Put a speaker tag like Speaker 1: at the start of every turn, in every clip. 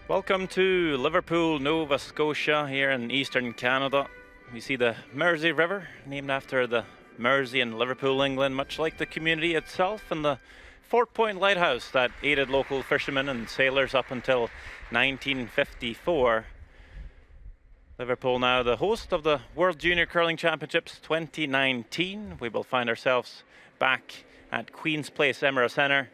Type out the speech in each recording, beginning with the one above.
Speaker 1: Welcome to Liverpool, Nova Scotia, here in eastern Canada. We see the Mersey River, named after the Mersey in Liverpool, England, much like the community itself, and the Fort Point Lighthouse that aided local fishermen and sailors up until 1954. Liverpool now the host of the World Junior Curling Championships 2019. We will find ourselves back at Queen's Place Emirates Centre.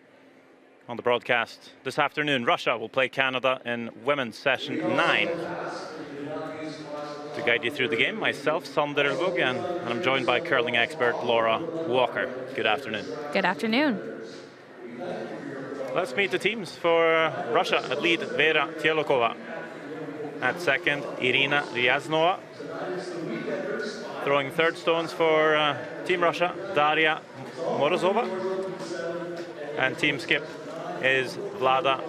Speaker 1: On the broadcast this afternoon, Russia will play Canada in women's session 9. To guide you through the game, myself, Sander Buggen, and I'm joined by curling expert Laura Walker. Good afternoon.
Speaker 2: Good afternoon.
Speaker 1: Let's meet the teams. For Russia, at lead, Vera Telokova. At second, Irina Ryaznova. Throwing third stones for Team Russia, Daria Morozova. And team skip is Vlada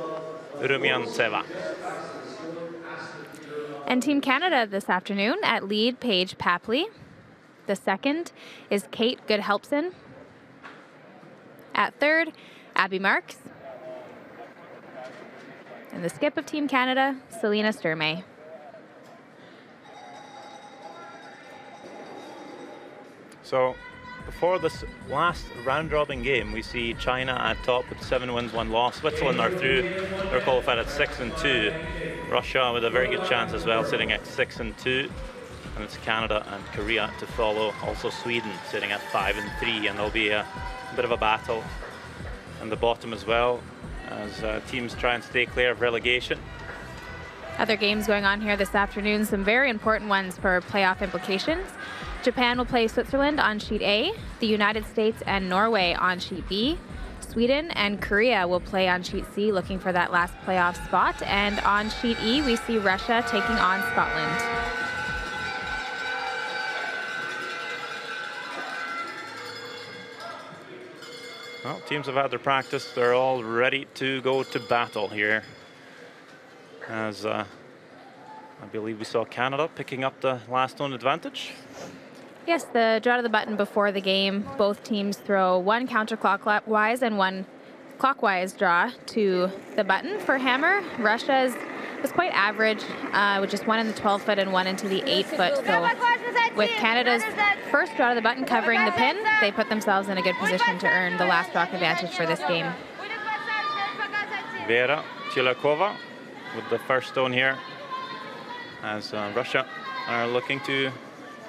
Speaker 1: Rumyantseva.
Speaker 2: And Team Canada this afternoon, at lead, Paige Papley. The second is Kate Goodhelpson. At third, Abby Marks. And the skip of Team Canada, Selena Sturmay.
Speaker 1: So before this last round-robin game, we see China at top with 7 wins, 1 loss. Switzerland are through. They're qualified at 6-2. Russia with a very good chance as well, sitting at 6-2. And it's Canada and Korea to follow. Also Sweden sitting at 5-3. And there'll be a bit of a battle in the bottom as well, as teams try and stay clear of relegation.
Speaker 2: Other games going on here this afternoon, some very important ones for playoff implications. Japan will play Switzerland on sheet A, the United States and Norway on sheet B. Sweden and Korea will play on sheet C, looking for that last playoff spot. And on sheet E, we see Russia taking on Scotland.
Speaker 1: Well, teams have had their practice. They're all ready to go to battle here. As I believe we saw Canada picking up the last stone advantage.
Speaker 2: Yes, the draw to the button before the game. Both teams throw one counterclockwise and one clockwise draw to the button. For hammer, Russia's was quite average, with just one in the 12-foot and one into the 8-foot. So with Canada's first draw to the button covering the pin, they put themselves in a good position to earn the last rock advantage for this game.
Speaker 1: Vera Telokova with the first stone here, as Russia are looking to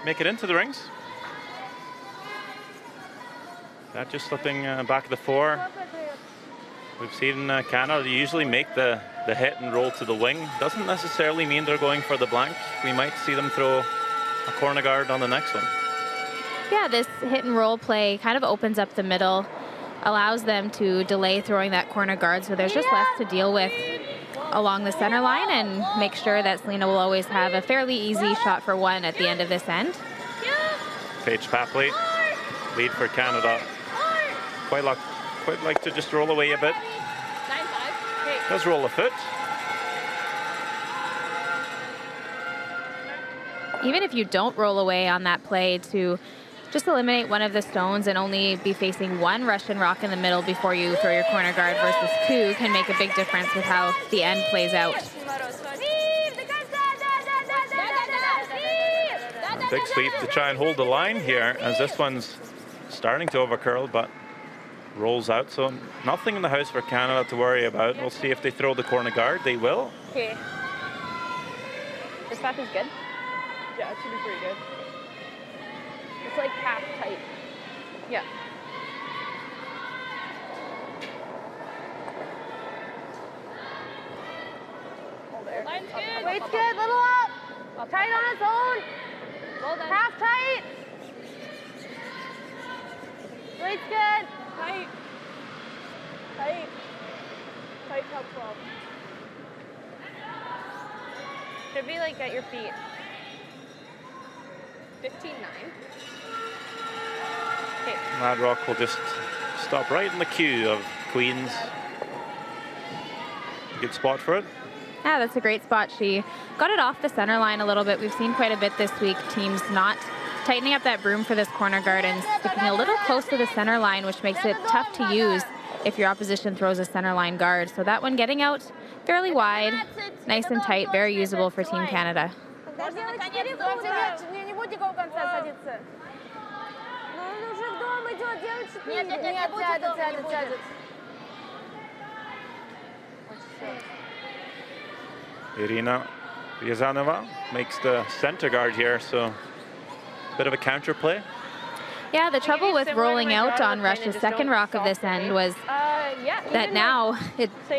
Speaker 1: make it into the rings. That just slipping back of the 4. We've seen Canada usually make the hit and roll to the wing. Doesn't necessarily mean they're going for the blank. We might see them throw a corner guard on the next one.
Speaker 2: Yeah, this hit and roll play kind of opens up the middle, allows them to delay throwing that corner guard, so there's just less to deal with along the center line, and make sure that Selena will always have a fairly easy shot for one at the end of this end.
Speaker 1: Paige Papley, lead for Canada. Quite like to just roll away a bit. Does roll a foot.
Speaker 2: Even if you don't roll away on that play, to just eliminate one of the stones and only be facing one Russian rock in the middle before you throw your corner guard versus 2 can make a big difference with how the end plays out.
Speaker 1: A big sweep to try and hold the line here, as this one's starting to overcurl, but rolls out. So nothing in the house for Canada to worry about. We'll see if they throw the corner guard. They will.
Speaker 2: Okay. This path is good?
Speaker 3: Yeah, it should be pretty good. It's like half tight.
Speaker 2: Yeah.
Speaker 3: Hold there.
Speaker 4: Line's good.
Speaker 3: Weight's good, little up. Tight on its own.
Speaker 4: Well done.
Speaker 3: Half tight. Weight's good.
Speaker 4: Tight.
Speaker 3: Tight. Tight top 12.
Speaker 4: Should be like at your feet. 15-9. Okay.
Speaker 1: That rock will just stop right in the queue of Queens. Good spot for it.
Speaker 2: Yeah, that's a great spot. She got it off the center line a little bit. We've seen quite a bit this week, teams not tightening up that broom for this corner guard and sticking a little close to the center line, which makes it tough to use if your opposition throws a center line guard. So that one getting out fairly wide, nice and tight, very usable for Team Canada.
Speaker 3: Можно на 4 куда? Не будь никого в конце садиться. Ну, он уже в дом идет, делает 4. Нет, сядет.
Speaker 1: Irina Ryazanova makes the center guard here, so bit of a counter play.
Speaker 2: Yeah, the trouble with rolling out on Russia's second rock of this end was that now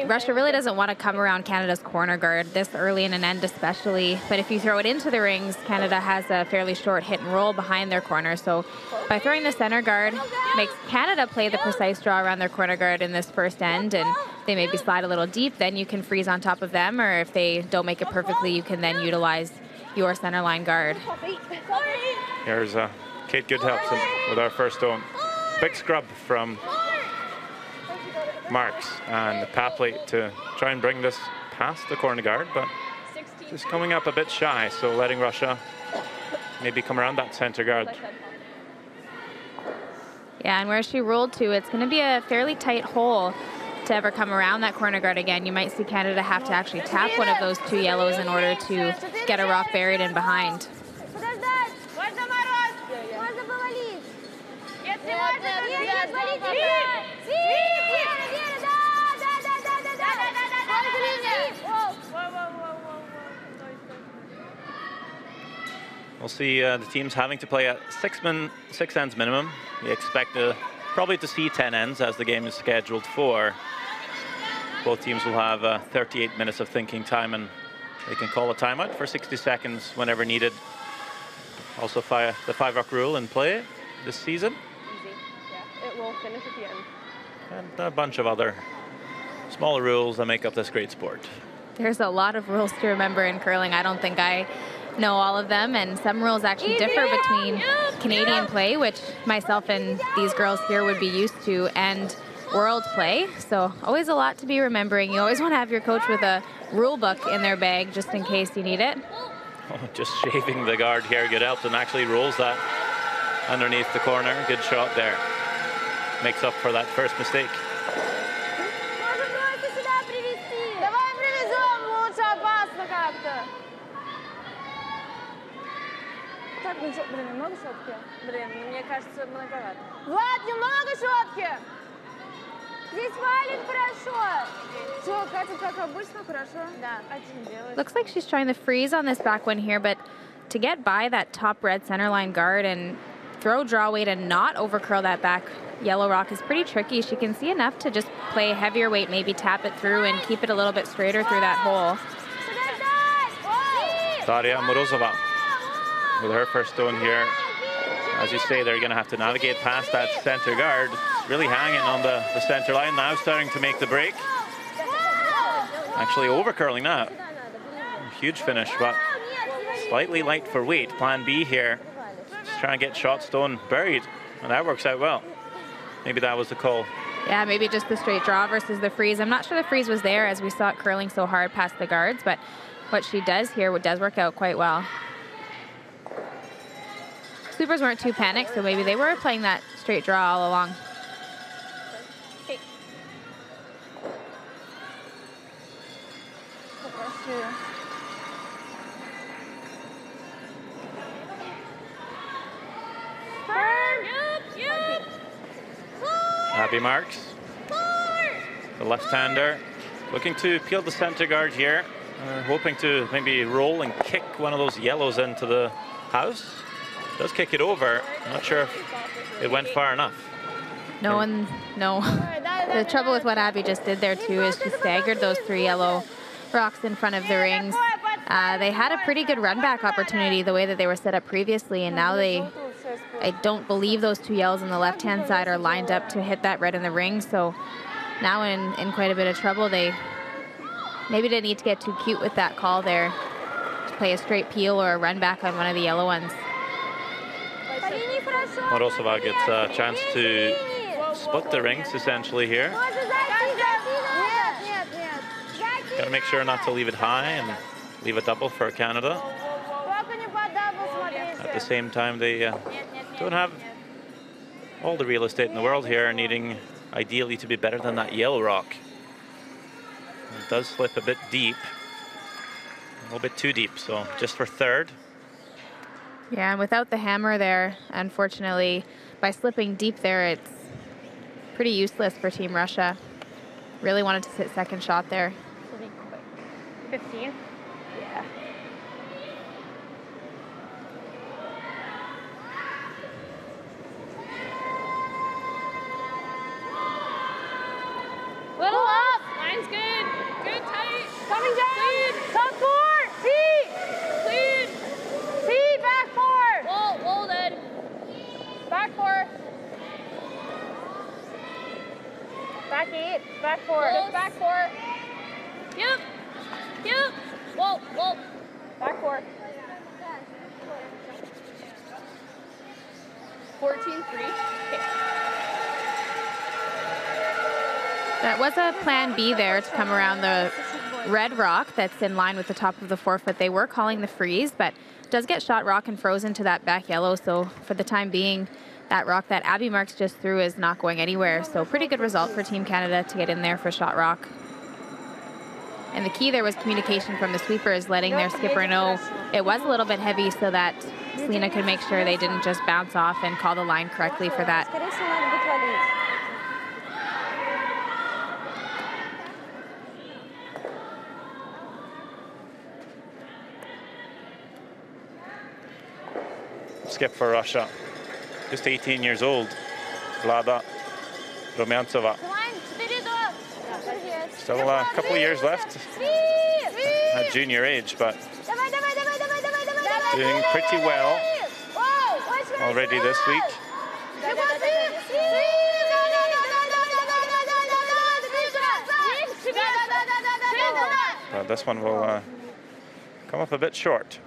Speaker 2: Russia really doesn't want to come around Canada's corner guard this early in an end especially. But if you throw it into the rings, Canada has a fairly short hit and roll behind their corner. So by throwing the center guard, makes Canada play the precise draw around their corner guard in this first end, and they maybe slide a little deep, then you can freeze on top of them, or if they don't make it perfectly, you can then utilize your center line guard.
Speaker 1: Here's Kate Goodhelpson with our first stone. Big scrub from Marks and Papley to try and bring this past the corner guard, but just coming up a bit shy, so letting Russia maybe come around that center guard.
Speaker 2: Yeah, and where she rolled to, it's going to be a fairly tight hole to ever come around that corner guard again. You might see Canada have to actually tap one of those 2 yellows in order to get a rock buried in behind.
Speaker 1: We'll see the teams having to play at 6 ends minimum. We expect probably to see 10 ends as the game is scheduled for. Both teams will have 38 minutes of thinking time, and they can call a timeout for 60 seconds whenever needed. Also the 5-rock rule in play this season.
Speaker 3: Easy. Yeah, it will finish at the end.
Speaker 1: And a bunch of other smaller rules that make up this great sport.
Speaker 2: There's a lot of rules to remember in curling. I don't think I know all of them, and some rules actually differ between Canadian play, which myself and these girls here would be used to, and world play. So always a lot to be remembering. You always want to have your coach with a rule book in their bag just in case you need it.
Speaker 1: Oh, just shaving the guard here. Goodhelpson actually rolls that underneath the corner. Good shot there. Makes up for that first mistake.
Speaker 3: Блин, много шотки? Блин, мне кажется, многовато. Влад, немного шотки! Здесь валит хорошо. Все, Катя, как обычно, хорошо? Да. Один делает.
Speaker 2: Looks like she's trying to freeze on this back one here, but to get by that top red center line guard and throw draw weight and not overcurl that back yellow rock is pretty tricky. She can see enough to just play heavier weight, maybe tap it through and keep it a little bit straighter through that hole.
Speaker 1: Daria Morozova with her first stone here. As you say, they're going to have to navigate past that center guard. Really hanging on the center line now, starting to make the break. Actually overcurling now. Huge finish, but slightly light for weight. Plan B here. Just trying to get shot stone buried, and that works out well. Maybe that was the call.
Speaker 2: Yeah, maybe just the straight draw versus the freeze. I'm not sure the freeze was there as we saw it curling so hard past the guards, but what she does here does work out quite well. Supers weren't too panicked, so maybe they were playing that straight draw all along.
Speaker 1: Abby Marks, the left-hander, looking to peel the center guard here, hoping to maybe roll and kick one of those yellows into the house. Does kick it over. I'm not sure if it went far enough.
Speaker 2: No. The trouble with what Abby just did there too is she staggered those 3 yellow rocks in front of the rings. They had a pretty good run back opportunity the way that they were set up previously, and now I don't believe those 2 yellows on the left-hand side are lined up to hit that red in the ring. So now in quite a bit of trouble. They maybe didn't need to get too cute with that call there to play a straight peel or a run back on one of the yellow ones.
Speaker 1: Morozova gets a chance to split the rings essentially here. Got to make sure not to leave it high and leave a double for Canada. At the same time, they don't have all the real estate in the world here, needing ideally to be better than that yellow rock. It does slip a bit deep, a little bit too deep, so just for third.
Speaker 2: Yeah, and without the hammer there, unfortunately, by slipping deep there, it's pretty useless for Team Russia. Really wanted to hit second shot there.
Speaker 4: 15?
Speaker 3: Yeah. Little up.
Speaker 4: Line's good. Good, tight.
Speaker 3: Coming down.
Speaker 4: Clean.
Speaker 3: Top 4. Feet.
Speaker 4: Clean.
Speaker 3: Feet. Back 4.
Speaker 4: Hold it.
Speaker 3: Back 4. Back 8. Back 4.
Speaker 4: Close.
Speaker 3: Back 4.
Speaker 4: Yep. Whoa.
Speaker 3: Back 4.
Speaker 4: 14-3.
Speaker 2: That was a plan B there to come around the red rock that's in line with the top of the forefoot. They were calling the freeze, but it does get shot rock and frozen to that back yellow. So for the time being, that rock that Abby Marks just threw is not going anywhere. So pretty good result for Team Canada to get in there for shot rock. And the key there was communication from the sweepers, letting their skipper know it was a little bit heavy so that Selena could make sure they didn't just bounce off and call the line correctly for that.
Speaker 1: Skip for Russia, just 18 years old, Vlada Rumyantsova. Still a couple of years left at junior age, but doing pretty well already this week. But this one will come up a bit short.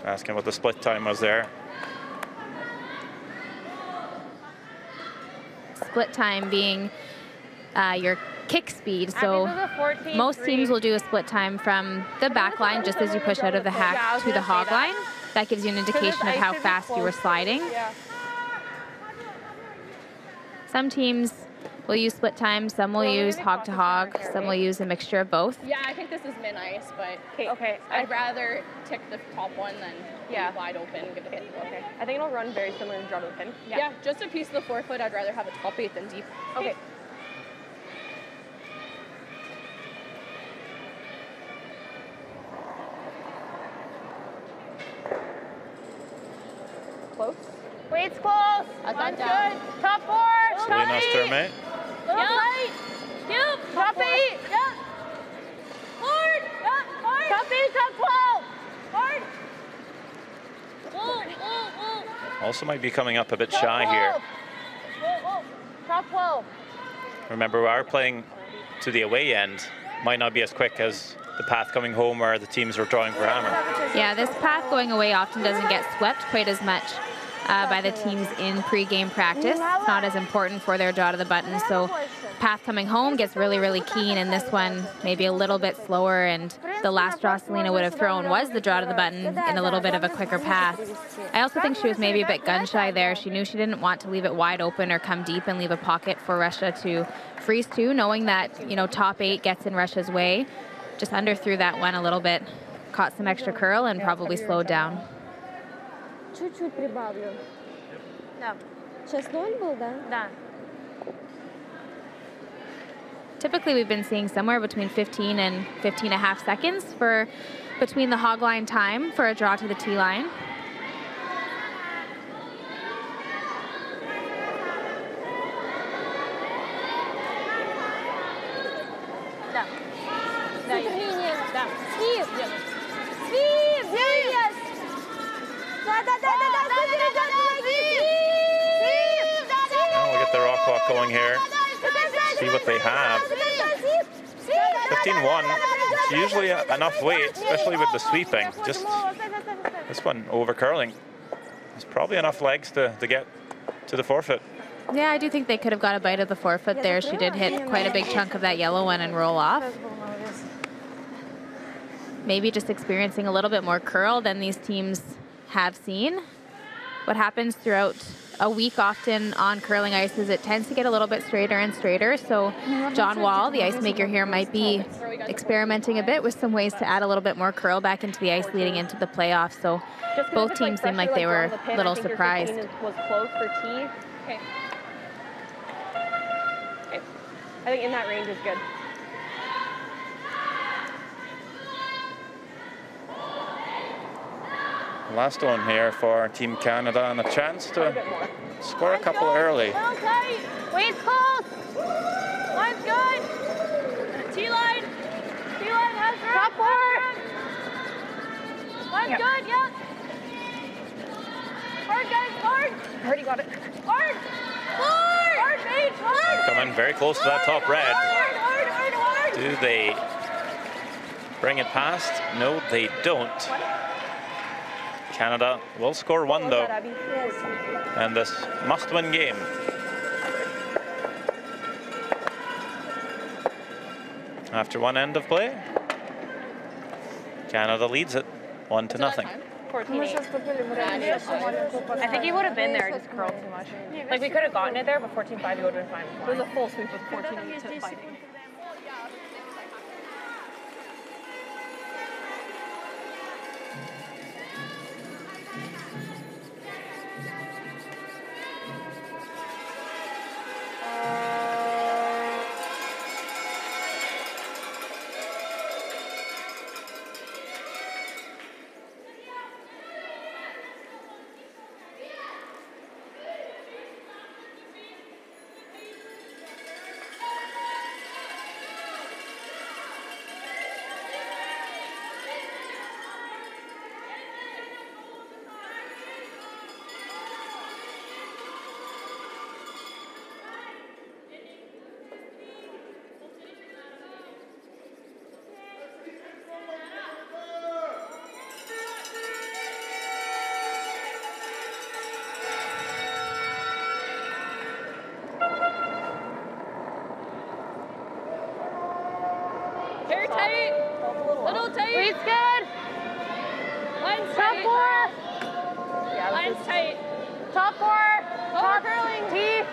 Speaker 1: Asking what the split time was there.
Speaker 2: Split time being your kick speed. So most teams will do a split time from the back line just as you push out of the hack to the hog line. That gives you an indication of how fast you were sliding. Some teams will use split time, some will use hog to hog, some will use a mixture of both.
Speaker 4: Yeah, I think this is min ice, but
Speaker 3: Okay.
Speaker 4: I'd rather tick the top one than be wide open and give it a hit.
Speaker 3: Okay. I think it'll run very similar to draw to the pin.
Speaker 4: Yeah, just a piece of the forefoot. I'd rather have a top 8 than deep.
Speaker 3: Okay. Close. Wait's close.
Speaker 4: That's
Speaker 3: good. Top 4.
Speaker 1: Selena Sturmay.
Speaker 3: Little tight.
Speaker 4: Yep.
Speaker 3: Top 8.
Speaker 4: Yep. Hard.
Speaker 3: Yep. Top 8. Top 12. Hard.
Speaker 4: Whoa.
Speaker 1: Also might be coming up a bit shy here.
Speaker 3: Whoa. Top 12.
Speaker 1: Remember, we are playing to the away end. Might not be as quick as the path coming home where the teams were drawing for hammer.
Speaker 2: Yeah, this path going away often doesn't get swept quite as much by the teams in pre-game practice. It's not as important for their draw to the button, so path coming home gets really, really keen, and this one maybe a little bit slower, and the last draw Selena would have thrown was the draw to the button in a little bit of a quicker path. I also think she was maybe a bit gun-shy there. She knew she didn't want to leave it wide open or come deep and leave a pocket for Russia to freeze to, knowing that, you know, top 8 gets in Russia's way. Just under threw that one a little bit, caught some extra curl and probably slowed down.
Speaker 3: Чуть-чуть прибавлю. Да. Сейчас 0 был, да? Да.
Speaker 2: Typically, we've been seeing somewhere between 15 and 15 and a half seconds for between the hog line time for a draw to the tee line.
Speaker 3: Да. Да, линия. Да. Свип. Свип. Yes.
Speaker 1: Now we'll get the rock clock going here. See what they have. 15-1. It's usually enough weight, especially with the sweeping. Just this one over curling. There's probably enough legs to get to the forefoot.
Speaker 2: Yeah, I do think they could have got a bite of the forefoot there. She did hit quite a big chunk of that yellow one and roll off. Maybe just experiencing a little bit more curl than these teams have seen. What happens throughout a week often on curling ice is it tends to get a little bit straighter and straighter. So John Wall, the ice maker here, might be experimenting a bit with some ways to add a little bit more curl back into the ice leading into the playoffs. So both teams seem like they were a little surprised.
Speaker 3: Was close for T. Okay. I think in that range is good.
Speaker 1: Last one here for Team Canada and a chance to score a couple early.
Speaker 3: Well tight. Wade's close. Line's good. T-line. T-line has room. Top four. Line's good, yep. Hard, guys, hard. Already got it. Hard. Hard. Hard, Paige, hard.
Speaker 1: Coming very close to that top red.
Speaker 3: Hard, hard, hard, hard.
Speaker 1: Do they bring it past? No, they don't. Canada will score one though, and this must-win game. After one end of play, Canada leads it 1-0.
Speaker 3: 14-8. I think he would have been there, just curled too much. Like we could have gotten it there, but 14-5 he would have been fine. It was a full sweep with 14-8 to fighting. Very tight. Little tight. Wade's good. Line's tight. Top four. Line's tight. Top four. Top curling. T.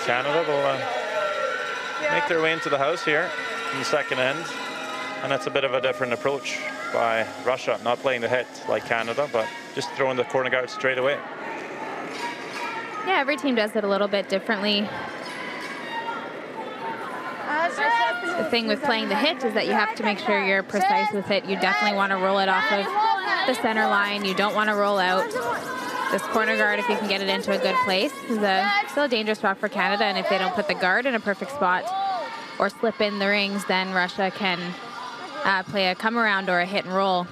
Speaker 1: Canada will make their way into the house here in the second end. And that's a bit of a different approach by Russia, not playing the hit like Canada, but just throwing the corner guard straight away.
Speaker 2: Yeah, every team does it a little bit differently. The thing with playing the hit is that you have to make sure you're precise with it. You definitely want to roll it off of the center line. You don't want to roll out. This corner guard, if you can get it into a good place, is still a dangerous rock for Canada. And if they don't put the guard in a perfect spot or slip in the rings, then Russia can play a come around or a hit and roll.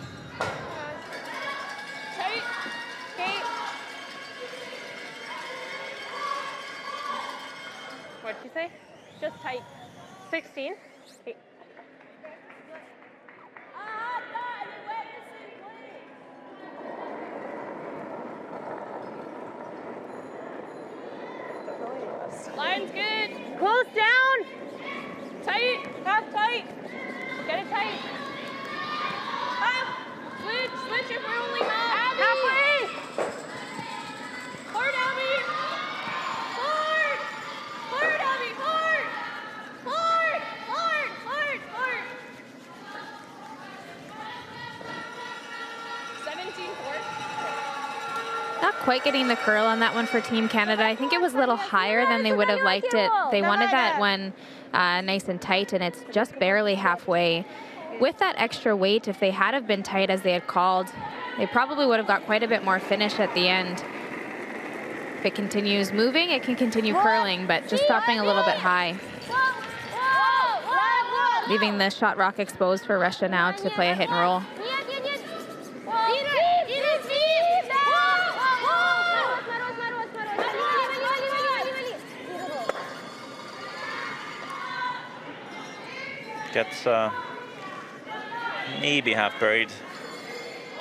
Speaker 3: What'd she say? Just tight. 16. Okay. Line's good. Close down. Tight. Half tight. Get it tight. Half. Switch if we're only halfway. Hard, Abby. Hard. Hard, Abby. Hard. Hard. Hard. Hard. Hard. 17-4.
Speaker 2: Not quite getting the curl on that one for Team Canada. I think it was a little higher than they would have liked it. They wanted that one nice and tight, and it's just barely halfway. With that extra weight, if they had have been tight as they had called, they probably would have got quite a bit more finish at the end. If it continues moving, it can continue curling, but just stopping a little bit high. Leaving the shot rock exposed for Russia now to play a hit and roll.
Speaker 1: Gets maybe half buried.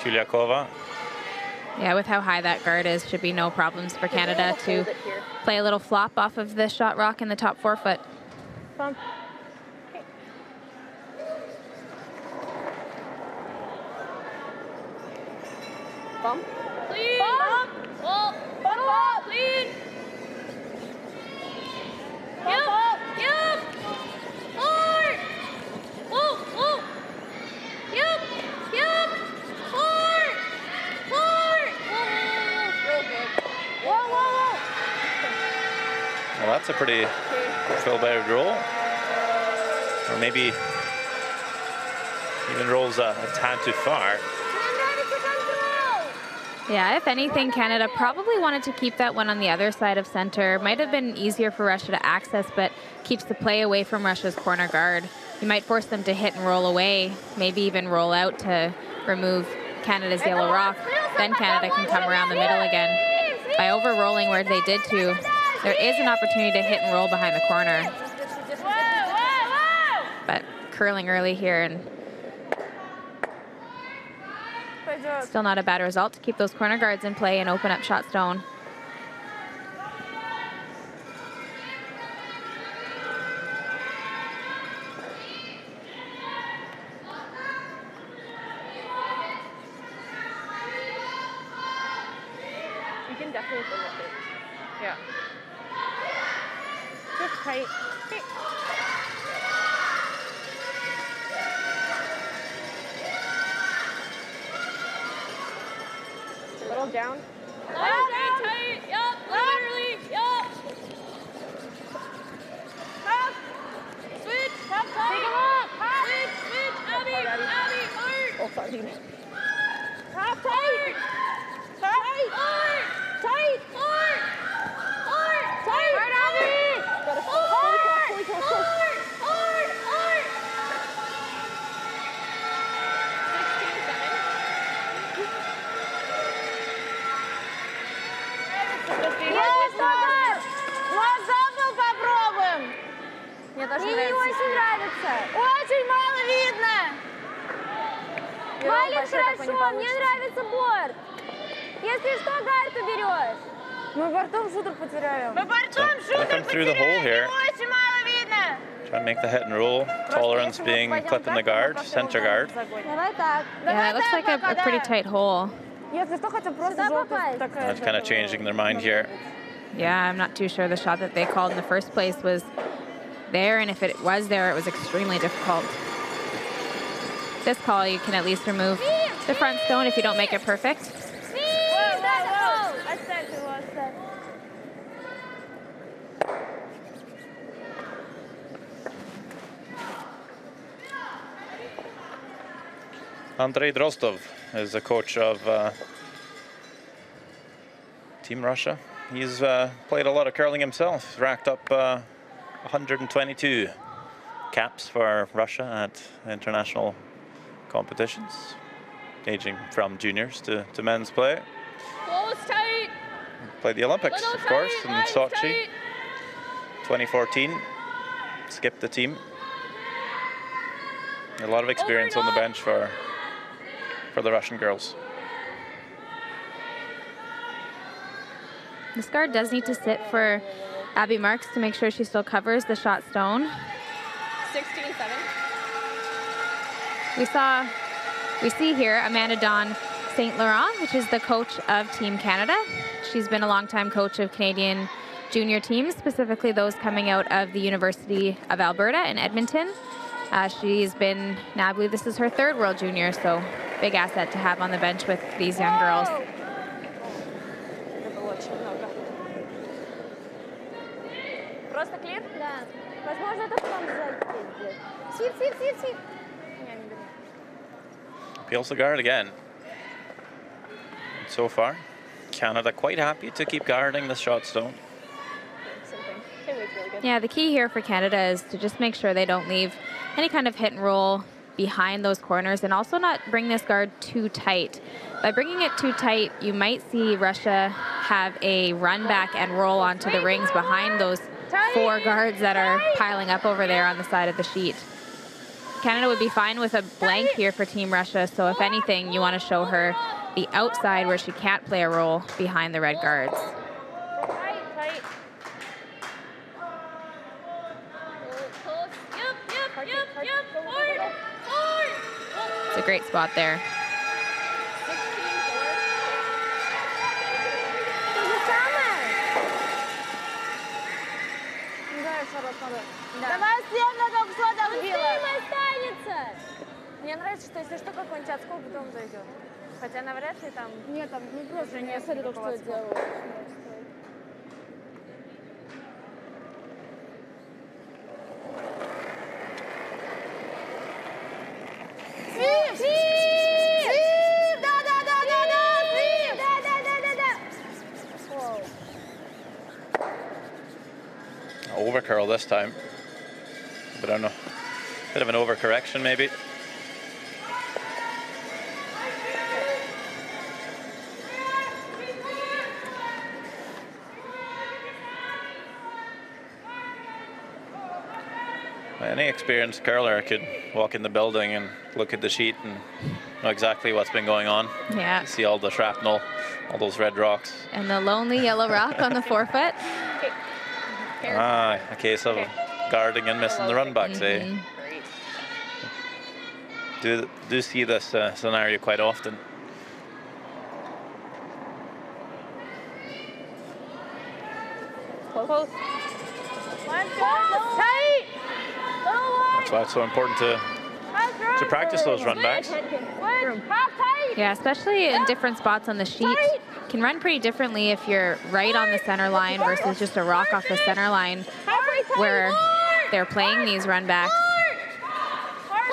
Speaker 1: Juliakova.
Speaker 2: Yeah, with how high that guard is, should be no problems for Canada to play a little flop off of the shot rock in the top 4 foot.
Speaker 3: Bump. Bump.
Speaker 4: Clean.
Speaker 3: Bump.
Speaker 4: Ball.
Speaker 3: Bump.
Speaker 4: Clean.
Speaker 3: Bump. Bump.
Speaker 4: Yep. Hard. Whoa. Whoa. Yep. Yep. Hard. Hard. Whoa. Real good.
Speaker 3: Whoa, whoa, whoa.
Speaker 1: Well, that's a pretty full-bound roll. Or maybe even rolls a tad too far.
Speaker 2: Yeah, if anything, Canada probably wanted to keep that one on the other side of center. Might have been easier for Russia to access, but keeps the play away from Russia's corner guard. You might force them to hit and roll away, maybe even roll out to remove Canada's yellow rock. Then Canada can come around the middle again. By over-rolling where they did to, there is an opportunity to hit and roll behind the corner. But curling early here, and still not a bad result to keep those corner guards in play and open up shot stone.
Speaker 3: You can definitely finish it. Yeah. Just tight. Okay. A little down.
Speaker 4: Tight. Yup. Literally. Yup.
Speaker 3: Up.
Speaker 4: Switch.
Speaker 3: Up. Take a look. Up.
Speaker 4: Switch. Abby. Abby. Hard.
Speaker 3: Oh, sorry. Up. Tight. Tight.
Speaker 4: Hard.
Speaker 3: Tight.
Speaker 4: Hard. Hard.
Speaker 3: Tight. Hard, Abby.
Speaker 4: Hard. Hard. Hard. 16-7.
Speaker 3: Есть удар! Глаза был попробуем! Мне тоже не очень нравится. Очень мало видно. Валит хорошо, мне нравится борт. Если что, гард уберешь. Мы бортом шутер потеряем. Мы бортом
Speaker 1: Gonna come through the hole here.
Speaker 3: Очень мало видно.
Speaker 1: Try to make the hit and roll. Tolerance being clipping the guard, center guard.
Speaker 3: Давай так.
Speaker 2: Yeah, it looks like a pretty tight hole.
Speaker 3: Если что, хотя просто желтый.
Speaker 1: That's kind of changing their mind here.
Speaker 2: Yeah, I'm not too sure the shot that they called in the first place was there, and if it was there, it was extremely difficult. This call, you can at least remove the front stone if you don't make it perfect.
Speaker 3: Оставь его, оставь.
Speaker 1: Andrei Drostov is the coach of Team Russia. He's played a lot of curling himself. He's racked up 122 caps for Russia at international competitions, ranging from juniors to men's play.
Speaker 4: Close tight.
Speaker 1: Played the Olympics,
Speaker 4: Little
Speaker 1: of course,
Speaker 4: tight,
Speaker 1: in
Speaker 4: eyes
Speaker 1: Sochi,
Speaker 4: tight.
Speaker 1: 2014. Skipped the team. A lot of experience on the bench for the Russian girls.
Speaker 2: This guard does need to sit for Abby Marks to make sure she still covers the shot stone.
Speaker 4: 16-7.
Speaker 2: We see here Amanda Dawn St. Laurent, which is the coach of Team Canada. She's been a longtime coach of Canadian junior teams, specifically those coming out of the University of Alberta in Edmonton. She's been, now I believe this is her 3rd World Junior, so big asset to have on the bench with these young girls.
Speaker 3: Просто клип? Да. Возможно, это сам задет. Свип, свип, свип, свип. Не, не беру.
Speaker 1: Peels the guard again. So far, Canada quite happy to keep guarding the shot stone.
Speaker 2: Yeah, the key here for Canada is to just make sure they don't leave any kind of hit and roll behind those corners, and also not bring this guard too tight. By bringing it too tight, you might see Russia have a run back and roll onto the rings behind those 4 guards that are piling up over there on the side of the sheet. Canada would be fine with a blank here for Team Russia, so if anything, you want to show her the outside where she can't play a role behind the red guards. It's a great spot there.
Speaker 3: Давай съемно, только что там останется. Мне нравится, что если что, какой-нибудь отскок в дом зайдет. Хотя навряд ли там... Нет, там не просто, не смотри, что я делаю. Свиф! Свиф! Да-да-да-да-да! Свиф! Да-да-да-да-да!
Speaker 1: Overcurl this time. But I don't know. Bit of an overcorrection maybe. Any experienced curler could walk in the building and look at the sheet and know exactly what's been going on.
Speaker 2: Yeah.
Speaker 1: See all the shrapnel, all those red rocks.
Speaker 2: And the lonely yellow rock on the forefoot.
Speaker 1: A case of guarding and missing the run backs, eh? Do see this scenario quite often.
Speaker 3: Close. Tight.
Speaker 1: That's why it's so important to practice those run backs.
Speaker 2: Yeah, especially in different spots on the sheet. Can run pretty differently if you're right on the center line versus just a rock off the center line where they're playing these run backs.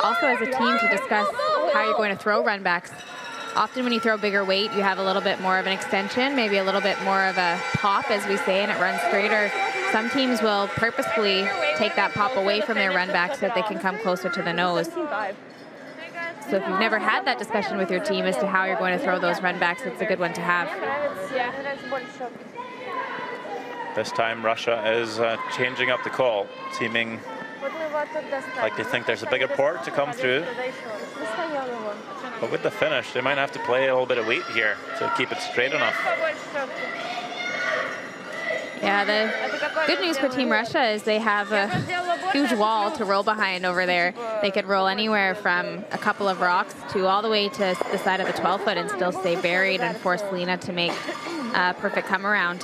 Speaker 2: Also as a team to discuss how you're going to throw run backs. Often when you throw bigger weight, you have a little bit more of an extension, maybe a little bit more of a pop, as we say, and it runs straighter. Some teams will purposefully take that pop away from their run back so that they can come closer to the nose. So if you've never had that discussion with your team as to how you're going to throw those run backs, it's a good one to have.
Speaker 1: This time Russia is changing up the call, seeming like they think there's a bigger port to come through. But with the finish, they might have to play a little bit of weight here to keep it straight enough.
Speaker 2: Yeah, the good news for Team Russia is they have a huge wall to roll behind over there. They could roll anywhere from a couple of rocks to all the way to the side of the 12-foot and still stay buried and force Selena to make a perfect come around.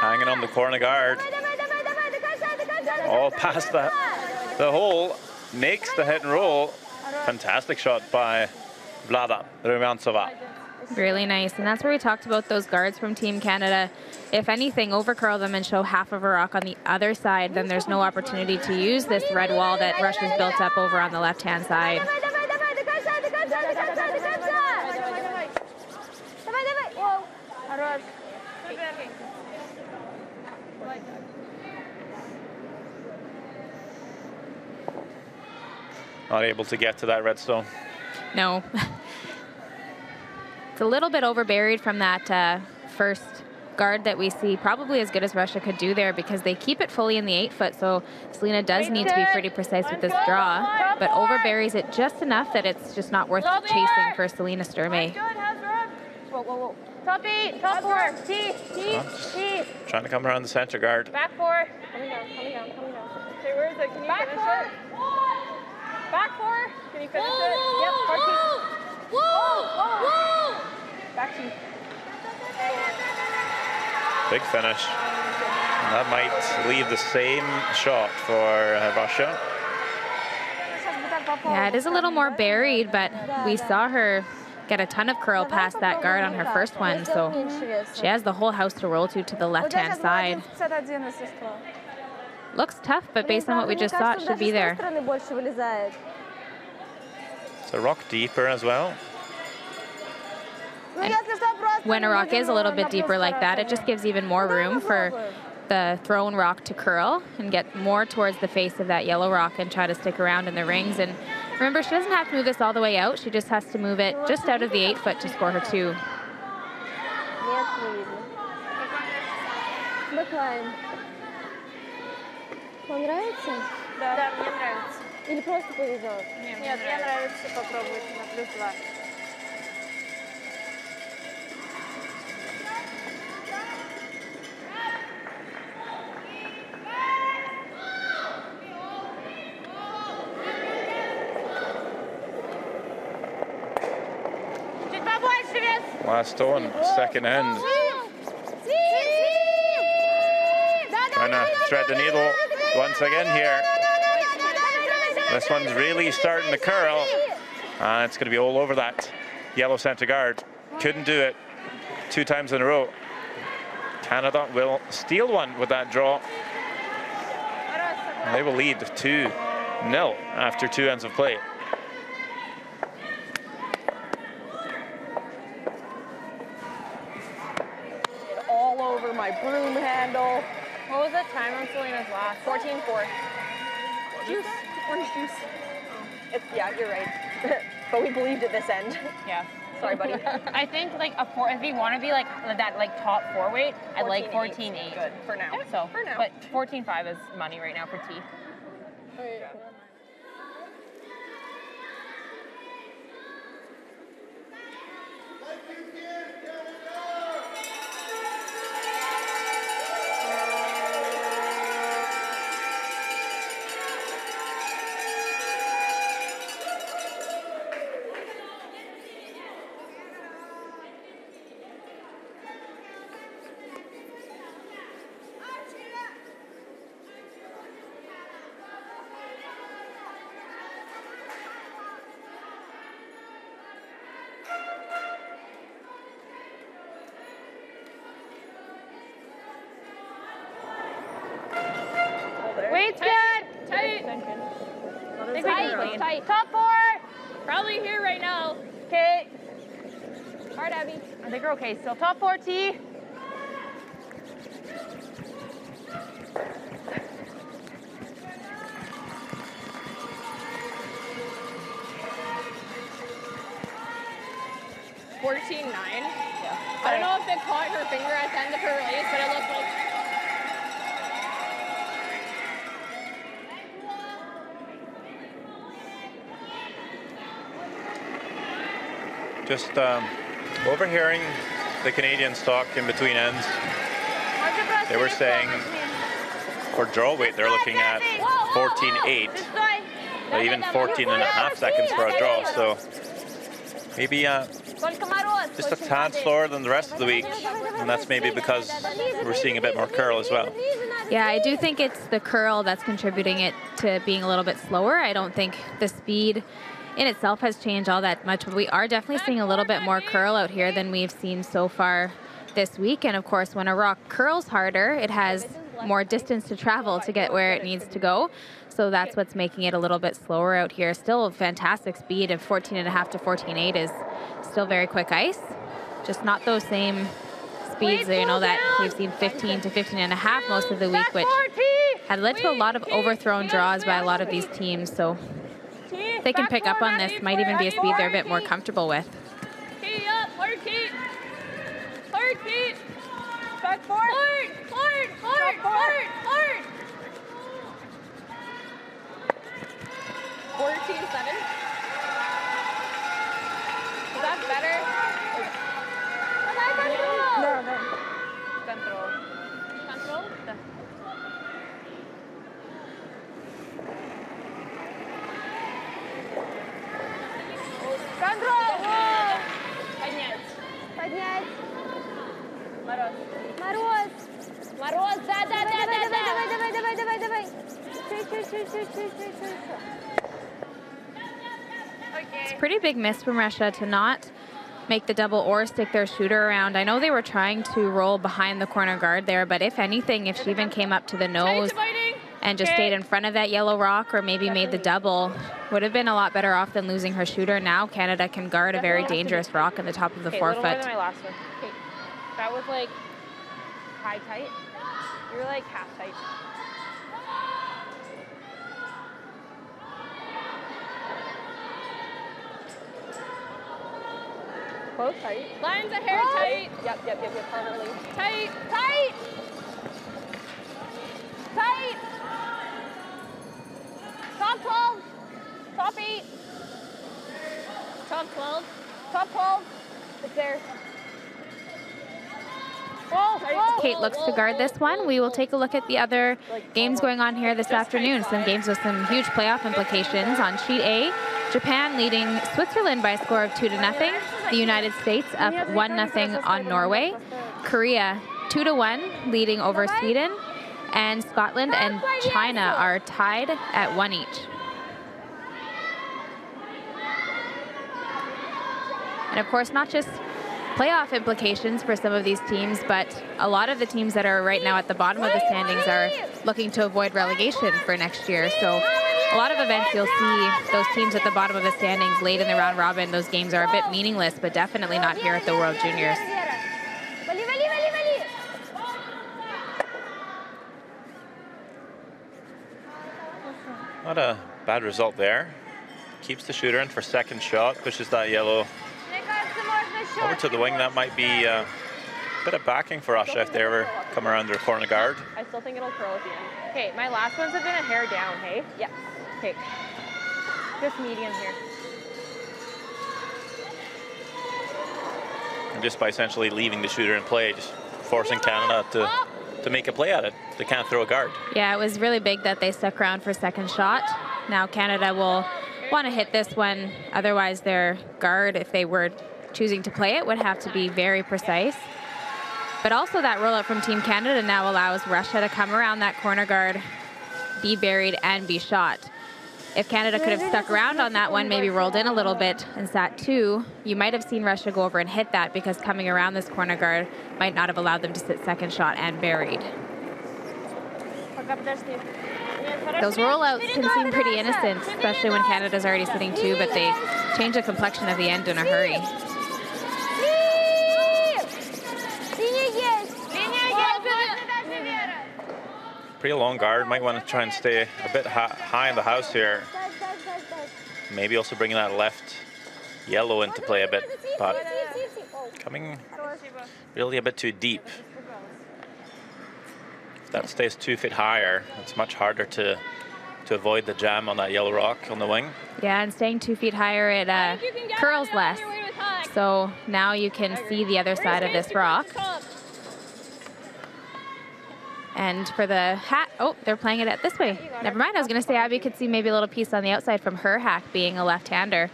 Speaker 1: Hanging on the corner guard. All past the hole. Makes the hit and roll. Fantastic shot by Vlada Rumiantsova.
Speaker 2: Really nice. And that's where we talked about those guards from Team Canada. If anything, overcurl them and show half of a rock on the other side, then there's no opportunity to use this red wall that Russia's built up over on the left-hand side.
Speaker 1: Not able to get to that redstone.
Speaker 2: No. It's a little bit overburied from that first guard that we see. Probably as good as Russia could do there because they keep it fully in the 8-foot. So Selena does need to be pretty precise with this draw, but overburies it just enough that it's just not worth chasing for Selena Sturmey.
Speaker 3: Whoa, whoa, whoa. Top 8, top 4. T.
Speaker 1: Trying to come around the center guard.
Speaker 3: Back 4. Coming down. Okay, where is it? Can you finish it? Back 4. Can you finish it? Yep, 14. Whoa! Back 2.
Speaker 1: Big finish. And that might leave the same shot for Russia.
Speaker 2: Yeah, it is a little more buried, but we saw her get a ton of curl past that guard on her first one, so she has the whole house to roll to the left-hand side. Looks tough, but based on what we just saw, it should be there.
Speaker 1: It's a rock deeper as well.
Speaker 2: And when a rock is a little bit deeper like that, it just gives even more room for the thrown rock to curl and get more towards the face of that yellow rock and try to stick around in the rings. And remember, she doesn't have to move this all the way out. She just has to move it just out of the 8-foot to score her 2.
Speaker 3: Нет, не видно. Бэклайн. Вам нравится?
Speaker 5: Да, мне нравится.
Speaker 3: Или просто повезло?
Speaker 5: Нет, мне нравится попробовать на +2.
Speaker 3: Чуть побольше вес.
Speaker 1: Last one, second end. Trying to thread the needle once again here. This one's really starting to curl. It's going to be all over that yellow center guard. Couldn't do it 2 times in a row. Canada will steal one with that draw. And they will lead 2-0 after 2 ends of play.
Speaker 4: All over my broom handle.
Speaker 5: What was the time on Selena's last?
Speaker 4: 14-4. Juice. Orange juice. Yeah, you're right. But we believed at this end.
Speaker 5: Yeah.
Speaker 4: Sorry, buddy.
Speaker 5: I think like if you want to be like that like top 4 weight, I like 14.8.
Speaker 4: Good for now.
Speaker 5: So,
Speaker 4: for now.
Speaker 5: but 14.5 is money right now for T.
Speaker 3: Weight's good.
Speaker 5: Tight.
Speaker 3: Tight. Top 4.
Speaker 5: Probably here right now.
Speaker 3: Okay. Hard, Abby.
Speaker 5: I think we're okay. Still top 4 T.
Speaker 4: I don't know if it caught her finger at the end of her release, but it looked like.
Speaker 1: Just overhearing the Canadians talk in between ends. They were saying for draw weight, they're looking at 14.8, but even 14.5 seconds for a draw. So maybe just a tad slower than the rest of the week, and that's maybe because we're seeing a bit more curl as well.
Speaker 2: Yeah, I do think it's the curl that's contributing it to being a little bit slower. I don't think the speed in itself has changed all that much, but we are definitely seeing a little bit more curl out here than we've seen so far this week. And of course, when a rock curls harder, it has more distance to travel to get where it needs to go. So that's what's making it a little bit slower out here. Still a fantastic speed of 14.5 to 14.8 is still very quick ice. Just not those same speeds, you know, that we've seen 15 to 15.5 most of the week, which had led to a lot of overthrown draws by a lot of these teams. So if they can pick up on this, might even be a speed they're a bit more comfortable with.
Speaker 5: Key up, hard key. Hard key.
Speaker 3: Back 4.
Speaker 5: Hard.
Speaker 4: 14-7. Is that better?
Speaker 3: Да, да.
Speaker 5: Control. Да.
Speaker 3: Контроль.
Speaker 5: Поднять.
Speaker 3: Поднять.
Speaker 5: Мороз.
Speaker 3: Мороз. Да. Давай. Чуть.
Speaker 2: It's a pretty big miss from Russia to not make the double or stick their shooter around. I know they were trying to roll behind the corner guard there, but if anything, if she even came up to the nose and just stayed in front of that yellow rock or maybe made the double, would have been a lot better off than losing her shooter. Now Canada can guard a very dangerous rock in the top of the 4
Speaker 5: A little more
Speaker 2: foot.
Speaker 5: than my last one. Okay. That was like
Speaker 4: high tight. You're like half tight. Close, tight.
Speaker 5: Lines of hair tight.
Speaker 4: Yep. Hard early.
Speaker 5: Tight.
Speaker 3: Tight. Tight. Top 12. Top 8.
Speaker 5: Top 12.
Speaker 3: Top 12. It's there.
Speaker 2: Kate looks to guard this one. We will take a look at the other games going on here this afternoon. Some games with some huge playoff implications. On sheet A, Japan leading Switzerland by a score of 2-0. The United States up 1-0 on Norway. Korea 2-1 leading over Sweden. And Scotland and China are tied at 1 each. And of course, not just playoff implications for some of these teams, but a lot of the teams that are right now at the bottom of the standings are looking to avoid relegation for next year. So a lot of events you'll see those teams at the bottom of the standings late in the round robin. Those games are a bit meaningless, but definitely not here at the World Juniors.
Speaker 1: Not a bad result there. Keeps the shooter in for second shot, pushes that yellow over to the wing. That might be a bit of backing for Russia if they ever come around their corner guard.
Speaker 4: I still think it'll curl at the end. Okay, my last ones have been a hair down, hey? Yes. Okay. Just medium here.
Speaker 1: And just by essentially leaving the shooter in play, just forcing Canada to make a play at it. They can't throw a guard.
Speaker 2: Yeah, it was really big that they stuck around for second shot. Now Canada will want to hit this one. Otherwise, their guard, if they were choosing to play it, would have to be very precise. But also that rollout from Team Canada now allows Russia to come around that corner guard, be buried, and be shot. If Canada could have stuck around on that one, maybe rolled in a little bit and sat 2, you might have seen Russia go over and hit that, because coming around this corner guard might not have allowed them to sit second shot and buried. Those rollouts can seem pretty innocent, especially when Canada's already sitting 2, but they change the complexion of the end in a hurry.
Speaker 1: Pretty long guard. Might want to try and stay a bit high in the house here. Maybe also bringing that left yellow into play a bit, but coming really a bit too deep. If that stays 2 feet higher, it's much harder to avoid the jam on that yellow rock on the wing.
Speaker 2: Yeah, and staying 2 feet higher, it curls less. So now you can see the other side of this rock. And for the hat, oh, they're playing it this way. Never mind, I was going to say Abby could see maybe a little piece on the outside from her hack being a left-hander.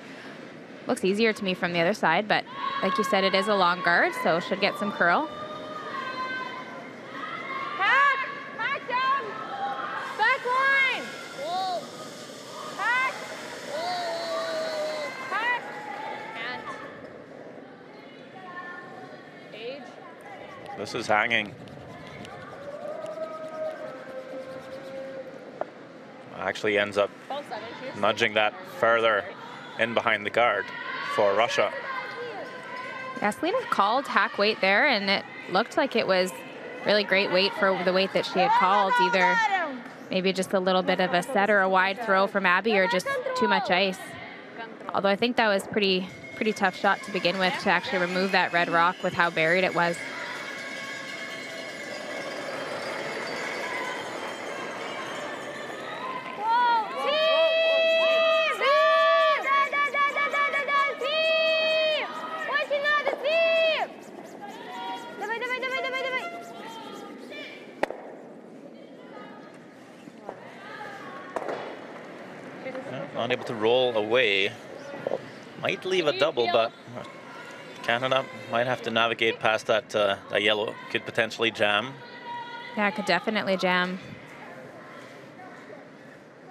Speaker 2: Looks easier to me from the other side, but like you said, it is a long guard, so should get some curl.
Speaker 3: Hack! Hack down! Back line! Hack! Hack!
Speaker 5: And age.
Speaker 1: This is hanging. Actually ends up nudging that further in behind the guard for Russia.
Speaker 2: Yeah, Selena called hack weight there, and it looked like it was really great weight for the weight that she had called. Either maybe just a little bit of a set or a wide throw from Abby, or just too much ice. Although I think that was pretty tough shot to begin with, to actually remove that red rock with how buried it was.
Speaker 1: Unable to roll away. Might leave a double, but Canada might have to navigate past that, that yellow. Could potentially jam.
Speaker 2: Yeah, it could definitely jam.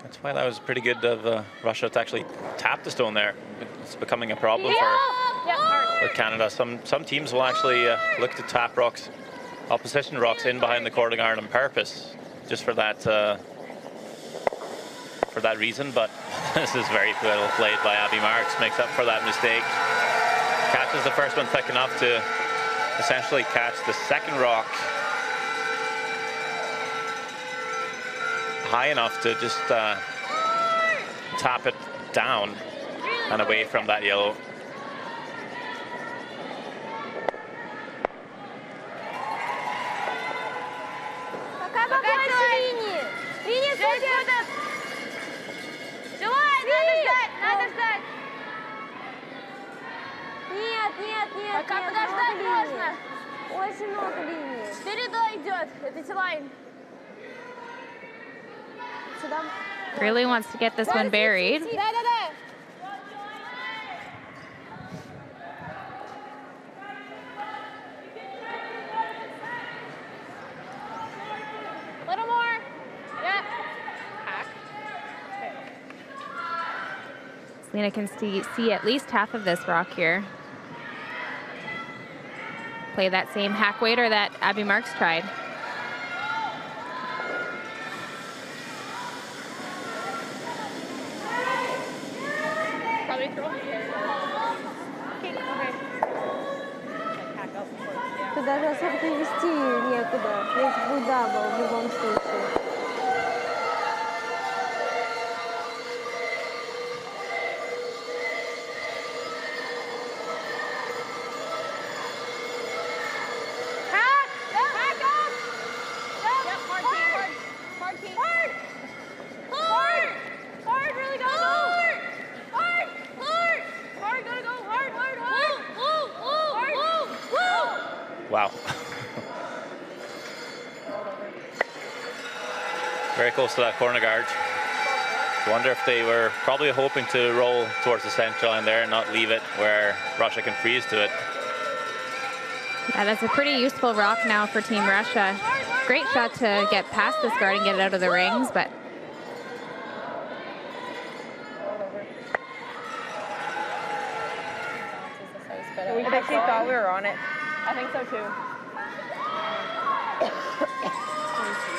Speaker 1: That's why that was pretty good of Russia to actually tap the stone there. It's becoming a problem for Canada. Some teams will actually look to tap rocks, opposition rocks in behind the corner guard on purpose, just for that reason. But this is very well played by Abby Marks. Makes up for that mistake. Catches the first one thick enough to essentially catch the second rock high enough to just tap it down and away from that yellow.
Speaker 3: Пока побольше линии. Линия супер. Желай, надо ждать. Нет, нет, нет. Пока нет, подождать можно. Очень много линий. Чередой идет. Это Тилайн. Сюда.
Speaker 2: Really wants to get this one buried.
Speaker 3: Да, да, да. Little more. Yep.
Speaker 2: Selena can see at least half of this rock here. Play that same hack waiter that Abby Marks tried.
Speaker 5: Probably throw it here. Okay, okay. Hack up before, yeah.
Speaker 3: Ты даже особо вести некуда. Здесь будет дабл в любом случае.
Speaker 1: Wow. Very close to that corner guard. I wonder if they were probably hoping to roll towards the center line there and not leave it where Russia can freeze to it.
Speaker 2: Yeah, that's a pretty useful rock now for Team Russia. Great shot to get past this guard and get it out of the rings, but
Speaker 4: We actually thought we were on it. I think so too.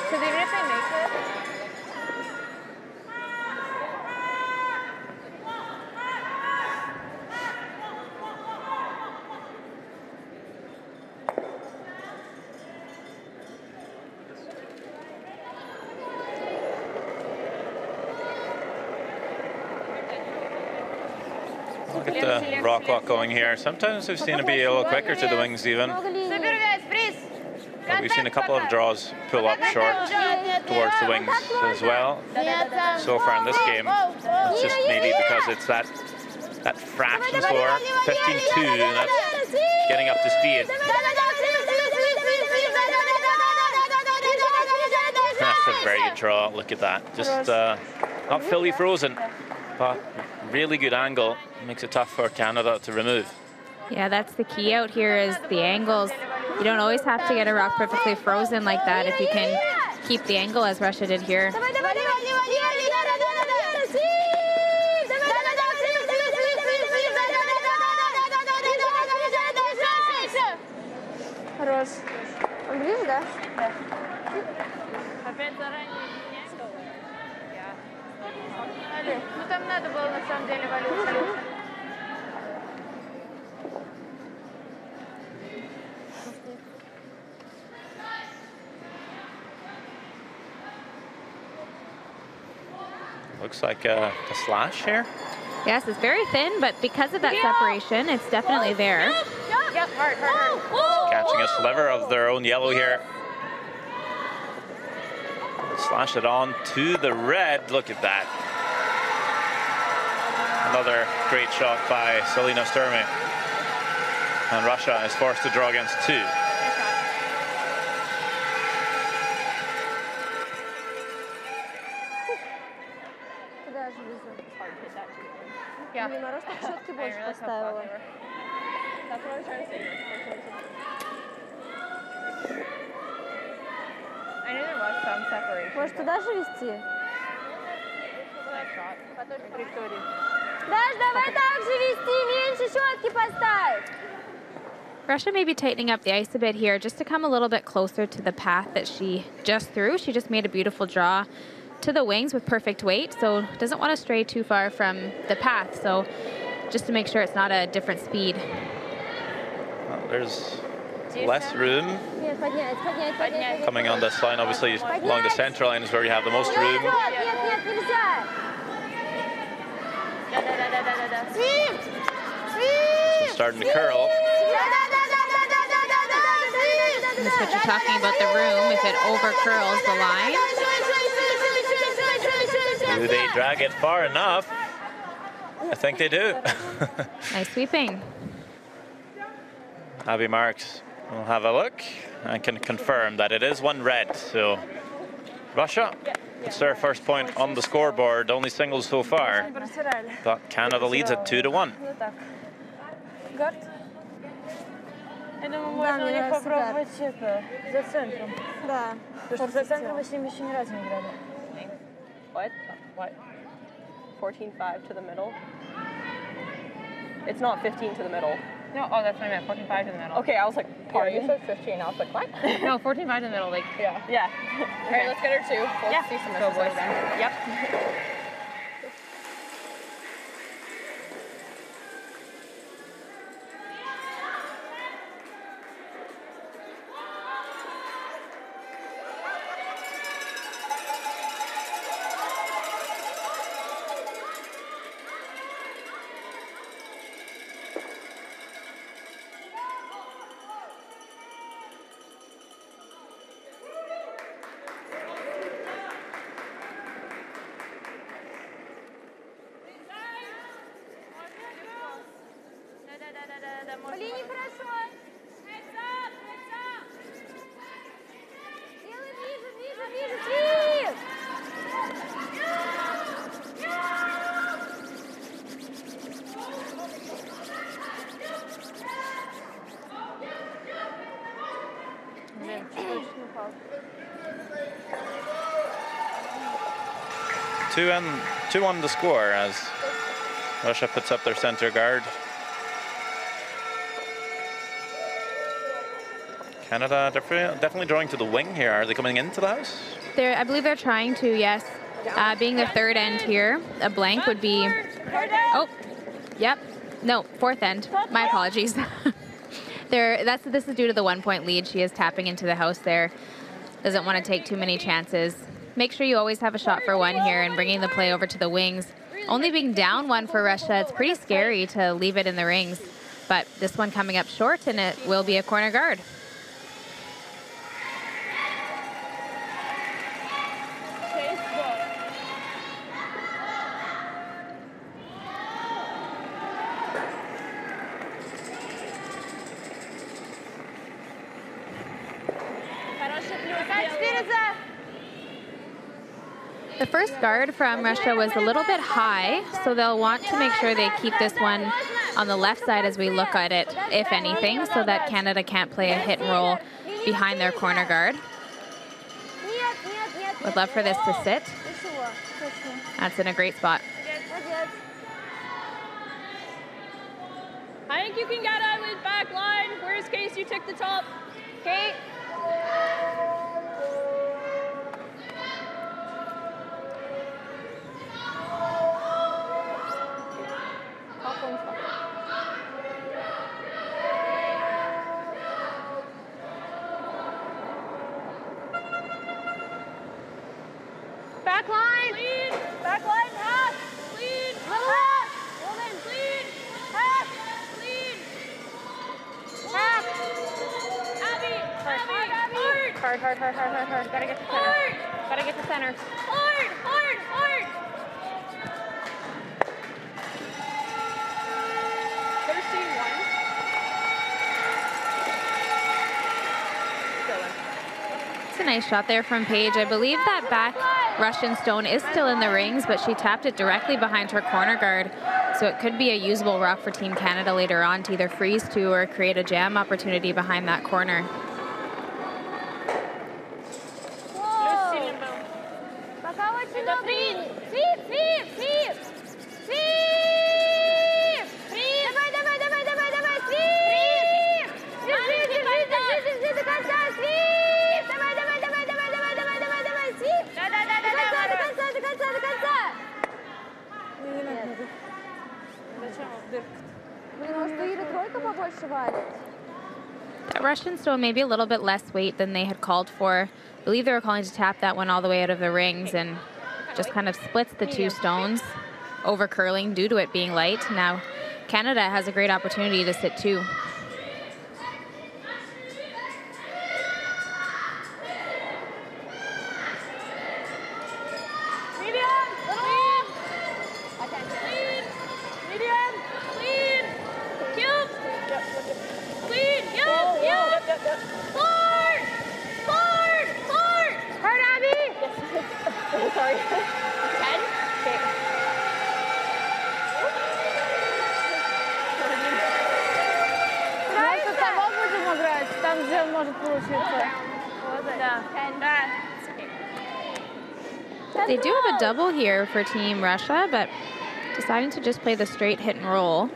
Speaker 4: Because even if they make it,
Speaker 1: Look at the rock walk going here. Sometimes we've seen it be a little quicker to the wings even. But we've seen a couple of draws pull up short towards the wings as well. So far in this game, it's just maybe because it's that fraction slower, 15-2, and that's getting up to speed. That's a very good draw. Look at that. Just not fully frozen, but really good angle. Makes it tough for Canada to remove.
Speaker 2: yeah, that's the key out here is the angles. You don't always have to get a rock perfectly frozen like that if you can keep the angle as Russia did here.
Speaker 3: Хорош. Он ближе, да? Да.
Speaker 5: Опять заранее ну там надо было на самом деле валить.
Speaker 1: Looks like a slash here.
Speaker 2: Yes, it's very thin, but because of that separation, it's definitely there.
Speaker 5: Yep, hard, hard, hard.
Speaker 1: Catching a sliver of their own yellow here. Slash it on to the red. Look at that. Another great shot by Selena Sturmy. And Russia is forced to draw against two.
Speaker 5: Yeah.
Speaker 3: Блин, а раз так четки больше поставила.
Speaker 4: that's what I was trying to say. I knew there was some separation.
Speaker 3: Может, туда же вести?
Speaker 4: Nice shot.
Speaker 3: Даш, давай так же вести, меньше щетки поставь.
Speaker 2: Russia may be tightening up the ice a bit here just to come a little bit closer to the path that she just threw. She just made a beautiful draw to the wings with perfect weight, so doesn't want to stray too far from the path. So just to make sure it's not a different speed.
Speaker 1: Well, there's less room.
Speaker 3: Нет, поднять, поднять, поднять.
Speaker 1: Coming on this line, obviously along the center line is where you have the most room.
Speaker 3: Нет, нет, nельзя. Swift!
Speaker 1: So starting to curl.
Speaker 2: That's what you're talking about, the room, if it over curls the line.
Speaker 1: Do they drag it far enough? I think they do.
Speaker 2: Nice sweeping.
Speaker 1: Abby Marks will have a look and can confirm that it is one red. So Russia, it's their first point on the scoreboard, only singles so far. But Canada leads it 2-1.
Speaker 3: Гард?
Speaker 4: Я думаю, можно у них попробовать это, за центром.
Speaker 3: Да.
Speaker 4: Потому что за центром мы с ними еще ни разу не играли. What? What? 14-5 to the middle? It's not 15 to the middle.
Speaker 5: No, oh, that's what I meant. 14-5 in the middle.
Speaker 4: Okay, I was like, pardon?
Speaker 5: You said 15. I was like, what? No, 14-5 in the middle. Like,
Speaker 4: Yeah. All right, let's get her two. Let's see some
Speaker 5: go
Speaker 4: misses
Speaker 5: boys.
Speaker 4: then.
Speaker 5: Yep.
Speaker 3: По линии хорошо. Делай ближе, ближе, ближе. Свист!
Speaker 1: Two on the score as Russia puts up their center guard. Canada definitely drawing to the wing here. Are they coming into the house?
Speaker 2: I believe they're trying to, yes. Being the third end here, a blank would be... Oh, yep. No, fourth end. My apologies. This is due to the 1 point lead. She is tapping into the house there. Doesn't want to take too many chances. Make sure you always have a shot for one here and bringing the play over to the wings. Only being down one for Russia, it's pretty scary to leave it in the rings. But this one coming up short, and it will be a corner guard. The first guard from Russia was a little bit high, so they'll want to make sure they keep this one on the left side as we look at it, if anything, so that Canada can't play a hit and roll behind their corner guard. Would love for this to sit. That's in a great spot.
Speaker 4: I think you can get out with back line. Worst case, you took the top. Okay.
Speaker 3: Back line.
Speaker 4: Lead.
Speaker 3: Back line, pass.
Speaker 4: Lead.
Speaker 3: Pass.
Speaker 4: Woman. Lead.
Speaker 3: Pass.
Speaker 4: Lead.
Speaker 3: Pass.
Speaker 4: Abby.
Speaker 3: Hard.
Speaker 4: Hard.
Speaker 5: Hard, hard, hard, hard, hard, hard. Gotta get to center.
Speaker 4: Hard.
Speaker 5: Gotta get to center.
Speaker 4: Hard. Hard. Hard. 13-1.
Speaker 2: It's a nice shot there from Paige. I believe that back Russian stone is still in the rings, but she tapped it directly behind her corner guard. So it could be a usable rock for Team Canada later on to either freeze to or create a jam opportunity behind that corner.
Speaker 3: Пока очень много. Свип, свип, свип. Свип. Давай, давай, давай, давай, давай. Свип. Свип, держи до конца. Свип. Давай, давай, давай, давай, давай, давай, давай, давай. Свип. До конца, до конца, до конца. Нет.
Speaker 4: Зачем дырка?
Speaker 3: Блин, может, у Иры тройка побольше валит?
Speaker 2: That Russian stone maybe a little bit less weight than they had called for. I believe they were calling to tap that one all the way out of the rings and just kind of splits the two stones, over curling due to it being light. Now Canada has a great opportunity to sit two.
Speaker 4: Sorry. 10? Okay.
Speaker 3: Может, того будем играть, там, где может получиться. Да.
Speaker 2: They do have a double here for Team Russia, but deciding to just play the straight hit and roll.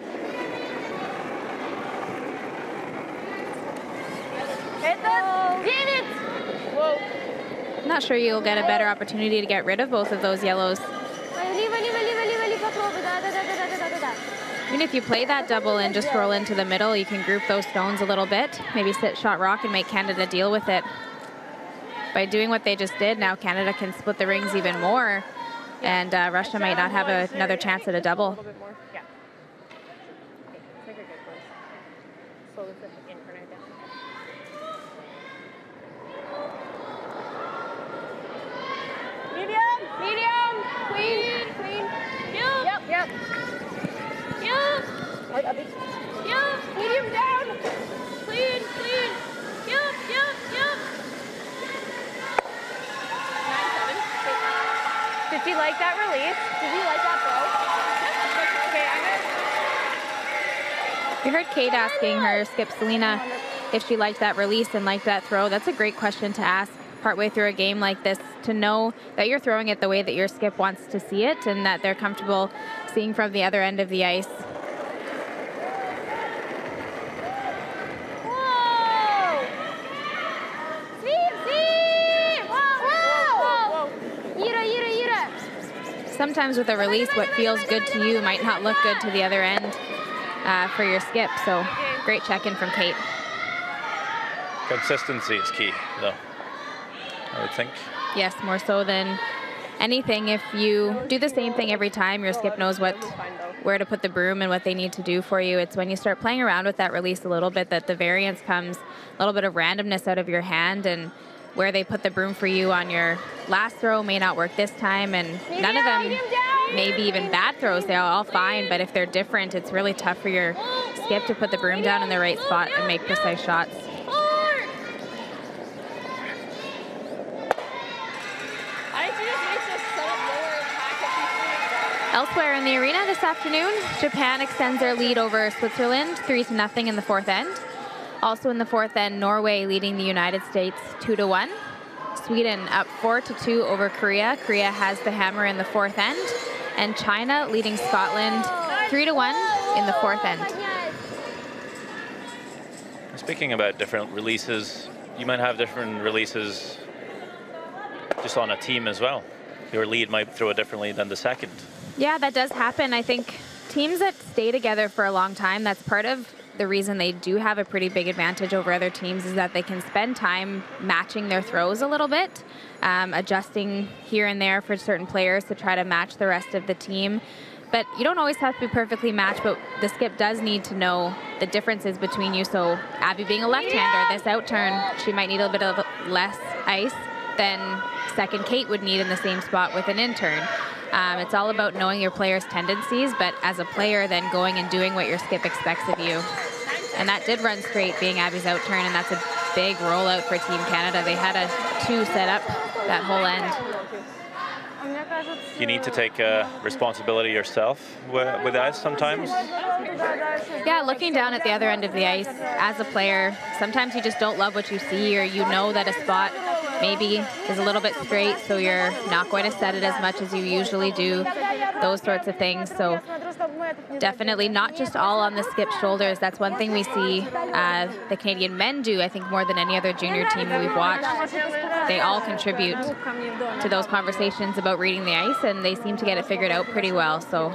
Speaker 2: Not sure you'll get a better opportunity to get rid of both of those yellows. Even if you play that double and just roll into the middle, you can group those stones a little bit. Maybe sit shot rock and make Canada deal with it. By doing what they just did, now Canada can split the rings even more, and Russia might not have another chance at a double.
Speaker 3: Medium down. Clean. Yep. 9-7. Did you like that release? Did you like that throw? Okay,
Speaker 2: You heard Kate asking her skip Selena if she liked that release and liked that throw. That's a great question to ask partway through a game like this, to know that you're throwing it the way that your skip wants to see it and that they're comfortable seeing from the other end of the ice. Sometimes with a release, what feels good to you might not look good to the other end for your skip. So great check-in from Kate.
Speaker 1: Consistency is key, though, I would think.
Speaker 2: Yes, more so than anything. If you do the same thing every time, your skip knows where to put the broom and what they need to do for you. It's when you start playing around with that release a little bit that the variance comes, a little bit of randomness out of your hand, and where they put the broom for you on your last throw may not work this time, and none of them may be even bad throws. They're all fine, but if they're different, it's really tough for your skip to put the broom down in the right spot and make precise shots. Elsewhere in the arena this afternoon, Japan extends their lead over Switzerland 3-0 in the fourth end. Also in the fourth end, Norway leading the United States 2-1. Sweden up 4-2 over Korea. Korea has the hammer in the fourth end. And China leading Scotland 3-1 in the fourth end.
Speaker 1: Speaking about different releases, you might have different releases just on a team as well. Your lead might throw it differently than the second.
Speaker 2: Yeah, that does happen. I think teams that stay together for a long time, that's part of the reason they do have a pretty big advantage over other teams, is that they can spend time matching their throws a little bit, adjusting here and there for certain players to try to match the rest of the team. But you don't always have to be perfectly matched, but the skip does need to know the differences between you. So Abby being a left-hander, this out-turn, she might need a bit of less ice than second Kate would need in the same spot with an in-turn. It's all about knowing your player's tendencies, but as a player, then going and doing what your skip expects of you. And that did run straight, being Abby's out turn, and that's a big rollout for Team Canada. They had a 2 set up that whole end.
Speaker 1: You need to take responsibility yourself with that sometimes.
Speaker 2: Yeah, looking down at the other end of the ice as a player, sometimes you just don't love what you see, or you know that a spot maybe is a little bit straight, so you're not going to set it as much as you usually do, those sorts of things. So definitely not just all on the skip's shoulders. That's one thing we see the Canadian men do, I think, more than any other junior team we've watched. They all contribute to those conversations about reading the ice, and they seem to get it figured out pretty well. So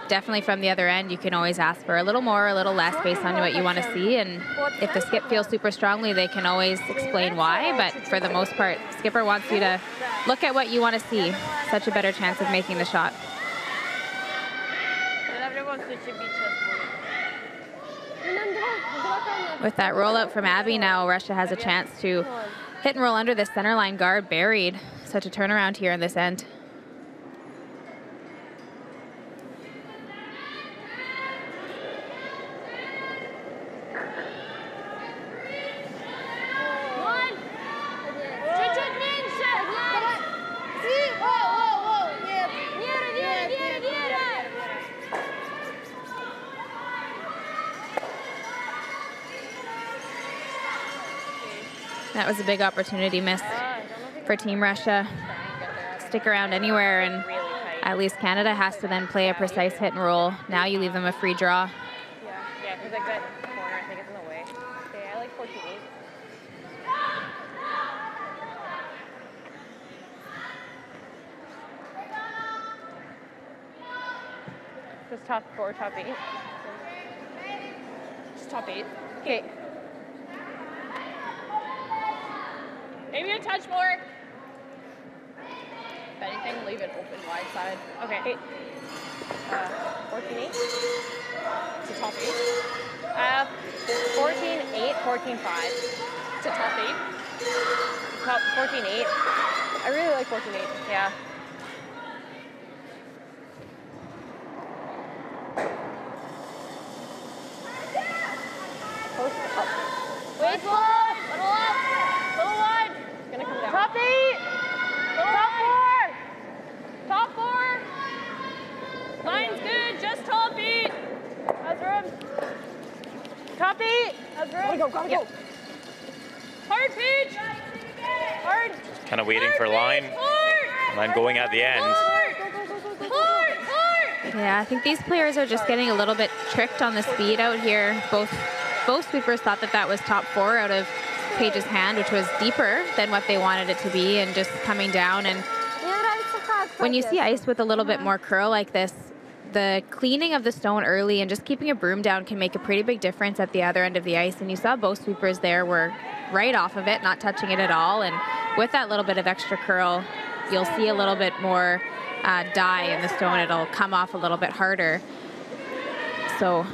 Speaker 2: definitely from the other end, you can always ask for a little more, a little less based on what you want to see. And if the skip feels super strongly, they can always explain why. But for the most part, skipper wants you to look at what you want to see. Such a better chance of making the shot. With that rollout from Abby now, Russia has a chance to hit and roll under the center line guard, buried. Such a turnaround here in this end. That was a big opportunity miss for Team Russia. Stick around anywhere, and at least Canada has to then play a precise hit and roll. Now you leave them a free draw.
Speaker 4: Yeah, because like that corner, I think it's in the way. Okay, I like 14-8. Just top 4, top 8. Just top 8. Okay. Maybe a touch more. If anything, leave it open wide side. Okay. 14-8. To top 8. 14-8, 14-5. To top 8. Top 14-8. I really like 14-8. Yeah. Post up. Wait, little up. Little wide. It's gonna come down. Top 8. Top 4. Top 4. Line's good. Just top 8. Has room. Top 8. Has room. Gotta go. Hard pitch. Hard.
Speaker 1: Kind of waiting for line. And then going at the end.
Speaker 2: Yeah, I think these players are just getting a little bit tricked on the speed out here. Both sweepers thought that was top 4 out of Paige's hand, which was deeper than what they wanted it to be, and just coming down. And when you see ice with a little bit more curl like this, the cleaning of the stone early and just keeping a broom down can make a pretty big difference at the other end of the ice. And you saw both sweepers there were right off of it, not touching it at all. And with that little bit of extra curl, you'll see a little bit more dye in the stone. It'll come off a little bit harder. So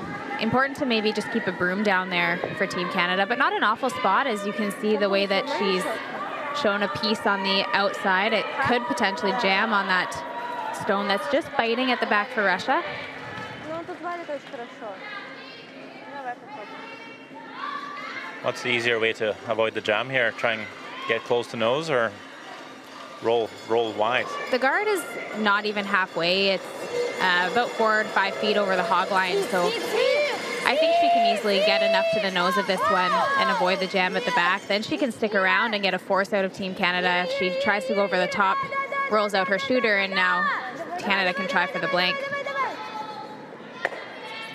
Speaker 2: important to maybe just keep a broom down there for Team Canada, but not an awful spot, as you can see the way that she's shown a piece on the outside. It could potentially jam on that stone that's just biting at the back for Russia.
Speaker 1: What's the easier way to avoid the jam here? Try and get close to nose, or roll wide?
Speaker 2: The guard is not even halfway. It's about 4 to 5 feet over the hog line, so I think she can easily get enough to the nose of this one and avoid the jam at the back. Then she can stick around and get a force out of Team Canada. If she tries to go over the top, rolls out her shooter, and now Canada can try for the blank.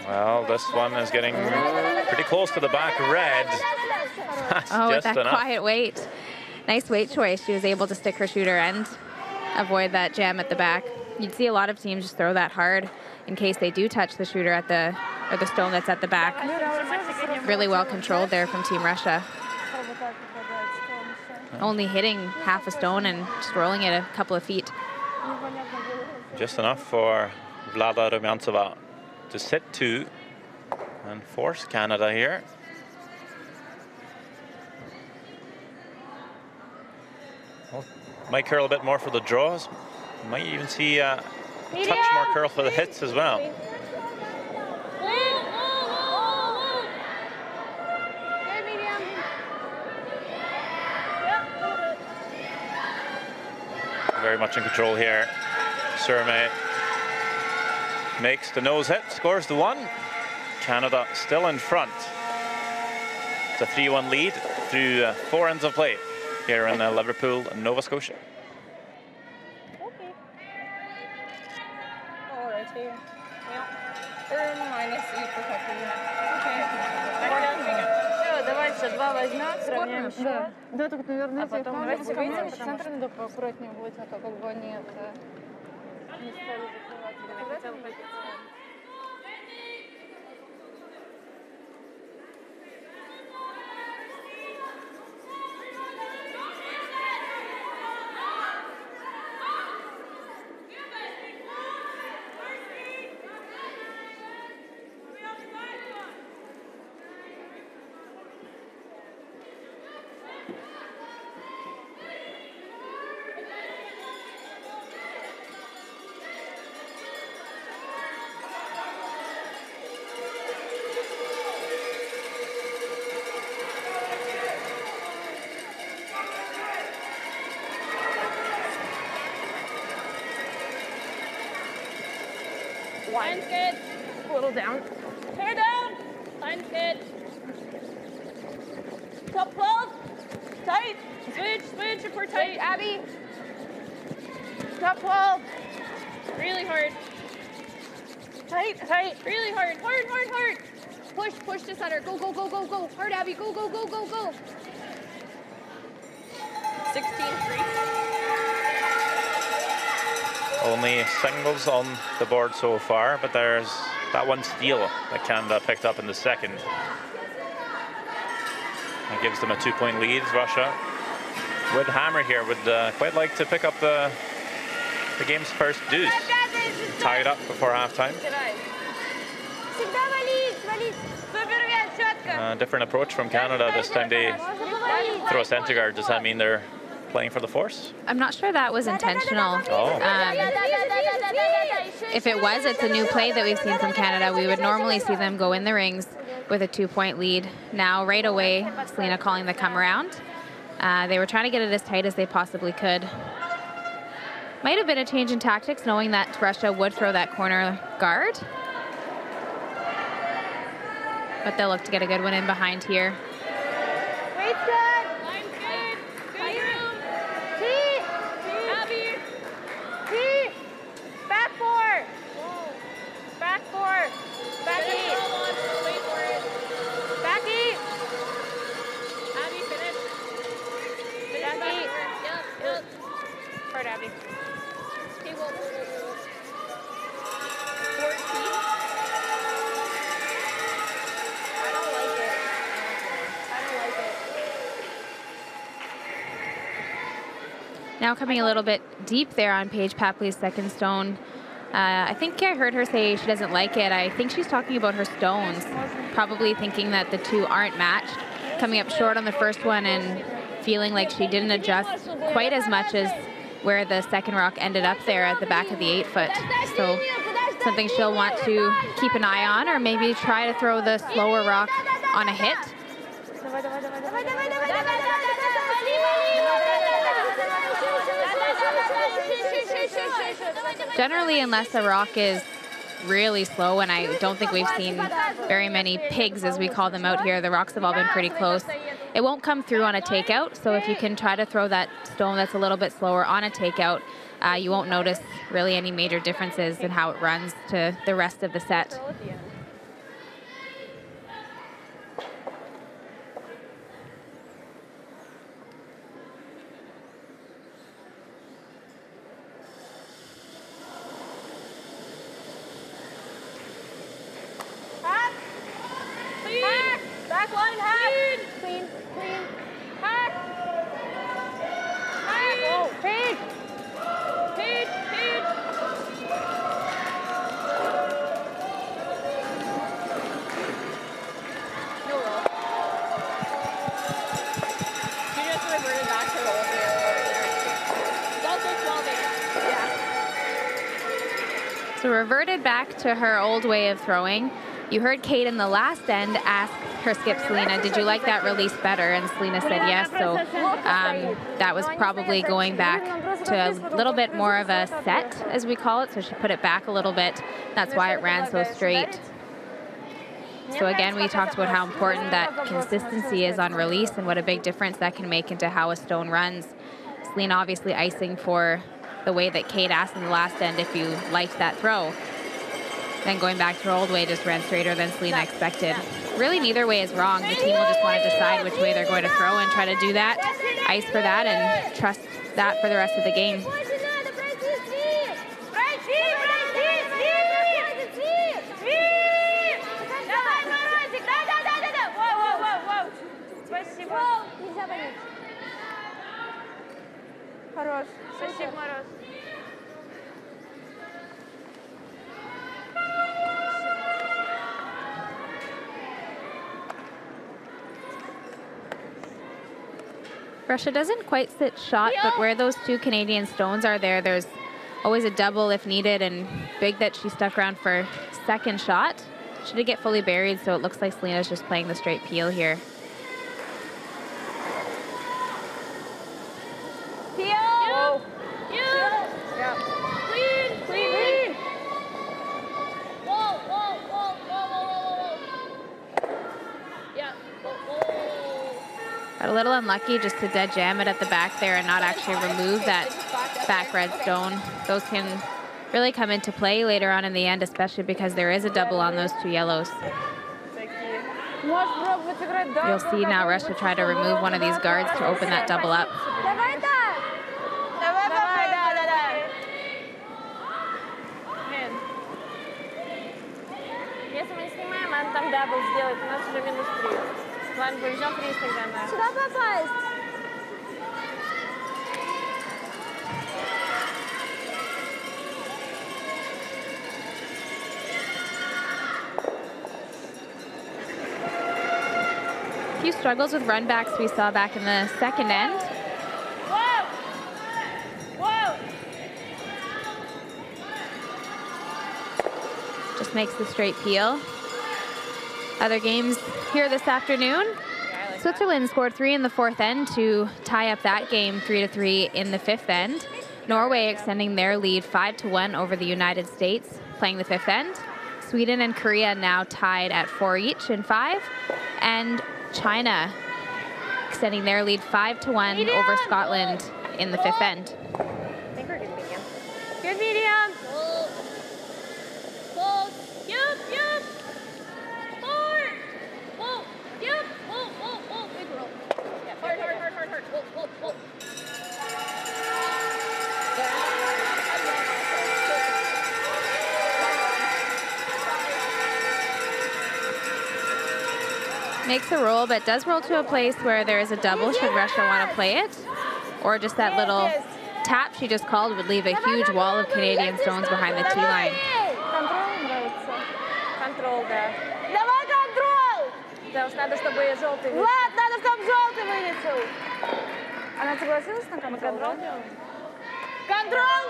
Speaker 1: Well, this one is getting pretty close to the back red.
Speaker 2: Oh, with that
Speaker 1: enough.
Speaker 2: Quiet weight. Nice weight choice. She was able to stick her shooter and avoid that jam at the back. You'd see a lot of teams just throw that hard in case they do touch the shooter at the stone that's at the back. Really well controlled there from Team Russia. Only hitting half a stone and just rolling it a couple of feet.
Speaker 1: Just enough for Vlada Rumjantseva to sit 2 and force Canada here. Well, might curl a bit more for the draws. Might even see a touch more curl for the hits as well. Very much in control here. Surmay makes the nose hit, scores the 1. Canada still in front. It's a 3-1 lead through 4 ends of play here in Liverpool, Nova Scotia.
Speaker 4: Okay. Oh, right here. Yeah. Or minus E for cooking. Okay.
Speaker 3: Давай еще 2 возьмем, сравняем еще.
Speaker 6: Да, только, наверное,
Speaker 3: А потом давайте выйдем, потому
Speaker 6: центр надо поаккуратнее будет, а то как бы они это...
Speaker 3: не стали закрывать.
Speaker 4: Line's good.
Speaker 3: A little down.
Speaker 4: Hair down. Line's good. Top 12. Tight. Switch if we're tight.
Speaker 3: Abby. Top 12.
Speaker 4: Really hard.
Speaker 3: Tight.
Speaker 4: Really hard. Hard. Push to center. Go. Hard, Abby. Go. 16-3.
Speaker 1: Only singles on the board so far, but there's that one steal that Canada picked up in the second. That gives them a 2-point lead. Russia would hammer here, would quite like to pick up the game's first deuce. Tie it up before halftime. Different approach from Canada. This time they throw a center guard. Does that mean they're playing for the force?
Speaker 2: I'm not sure that was intentional.
Speaker 1: Oh.
Speaker 2: If it was, it's a new play that we've seen from Canada. We would normally see them go in the rings with a 2-point lead. Now, right away, Selena calling the come around. They were trying to get it as tight as they possibly could. Might have been a change in tactics, knowing that Russia would throw that corner guard. But they'll look to get a good one in behind here.
Speaker 3: Wait's good.
Speaker 4: Line's good. Good room.
Speaker 3: T.
Speaker 4: Abby.
Speaker 3: T. Back 4. Back 4. Back 8.
Speaker 4: Wait for it.
Speaker 3: Back 8.
Speaker 4: Abby, finish.
Speaker 3: Back 8.
Speaker 4: Yep.
Speaker 3: Hard, Abby.
Speaker 4: Okay, whoa. 14.
Speaker 3: I don't like it.
Speaker 2: Now coming a little bit deep there on Paige Papley's second stone. I think I heard her say she doesn't like it. I think she's talking about her stones, probably thinking that the two aren't matched. Coming up short on the first one and feeling like she didn't adjust quite as much as where the second rock ended up there at the back of the 8-foot. So something she'll want to keep an eye on, or maybe try to throw the slower rock on a hit. Generally, unless the rock is really slow, and I don't think we've seen very many pigs, as we call them out here, the rocks have all been pretty close. It won't come through on a takeout, so if you can try to throw that stone that's a little bit slower on a takeout, you won't notice really any major differences in how it runs to the rest of the set.
Speaker 3: Back line, half. Clean. Half. Oh, Paige.
Speaker 4: No roll. She just reverted back to the old way of throwing. It's also 12-8.
Speaker 2: So reverted back to her old way of throwing. You heard Kate in the last end ask her skip Selena, did you like that release better? And Selena said yes. So that was probably going back to a little bit more of a set, as we call it. So she put it back a little bit. That's why it ran so straight. So again, we talked about how important that consistency is on release and what a big difference that can make into how a stone runs. Selena obviously icing for the way that Kate asked in the last end if you liked that throw. Then going back to her old way, just ran straighter than Selena expected. Really, neither way is wrong. The team will just want to decide which way they're going to throw and try to do that, ice for that, and trust that for the rest of the game.
Speaker 3: Хорош. Спасибо, Мороз.
Speaker 2: Russia doesn't quite sit shot, but where those two Canadian stones are there, there's always a double if needed, and big that she stuck around for second shot. She did get fully buried, so it looks like Selena's just playing the straight peel here. But a little unlucky just to dead jam it at the back there and not actually remove that back red stone. Those can really come into play later on in the end, especially because there is a double on those 2 yellows. You'll see now Russia try to remove one of these guards to open that double up.
Speaker 3: Если мы не снимаем, она там дабл сделает, у нас уже -3. Ладно, побеждем фриз тогда, да. Сюда попасть!
Speaker 2: A few struggles with run backs we saw back in the second end.
Speaker 3: Whoa! Whoa!
Speaker 2: Just makes the straight peel. Other games here this afternoon. Switzerland scored 3 in the 4th end to tie up that game 3-3 in the 5th end. Norway extending their lead 5-1 over the United States, playing the 5th end. Sweden and Korea now tied at 4 each in 5. And China extending their lead 5-1 over Scotland in the 5th end.
Speaker 3: I think we're good medium. Good medium!
Speaker 4: Close. Yup, yup. Hard. Whoa. Yup. Whoa, whoa, whoa. Big roll. Yeah, hard, hard, hard, hard, hard. Whoa, whoa, whoa.
Speaker 2: Makes a roll, but does roll to a place where there is a double should Russia want to play it. Or just that little tap she just called would leave a huge wall of Canadian stones behind the tee line.
Speaker 3: Контрол нравится. Контрол, да. Давай контрол! Да уж надо, чтобы и желтый вылетел. Влад, надо, чтобы желтый вылетел. Она согласилась на контрол? Мы контрол делаем? Контрол!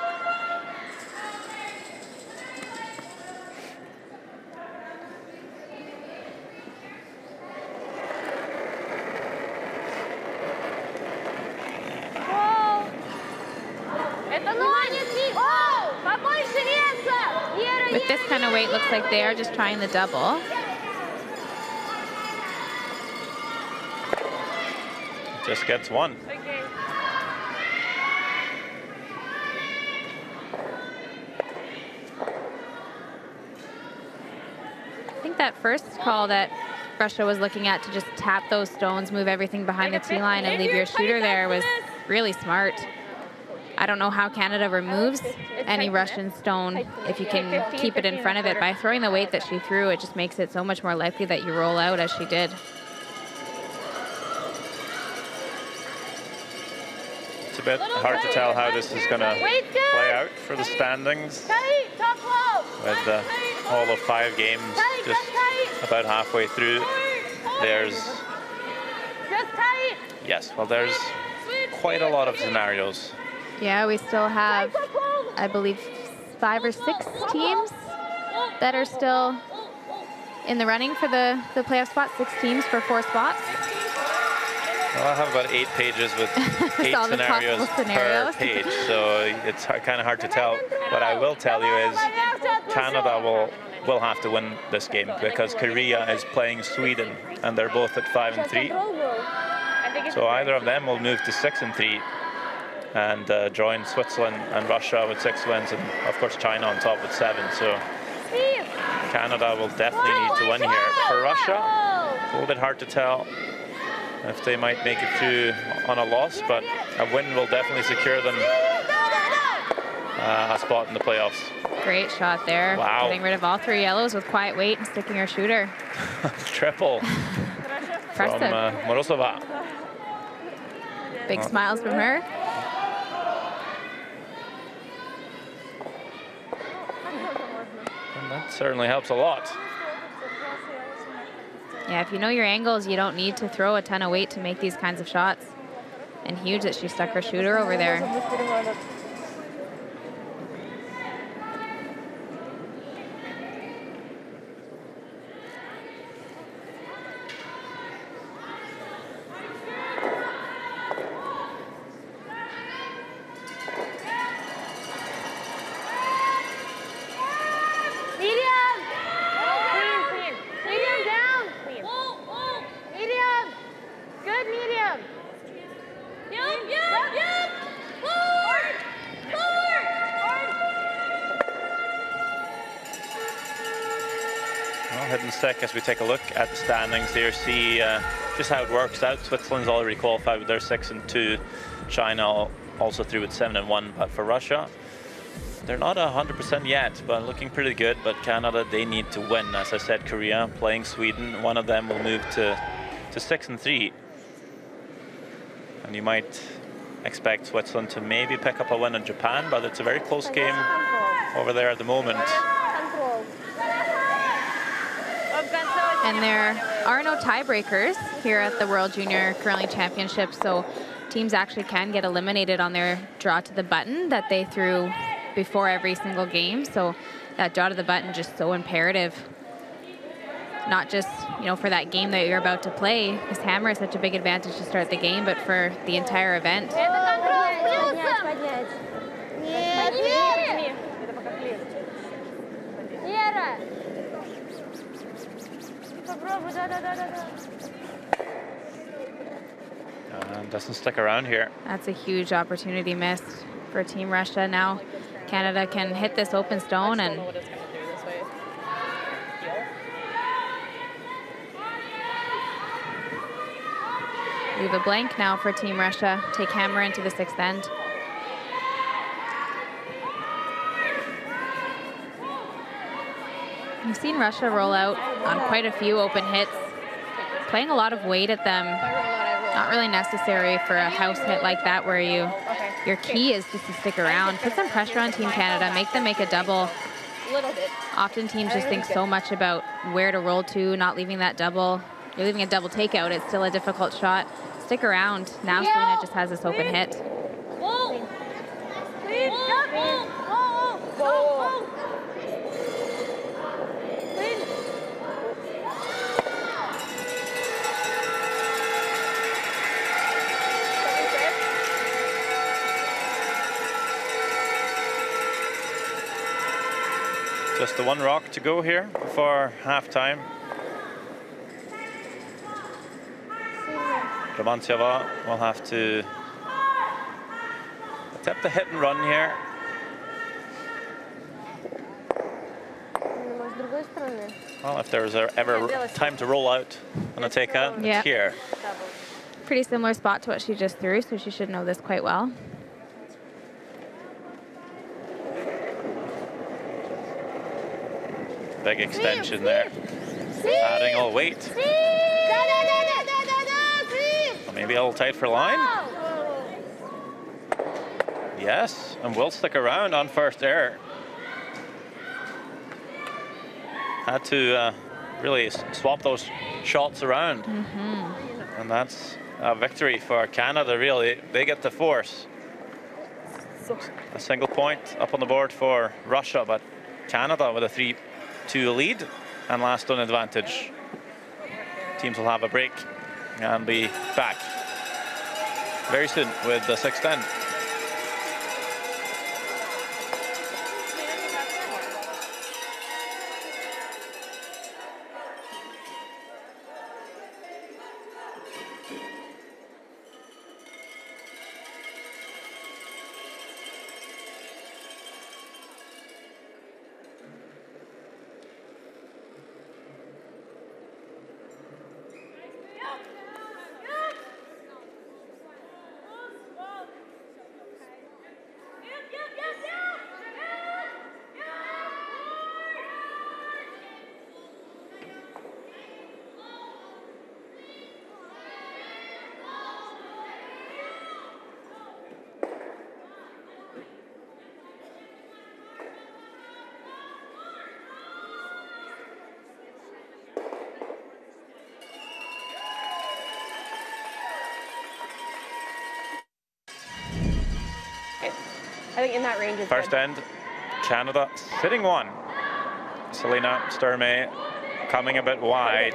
Speaker 2: With this kind of weight, looks like they are just trying the double.
Speaker 1: Just gets one.
Speaker 3: Okay.
Speaker 2: I think that first call that Russia was looking at to just tap those stones, move everything behind the tee line and leave your shooter there was really smart. I don't know how Canada removes any Russian stone if you can keep it in front of it. By throwing the weight that she threw, it just makes it so much more likely that you roll out as she did.
Speaker 1: It's a bit hard to tell how this is going to play out for the standings. With all of 5 games just about halfway through, there's quite a lot of scenarios.
Speaker 2: Yeah, we still have, I believe, 5 or 6 teams that are still in the running for the playoff spot. 6 teams for 4 spots.
Speaker 1: Well, I have about 8 pages with 8 scenarios per page, so it's kind of hard to tell. What I will tell you is Canada will have to win this game because Korea is playing Sweden, and they're both at 5-3. So either of them will move to 6-3. And join Switzerland and Russia with 6 wins, and of course China on top with 7. So Canada will definitely need to win here. For Russia, it's a little bit hard to tell if they might make it through on a loss, but a win will definitely secure them a spot in the playoffs.
Speaker 2: Great shot there.
Speaker 1: Wow.
Speaker 2: Getting rid of all 3 yellows with quiet weight and sticking her shooter.
Speaker 1: Triple from Morozova.
Speaker 2: Big smiles from her.
Speaker 1: And that certainly helps a lot.
Speaker 2: Yeah, if you know your angles, you don't need to throw a ton of weight to make these kinds of shots. And huge that she stuck her shooter over there.
Speaker 3: Medium!
Speaker 1: hidden sick as we take a look at the standings here, see just how it works out. Switzerland's already qualified with their 6-2. China also through with 7-1, but for Russia, they're not 100% yet, but looking pretty good. But Canada, they need to win. As I said, Korea playing Sweden, one of them will move to 6-3. And you might expect Switzerland to maybe pick up a win in Japan, but it's a very close game over there at the moment.
Speaker 2: And there are no tiebreakers here at the World Junior Curling Championship, so teams actually can get eliminated on their draw to the button that they threw before every single game. So that draw to the button just so imperative, not just, you know, for that game that you're about to play, because hammer is such a big advantage to start the game, but for the entire event.
Speaker 1: Doesn't stick around here.
Speaker 2: That's a huge opportunity missed for Team Russia. Now Canada can hit this open stone and leave a blank now for Team Russia. Take hammer into the 6th end. We've seen Russia roll out on quite a few open hits, playing a lot of weight at them. Not really necessary for a house hit like that where your key is just to stick around. Put some pressure on Team Canada, make them make a double. Often teams just think so much about where to roll to, not leaving that double. You're leaving a double takeout, it's still a difficult shot. Stick around. Now Selena just has this open hit.
Speaker 1: Just the one rock to go here before halftime. Romantieva will have to attempt a hit and run here. Well, if there's ever time to roll out on a takeout, it's here.
Speaker 2: Pretty similar spot to what she just threw, so she should know this quite well.
Speaker 1: Big extension there. Adding all weight. Maybe a little tight for line. Yes, and will stick around on first air. Had to really swap those shots around. And that's a victory for Canada, really. They get the force. A single point up on the board for Russia, but Canada with a 3-2 lead and last on advantage. Teams will have a break and be back very soon with the 6th end.
Speaker 4: I think in that range is
Speaker 1: First end, Canada sitting one. Selena Sturmey coming a bit wide.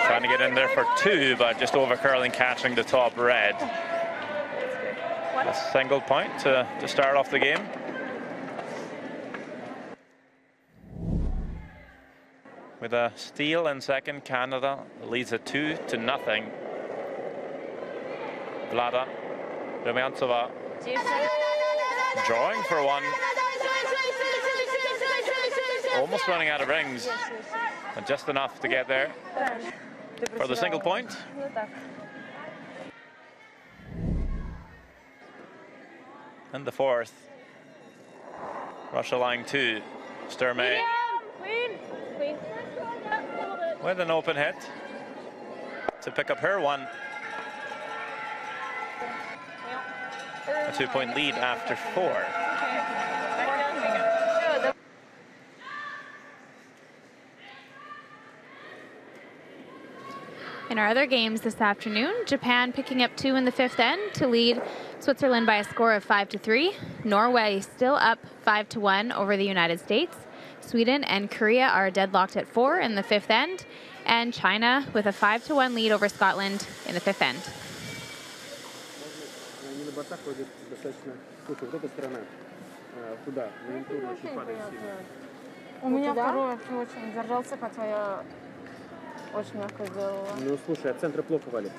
Speaker 1: Trying to get in there for 2, but just over curling, catching the top red. A single point to start off the game. With a steal in second, Canada leads it 2-0. Vlada Rumiantsova drawing for one. Almost running out of rings. And just enough to get there for the single point. And the fourth. Russia line 2. Sturmey with an open hit to pick up her one. A 2-point lead after 4.
Speaker 2: In our other games this afternoon, Japan picking up 2 in the 5th end to lead Switzerland by a score of 5-3. Norway still up 5-1 over the United States. Sweden and Korea are deadlocked at 4 in the 5th end. And China with a 5-1 lead over Scotland in the 5th end.
Speaker 3: У меня второй вообще очень держался, хотя я очень мягко сделала.
Speaker 6: Ну, слушай, от центра плохо валит.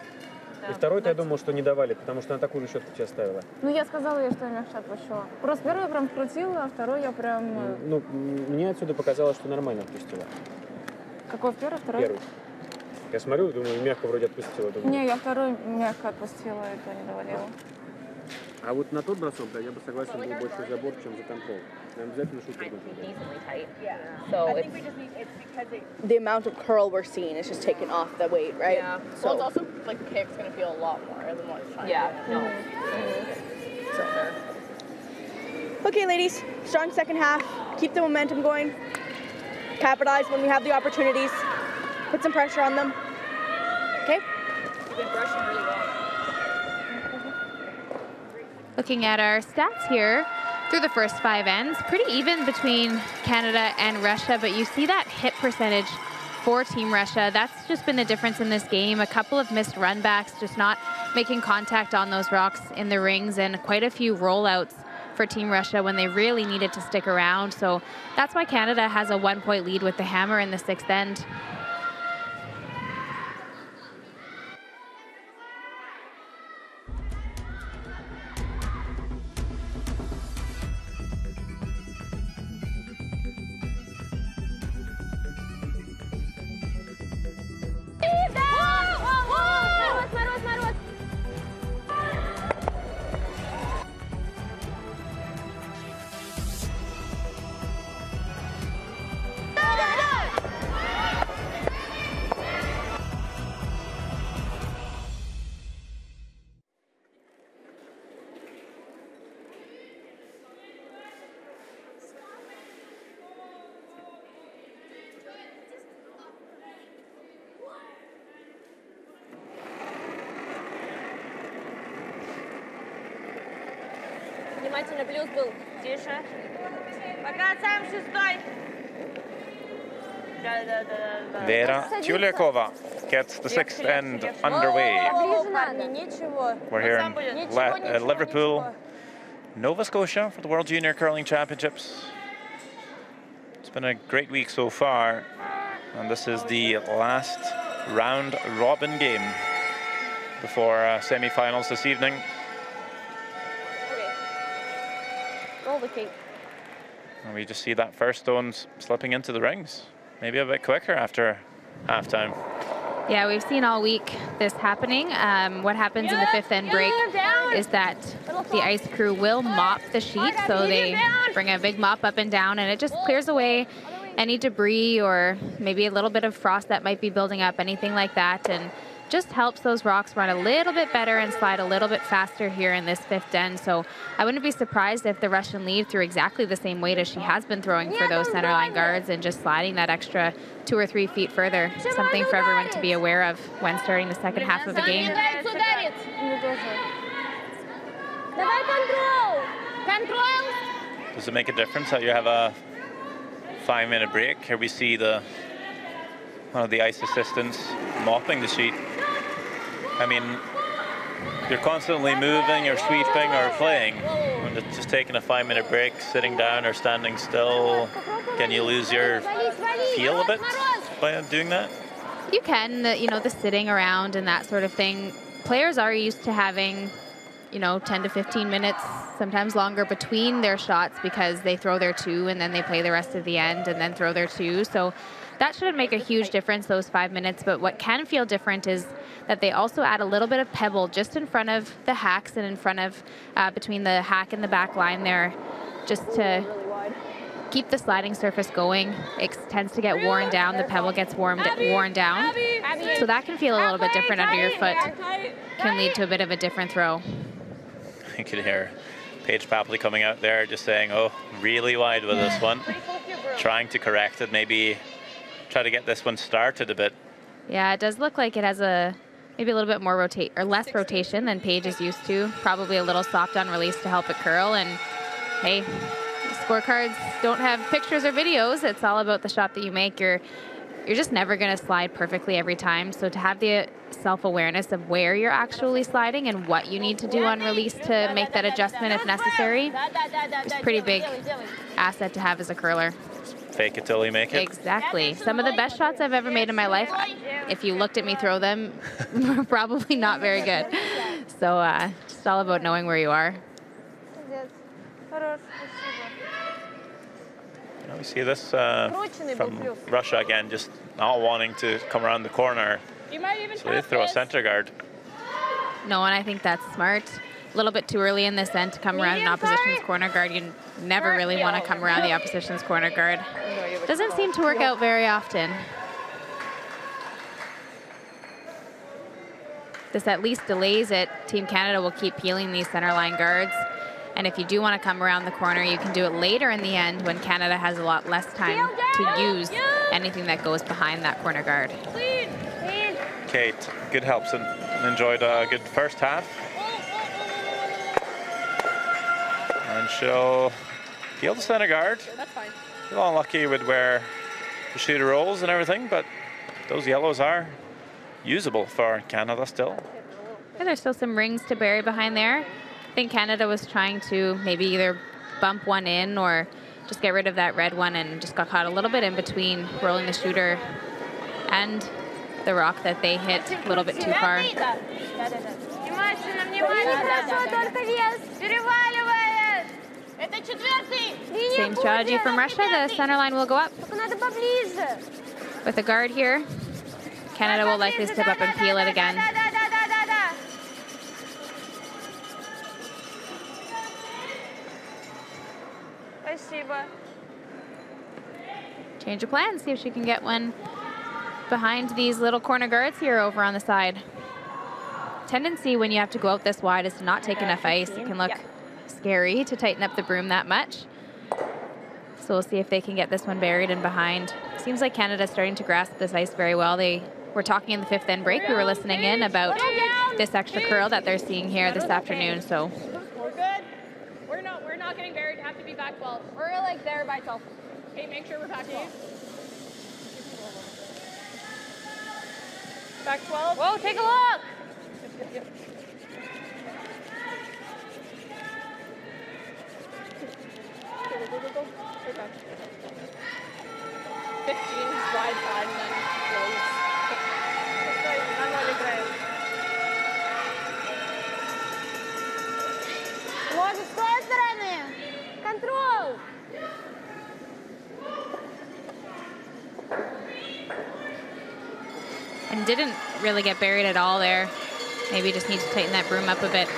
Speaker 6: И второй-то я думал, что не давали, потому что на такую же щетку тебя ставила.
Speaker 3: Ну, я сказала ей, что я мягче отпущила. Просто первый я прям вкрутила, а второй я прям...
Speaker 6: Ну, мне отсюда показалось, что нормально отпустила.
Speaker 3: Какой первый, второй?
Speaker 6: Первый. Я смотрю, думаю, мягко вроде отпустила. Думаю.
Speaker 3: Не, я второй мягко отпустила, и то не довалила.
Speaker 6: А вот на тот бросок, да, я бы согласен был больше за борт, чем за контроль. Нам обязательно шутер нужен.
Speaker 7: So the amount of curl we're seeing is just taken off the weight, right?
Speaker 5: Yeah.
Speaker 7: So
Speaker 5: Well, it's also like the kick's gonna feel a lot more than what it's trying to do.
Speaker 7: So fair. Okay, ladies, strong second half. Keep the momentum going. Capitalize when we have the opportunities. Put some pressure on them. Okay?
Speaker 5: You've been brushing really well.
Speaker 2: Looking at our stats here through the first 5 ends, pretty even between Canada and Russia, but you see that hit percentage for Team Russia. That's just been the difference in this game. A couple of missed run-backs, just not making contact on those rocks in the rings, and quite a few rollouts for Team Russia when they really needed to stick around. So that's why Canada has a 1-point lead with the hammer in the 6th end.
Speaker 4: Внимательно, плюс был. Тише. Пока сам шестой. Да.
Speaker 1: Vera Tuliakova gets the 6th end underway. We're here in Liverpool, Nova Scotia for the World Junior Curling Championships. It's been a great week so far, and this is the last round-robin game before semi-finals this evening.
Speaker 4: Roll the cake.
Speaker 1: And we just see that first stone slipping into the rings. Maybe a bit quicker after halftime.
Speaker 2: Yeah, we've seen all week this happening. What happens in the 5th end break is that the ice crew will mop the sheet. So they bring a big mop up and down, and it just clears away any debris or maybe a little bit of frost that might be building up, anything like that. And just helps those rocks run a little bit better and slide a little bit faster here in this 5th end. So I wouldn't be surprised if the Russian lead threw exactly the same weight as she has been throwing for those centerline guards and just sliding that extra 2 or 3 feet further. Something for everyone to be aware of when starting the second half of the game.
Speaker 1: Does it make a difference that you have a 5-minute break? Here we see one of the ice assistants mopping the sheet. I mean, you're constantly moving or sweeping or playing. When it's just taking a 5-minute break, sitting down or standing still, can you lose your feel a bit by doing that?
Speaker 2: You can, the sitting around and that sort of thing. Players are used to having, 10 to 15 minutes, sometimes longer between their shots because they throw their 2 and then they play the rest of the end and then throw their 2. So that shouldn't make a huge difference, those 5 minutes, but what can feel different is that they also add a little bit of pebble just in front of the hacks and in front of, between the hack and the back line there, just to keep the sliding surface going. It tends to get worn down. The pebble gets worn down. So that can feel a little bit different under your foot. Can lead to a bit of a different throw.
Speaker 1: You could hear Paige Papley coming out there just saying, oh, really wide with this one. Trying to correct it, maybe try to get this one started a bit.
Speaker 2: Yeah, it does look like it has maybe a little bit more less rotation than Paige is used to. Probably a little soft on release to help it curl. And hey, scorecards don't have pictures or videos. It's all about the shot that you make. You're just never going to slide perfectly every time. So to have the self-awareness of where you're actually sliding and what you need to do on release to make that adjustment if necessary is a pretty big asset to have as a curler.
Speaker 1: Fake it till you make it.
Speaker 2: Exactly. Some of the best shots I've ever made in my life, if you looked at me throw them, were probably not very good. So just all about knowing where you are.
Speaker 1: We see this from Russia again, just not wanting to come around the corner. So they throw a center guard.
Speaker 2: No, and I think that's smart. A little bit too early in this end to come around an opposition's corner guard. You never really want to come around the opposition's corner guard. Doesn't seem to work out very often. This at least delays it. Team Canada will keep peeling these center line guards. And if you do want to come around the corner, you can do it later in the end when Canada has a lot less time to use anything that goes behind that corner guard.
Speaker 1: Kate, good helps and enjoyed a good first half. And she'll peel the center guard.
Speaker 4: That's fine.
Speaker 1: A little unlucky with where the shooter rolls and everything, but those yellows are usable for Canada still.
Speaker 2: And there's still some rings to bury behind there. I think Canada was trying to maybe either bump one in or just get rid of that red one and just got caught a little bit in between rolling the shooter and the rock that they hit a little bit too far. Same strategy from Russia. The center line will go up. With a guard here, Canada will likely step up and peel it again. Change of plan, see if she can get one behind these little corner guards here over on the side. Tendency when you have to go out this wide is to not take enough ice. It can look scary to tighten up the broom that much. So we'll see if they can get this one buried and behind. Seems like Canada's starting to grasp this ice very well. They were talking in the fifth end break. We were listening in about this extra curl that they're seeing here this afternoon. So
Speaker 4: we're good. We're not getting buried. Have to be back 12. We're like there by 12. Okay, make sure we're back 12. Back 12.
Speaker 5: Whoa, take a look.
Speaker 4: Yep. Go. Right back. 15 wide side and then close.
Speaker 3: Может, с той стороны? Контроль!
Speaker 2: and didn't really get buried at all there. Maybe just need to tighten that broom up a bit.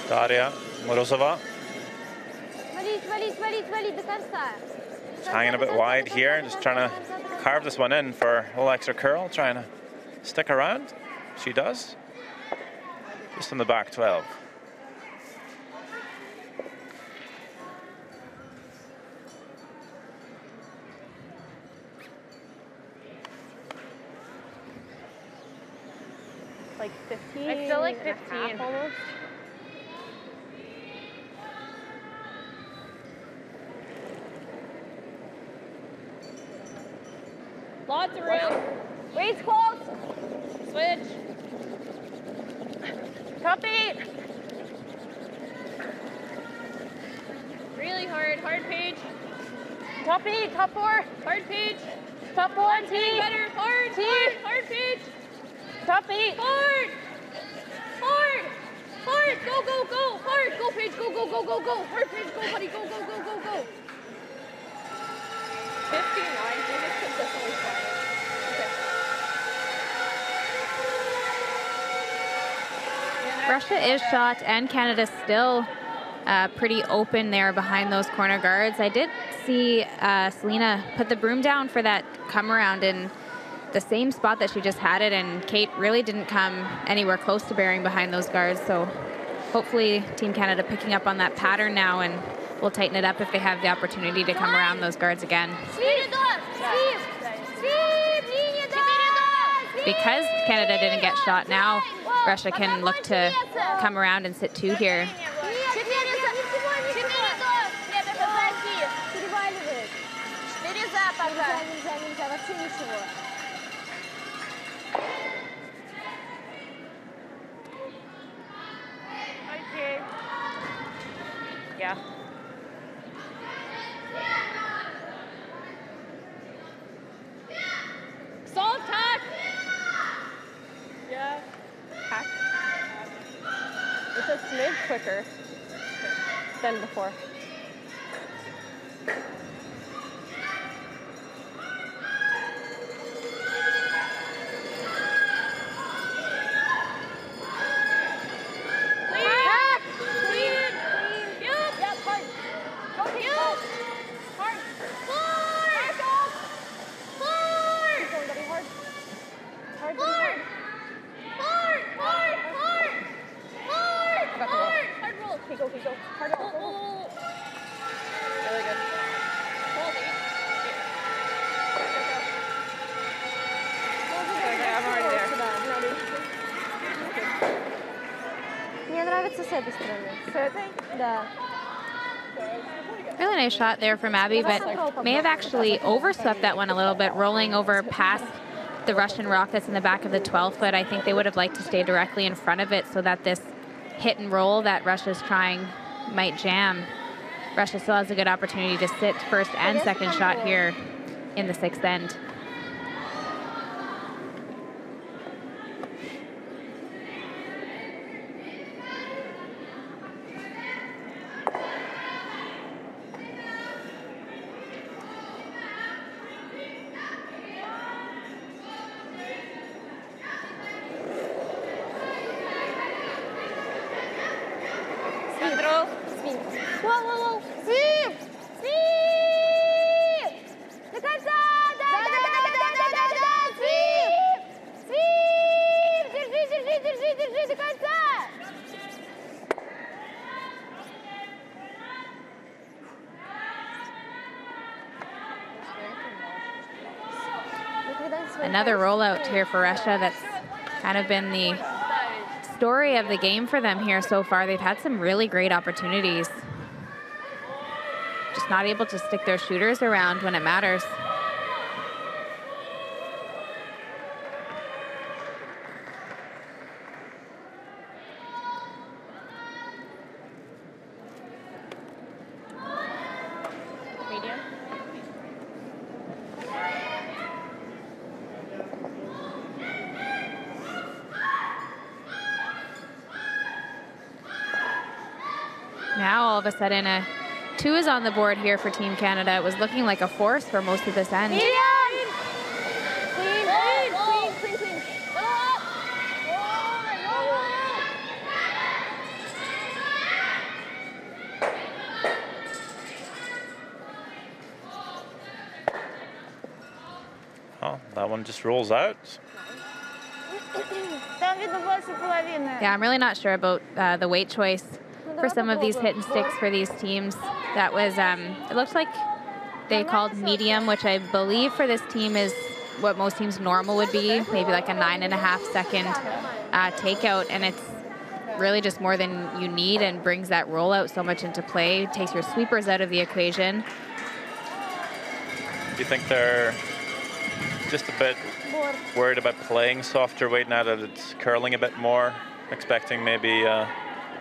Speaker 1: Daria Morozova hanging a bit wide here, just trying to carve this one in for a little extra curl, trying to stick around. She does. Just in the back 12.
Speaker 4: Like 15.
Speaker 5: I feel like 15
Speaker 4: almost. Lots of room.
Speaker 3: Wait's close.
Speaker 4: Switch.
Speaker 5: Top 8.
Speaker 4: Really hard. Hard page.
Speaker 5: Top 8, top 4.
Speaker 4: Hard page.
Speaker 5: Top 1,
Speaker 4: Getting
Speaker 5: T.
Speaker 4: better. Hard.
Speaker 5: T.
Speaker 4: Hard. Hard page.
Speaker 5: Top 8.
Speaker 4: Hard. Hard. Hard, go, go, go. Hard, go, Paige, go, go, go, go, go. Hard, Paige, go, buddy, go, go, go, go, go.
Speaker 3: 59, he was consistently flying.
Speaker 2: Russia is shot, and Canada's still pretty open there behind those corner guards. I did see Selena put the broom down for that come around in the same spot that she just had it, and Kate really didn't come anywhere close to bearing behind those guards. So hopefully Team Canada picking up on that pattern now, and will tighten it up if they have the opportunity to come around those guards again. Because Canada didn't get shot, now Russia can look to come around and sit 2 here.
Speaker 5: Yeah.
Speaker 4: Solid tack.
Speaker 3: Yeah. Hack. It's a smidge quicker than before.
Speaker 2: Really nice shot there from Abby, but may have actually overswept that one a little bit, rolling over past the Russian rock that's in the back of the 12 foot. I think they would have liked to stay directly in front of it so that this hit and roll that Russia's trying might jam. Russia still has a good opportunity to sit first and second shot here in the 6th end. Another rollout here for Russia. That's kind of been the story of the game for them here so far. They've had some really great opportunities. Just not able to stick their shooters around when it matters. Now all of a sudden a 2 is on the board here for Team Canada. It was looking like a force for most of this end.
Speaker 1: Oh, that one just rolls out.
Speaker 2: Yeah, I'm really not sure about the weight choice for some of these hit and sticks for these teams. That was, it looks like they called medium, which I believe for this team is what most teams normal would be, maybe like a 9.5 second takeout, and it's really just more than you need and brings that rollout so much into play, takes your sweepers out of the equation.
Speaker 1: Do you think they're just a bit worried about playing softer weight now that it's curling a bit more, expecting maybe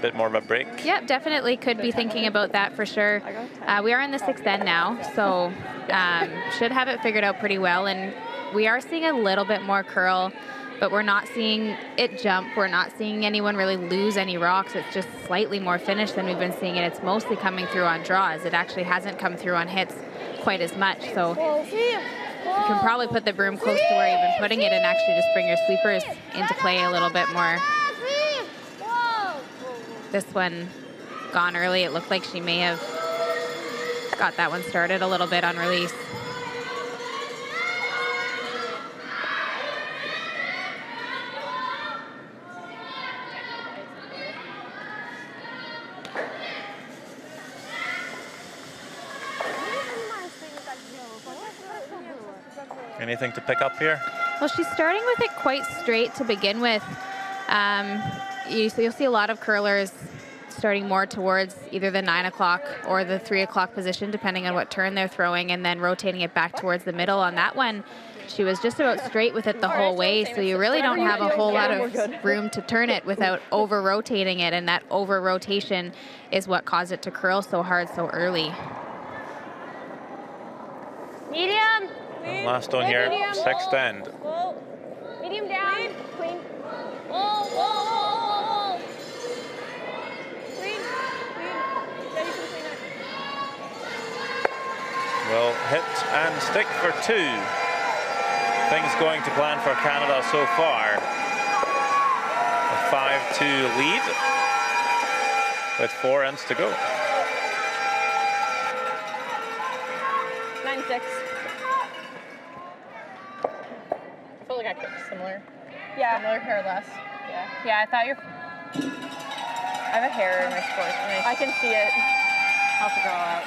Speaker 1: bit more of a break?
Speaker 2: Yep, definitely could be thinking about that for sure. We are in the 6th end now, so should have it figured out pretty well, and we are seeing a little bit more curl but we're not seeing it jump. We're not seeing anyone really lose any rocks. It's just slightly more finished than we've been seeing, and it's mostly coming through on draws. It actually hasn't come through on hits quite as much. So you can probably put the broom close to where you've been putting it and actually just bring your sweepers into play a little bit more. This one gone early. It looked like she may have got that one started a little bit on release.
Speaker 1: Anything to pick up here?
Speaker 2: Well, she's starting with it quite straight to begin with. You'll see a lot of curlers starting more towards either the 9 o'clock or the 3 o'clock position, depending on what turn they're throwing, and then rotating it back towards the middle. On that one, she was just about straight with it the whole way, so you really don't have a whole lot of room to turn it without over-rotating it, and that over-rotation is what caused it to curl so hard so early.
Speaker 4: Medium.
Speaker 1: And last one here, sixth end.
Speaker 4: Medium down. Clean. Whoa, whoa, whoa, whoa. Clean. Clean. Yeah, you can clean it.
Speaker 1: Will hit and stick for 2. Things going to plan for Canada so far. A 5-2 lead with 4 ends to go.
Speaker 5: 9-6. I feel like I picked similar.
Speaker 7: Yeah.
Speaker 5: Similar hair less.
Speaker 7: Yeah.
Speaker 5: Yeah, I thought you're. I have a hair in my sports. And
Speaker 7: I can see it.
Speaker 5: I'll figure it all out.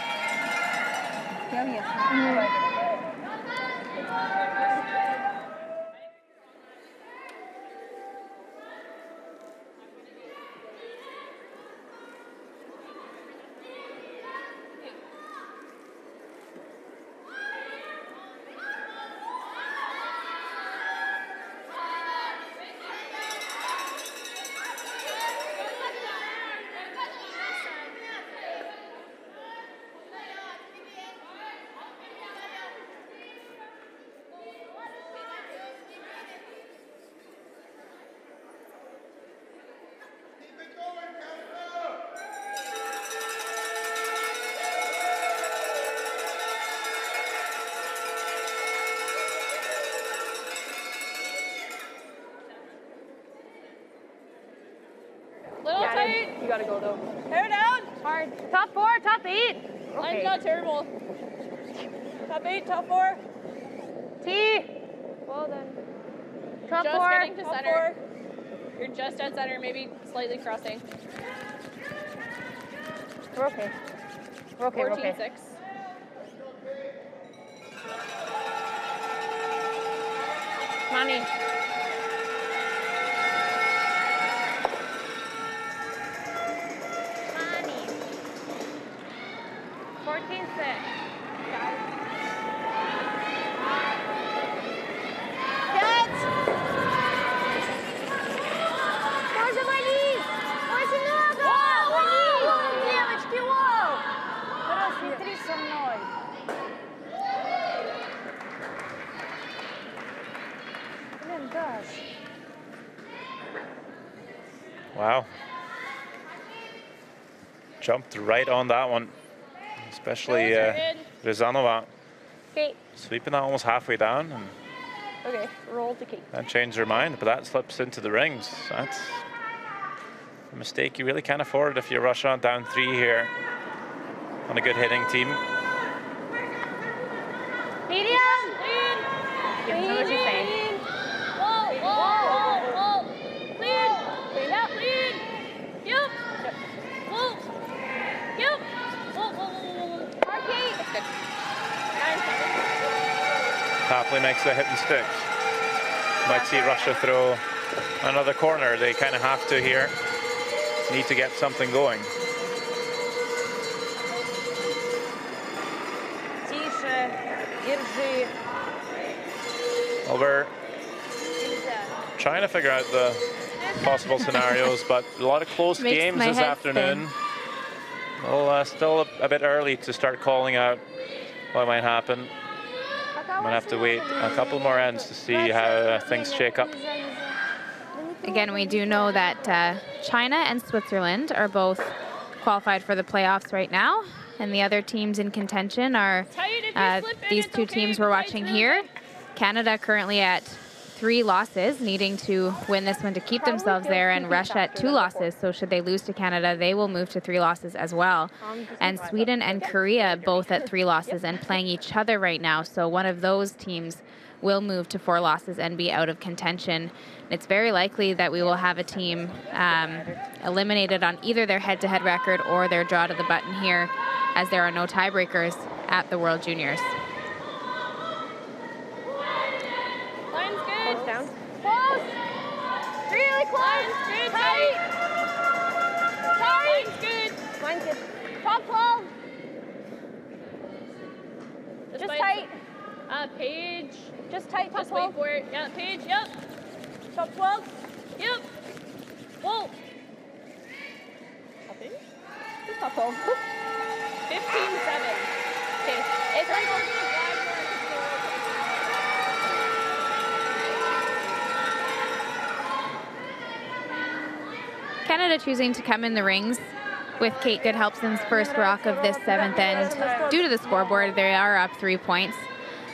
Speaker 4: Little tight.
Speaker 7: You gotta go though.
Speaker 4: Hair down.
Speaker 5: Hard. Top 4, top 8.
Speaker 4: I'm not terrible. Top 8, top 4.
Speaker 5: T.
Speaker 7: Well then.
Speaker 5: Top
Speaker 4: Just
Speaker 5: 4.
Speaker 4: getting to
Speaker 7: Top
Speaker 4: center. You're just at center, maybe slightly crossing.
Speaker 5: We're okay. We're okay. We're
Speaker 4: 14-6.
Speaker 5: okay. Money. Money. 14-6.
Speaker 3: Тоже вали! Очень много! Вали! Девочки, вау! Смотри со мной. Блин, Даш.
Speaker 1: Wow. Jumped right on that one, especially Rizanova.
Speaker 7: Okay.
Speaker 1: Sweeping that almost halfway down and
Speaker 7: Okay. Roll to Kate.
Speaker 1: then changed her mind, but that slips into the rings. That's a mistake you really can't afford if you rush on down 3 here on a good hitting team.
Speaker 5: Medium. Give them what you say.
Speaker 4: Whoa, whoa, whoa, whoa. Clean. Yeah, clean. Yep. Whoa. Yep. Whoa, whoa, whoa, whoa.
Speaker 5: Okay. That's good. 9-7.
Speaker 1: Tapley makes the hit and stick. Might see Russia throw another corner. They kind of have to here. Need to get something going.
Speaker 3: Тише. Держи.
Speaker 1: Well, we're trying to figure out the possible scenarios, but a lot of close
Speaker 2: Makes
Speaker 1: games
Speaker 2: my
Speaker 1: this
Speaker 2: head
Speaker 1: afternoon. Well, still a bit early to start calling out what might happen. I'm gonna have to wait a couple more ends to see how things shake up.
Speaker 3: Нельзя, нельзя.
Speaker 2: Again, we do know that China and Switzerland are both qualified for the playoffs right now, and the other teams in contention are these two teams we're watching here. Canada currently at 3 losses, needing to win this one to keep themselves there, and Russia at 2 losses, so should they lose to Canada, they will move to 3 losses as well. And Sweden and Korea both at 3 losses and playing each other right now, so one of those teams will move to 4 losses and be out of contention. It's very likely that we will have a team eliminated on either their head-to-head record or their draw to the button here, as there are no tiebreakers at the World Juniors.
Speaker 4: Line's good.
Speaker 3: Close down.
Speaker 4: Close.
Speaker 3: Really close.
Speaker 4: Line's good.
Speaker 3: Tight. Tight.
Speaker 4: Line's good.
Speaker 3: Line's good. Top 12. Just
Speaker 4: wait.
Speaker 3: tight.
Speaker 4: Page.
Speaker 3: Just tight. Top
Speaker 4: Just
Speaker 3: 12.
Speaker 4: wait for it. Yeah, Page. Yep.
Speaker 3: Top 12.
Speaker 4: Yep. Whoa.
Speaker 3: Just top 12.
Speaker 4: 15-7. Okay.
Speaker 3: It's like
Speaker 2: Canada choosing to come in the rings with Kate Goodhelpson's first rock of this 7th end. Due to the scoreboard, they are up 3 points.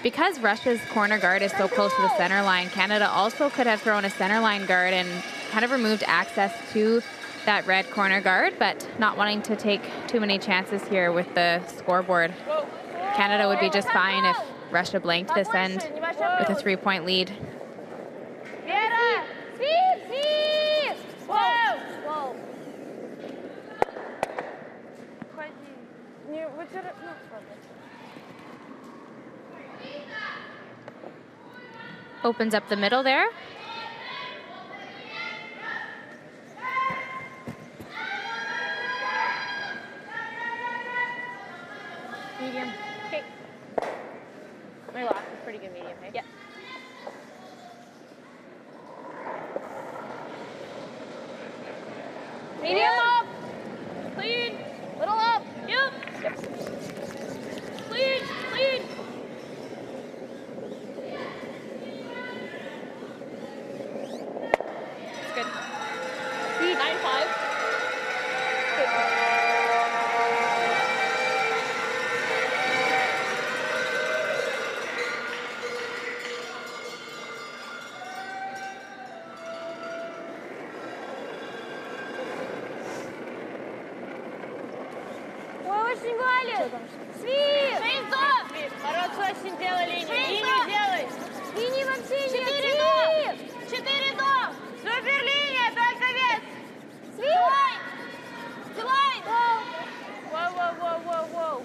Speaker 2: Because Russia's corner guard is so close to the center line, Canada also could have thrown a center line guard and kind of removed access to that red corner guard, but not wanting to take too many chances here with the scoreboard. Canada would be just fine if Russia blanked this end with a 3-point lead.
Speaker 3: Vera! Speed! Speed! Whoa! Whoa! Не вытирай. Ну, ладно.
Speaker 2: Opens up the middle there.
Speaker 3: Medium. Okay. My lock is pretty good medium, hey? Yeah. Medium up!
Speaker 4: Clean.
Speaker 3: Little up!
Speaker 4: Yep. Clean. Clean.
Speaker 3: It's good.
Speaker 4: 9-5.
Speaker 3: Ой, очень валит! Свит!
Speaker 4: Хорошо очень делай линию. Линию делай.
Speaker 3: Линии вообще нет!
Speaker 4: 4
Speaker 3: Свит!
Speaker 4: до. 4 до. Суперлиния, только вес.
Speaker 3: Свит!
Speaker 4: Стилайн. Воу.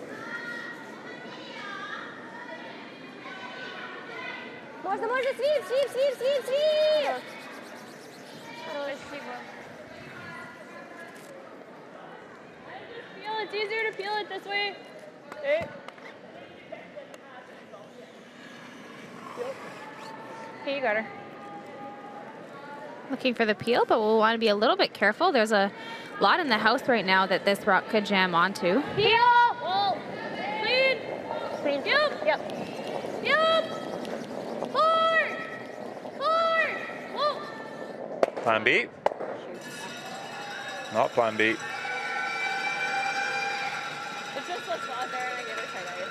Speaker 3: Можно, Свит! Свит!
Speaker 4: Спасибо. Feel it's easier to feel it this way. Okay.
Speaker 3: Okay, you got her.
Speaker 2: Looking for the peel, but we'll want to be a little bit careful. There's a lot in the house right now that this rock could jam onto.
Speaker 3: Peel!
Speaker 4: Wall. Clean.
Speaker 3: Clean.
Speaker 4: Yep. Four. Whoa.
Speaker 1: Plan B. Not plan B.
Speaker 4: It's just a spot there and I get excited.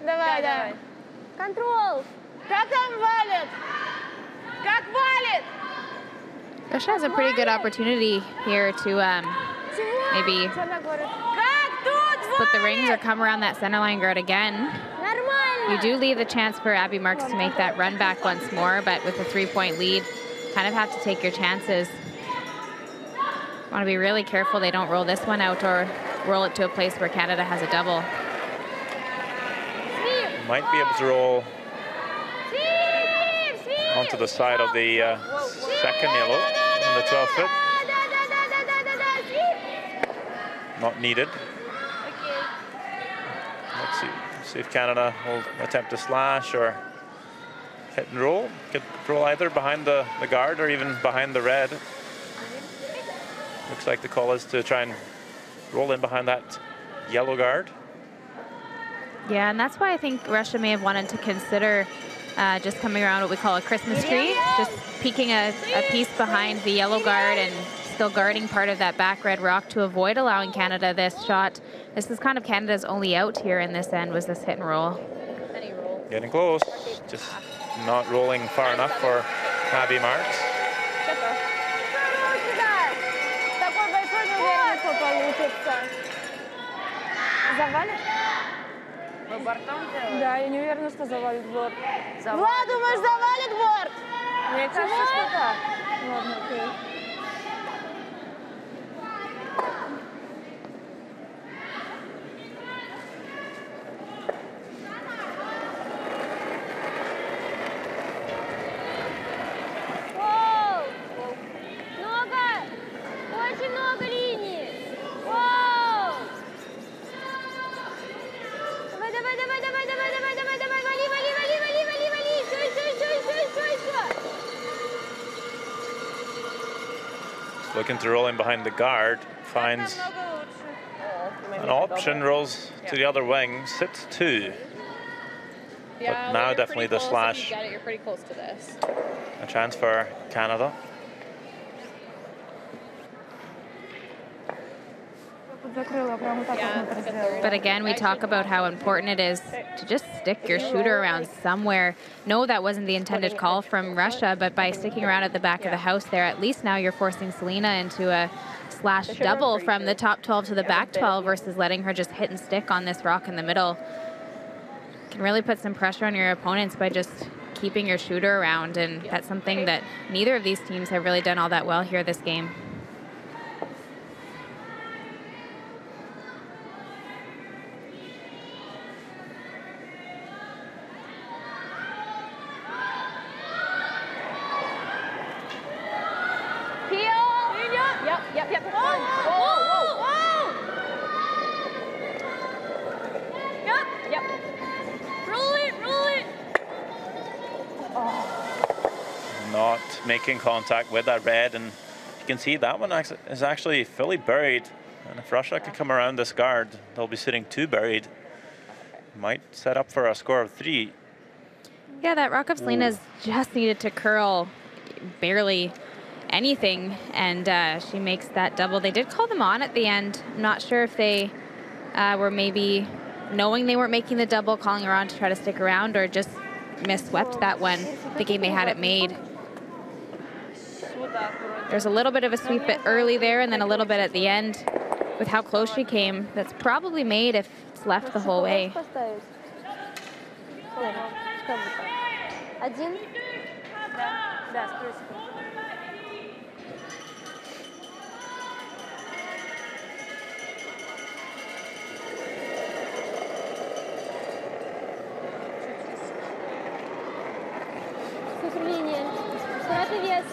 Speaker 3: Давай. Контрол!
Speaker 4: Как там валит? Как валит?
Speaker 2: Russia has a pretty good opportunity here to maybe
Speaker 4: Как тут
Speaker 2: split the rings or come around that center line guard again.
Speaker 3: Нормально!
Speaker 2: You do leave the chance for Abby Marks to make that run back once more, but with a 3-point lead, kind of have to take your chances. Want to be really careful they don't roll this one out or roll it to a place where Canada has a double.
Speaker 1: Might be able to roll onto the side of the second yellow on the 12th foot. Not needed. Let's see if Canada will attempt to slash or hit and roll. Could roll either behind the guard or even behind the red. Looks like the call is to try and roll in behind that yellow guard.
Speaker 2: Yeah, and that's why I think Russia may have wanted to consider just coming around what we call a Christmas tree, just peeking a piece behind the yellow guard and still guarding part of that back red rock to avoid allowing Canada this shot. This is kind of Canada's only out here in this end, was this hit and roll.
Speaker 5: Any roll.
Speaker 1: Getting close, just not rolling far enough for Abby Marks.
Speaker 3: Такой большой, не уверен, что получится. Завалит?
Speaker 5: Вы бортом делаете?
Speaker 3: Да, я не уверена, что завалит борт. Влад, думаешь, завалит борт? Мне кажется, что так. Ладно, окей.
Speaker 4: Воу! Много! Очень много линий! Воу! Давай, давай, давай, давай, давай, давай, давай, давай, вали, вали, вали, вали, вали, вали! Еще!
Speaker 1: Just looking to roll in behind the guard, finds an option, rolls to the other wing, sits 2.
Speaker 5: Yeah,
Speaker 1: now
Speaker 5: you're
Speaker 1: definitely
Speaker 5: pretty
Speaker 1: the
Speaker 5: close. If
Speaker 1: slash.
Speaker 5: you get it, you're pretty close to this.
Speaker 1: A chance for Canada.
Speaker 3: Закрыла, прям вот так
Speaker 5: Yeah,
Speaker 3: вот
Speaker 5: it's like a
Speaker 3: сделала.
Speaker 5: third.
Speaker 2: But again, we talk about how important it is to just stick your shooter around somewhere. No, that wasn't the intended call from Russia, but by sticking around at the back of the house there, at least now you're forcing Selena into a slash double from the top 12 to the back 12 versus letting her just hit and stick on this rock in the middle. Can really put some pressure on your opponents by just keeping your shooter around, and that's something that neither of these teams have really done all that well here this game.
Speaker 5: Yep. Yep.
Speaker 4: Roll it!
Speaker 1: Not making contact with that red, and you can see that one is actually fully buried. And if Russia could come around this guard, they'll be sitting 2 buried. Might set up for a score of 3.
Speaker 2: Yeah, that rock of Selena's just needed to curl barely anything, and she makes that double. They did call them on at the end. I'm not sure if they were maybe knowing they weren't making the double, calling her on to try to stick around, or just misswept that one, thinking they had it made. There's a little bit of a sweep early there, and then a little bit at the end. With how close she came, that's probably made if it's left the whole way.
Speaker 4: Один?
Speaker 3: Да, с плюсиком.
Speaker 4: Суперлиния. Аккуратный вес.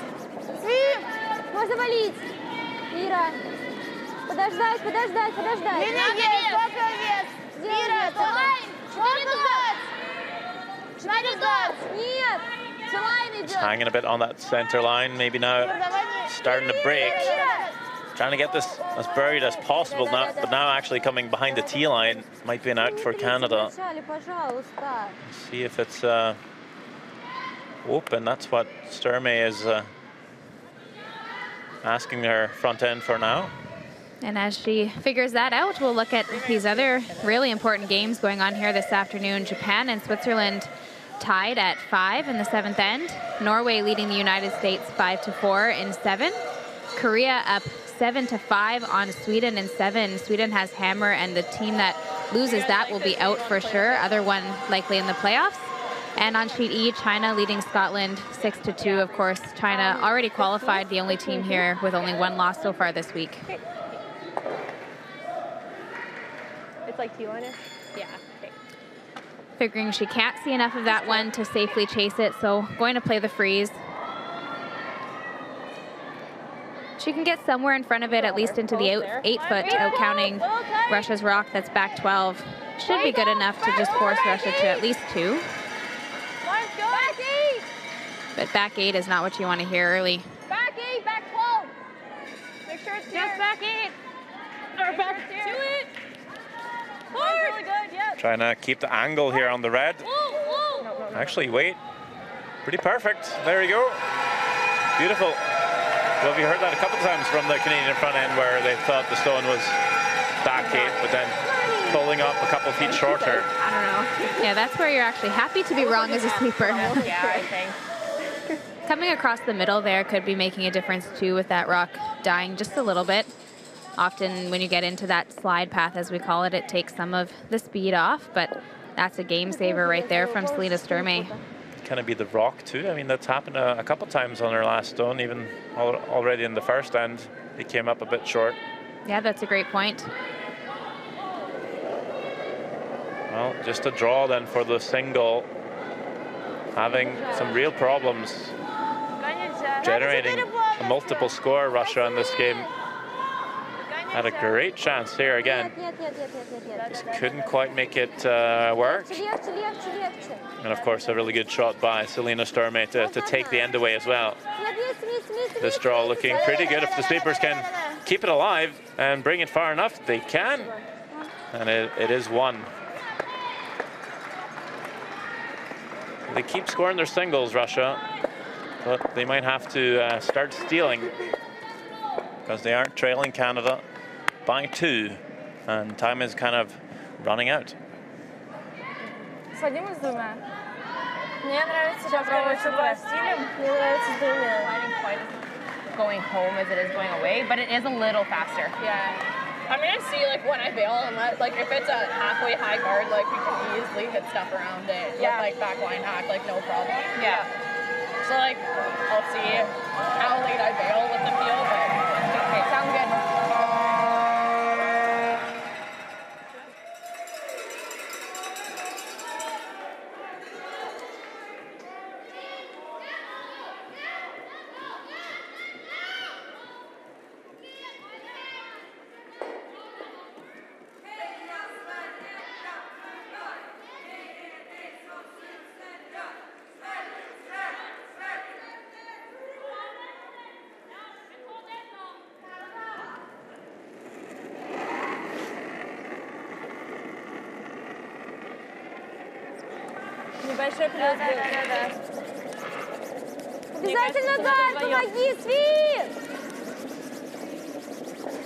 Speaker 4: Можно валить. Ира. Подождать.
Speaker 3: Линия есть, сколько вес?
Speaker 4: Ира,
Speaker 3: стой!
Speaker 4: Нет. Целайн идет.
Speaker 1: Hanging a bit on that center line, maybe now starting to break. Trying to get this as buried as possible now, but now actually coming behind the tee line. Might be an out for Canada.
Speaker 4: Пожалуйста.
Speaker 1: See if it's open. That's what Sturmey is asking her front end for now.
Speaker 2: And as she figures that out, we'll look at these other really important games going on here this afternoon. Japan and Switzerland tied at 5 in the 7th end. Norway leading the United States 5-4 in 7. Korea up 7-5 on Sweden in 7. Sweden has hammer, and the team that loses that will be out for sure. Other one likely in the playoffs. And on sheet E, China leading Scotland 6-2. Of course, China already qualified, the only team here with only 1 loss so far this week.
Speaker 3: It's like T-liner?
Speaker 5: Yeah. Okay.
Speaker 2: Figuring she can't see enough of that one to safely chase it, so going to play the freeze. She can get somewhere in front of it, at least into the 8-foot, out counting Russia's rock that's back 12. Should be good enough to just force Russia to at least 2.
Speaker 4: Back 8.
Speaker 2: But back 8 is not what you want to hear early.
Speaker 4: Back 8. Back 12.
Speaker 3: Make sure it's
Speaker 4: Just back 8. Or back 2 it. Forward. Really good. Yep.
Speaker 1: Trying to keep the angle here on the red. Actually, wait. Pretty perfect. There you go. Beautiful. Well, we heard that a couple of times from the Canadian front end where they thought the stone was back 8, but then pulling up a couple feet shorter.
Speaker 2: I don't know. Yeah, that's where you're actually happy to be wrong as a sweeper.
Speaker 5: Yeah, I think.
Speaker 2: Coming across the middle there could be making a difference too with that rock dying just a little bit. Often when you get into that slide path, as we call it, it takes some of the speed off, but that's a game saver right there from Selena Sturmey.
Speaker 1: Can it be the rock too? I mean, that's happened a couple times on her last stone, even already in the first end. It came up a bit short.
Speaker 2: Yeah, that's a great point.
Speaker 1: Well, just a draw then for the single. Having some real problems generating a multiple score, Russia in this game. Had a great chance here again. Just couldn't quite make it work. And of course, a really good shot by Selena Sturmey to take the end away as well. This draw looking pretty good. If the sweepers can keep it alive and bring it far enough, they can. And it is one. They keep scoring their singles, Russia, but they might have to start stealing because they aren't trailing Canada by 2, and time is kind of running out.
Speaker 3: Садим с двумя. Мне нравится попробовать с стилем. Мне нравится с двумя.
Speaker 5: Sliding quite as going home as it is going away, but it is a little faster.
Speaker 4: Yeah. I mean, I see, like, when I bail and like, if it's a halfway high guard, like, we can easily hit stuff around it.
Speaker 5: Yeah.
Speaker 4: With, like, backline hack, like, no problem.
Speaker 5: Yeah.
Speaker 4: So, like, I'll see how late I bail with the field, but okay, sounds good.
Speaker 3: Небольшой плюс был. Обязательно гад, помоги, Свит!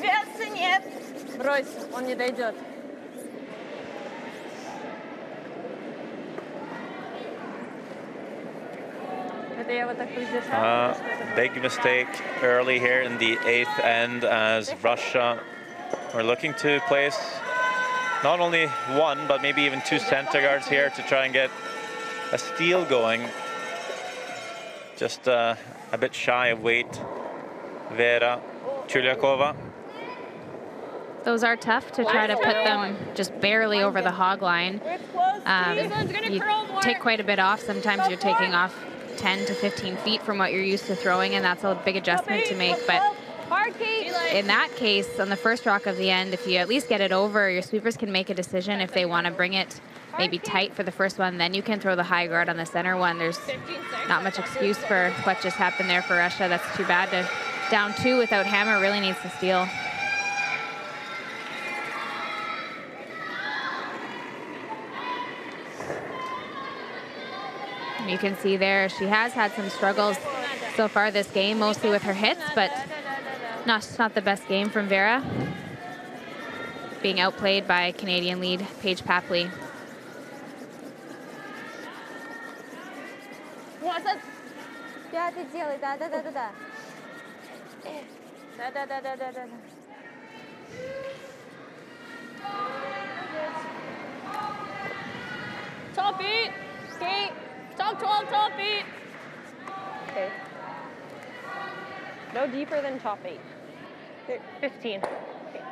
Speaker 3: Веса нет. Брось, он не дойдет. Это я вот так поддержала.
Speaker 1: Big mistake early here in the 8th end as Russia were looking to place not only 1, but maybe even 2 center guards here to try and get a steal going. Just a bit shy of weight. Vera Chulyakova.
Speaker 2: Those are tough to try to put them just barely over the hog line. You take quite a bit off. Sometimes you're taking off 10 to 15 feet from what you're used to throwing, and that's a big adjustment to make. But in that case, on the first rock of the end, if you at least get it over, your sweepers can make a decision if they want to bring it maybe tight for the first one, then you can throw the high guard on the center one. There's not much excuse for what just happened there for Russia. That's too bad. To down 2 without hammer really needs to steal. You can see there she has had some struggles so far this game, mostly with her hits, but not the best game from Vera. Being outplayed by Canadian lead Paige Papley.
Speaker 3: Да, ты делай, да. Да.
Speaker 4: Top 8, skate. Top 12, top 8.
Speaker 5: Okay. No deeper than top 8. 15. Okay.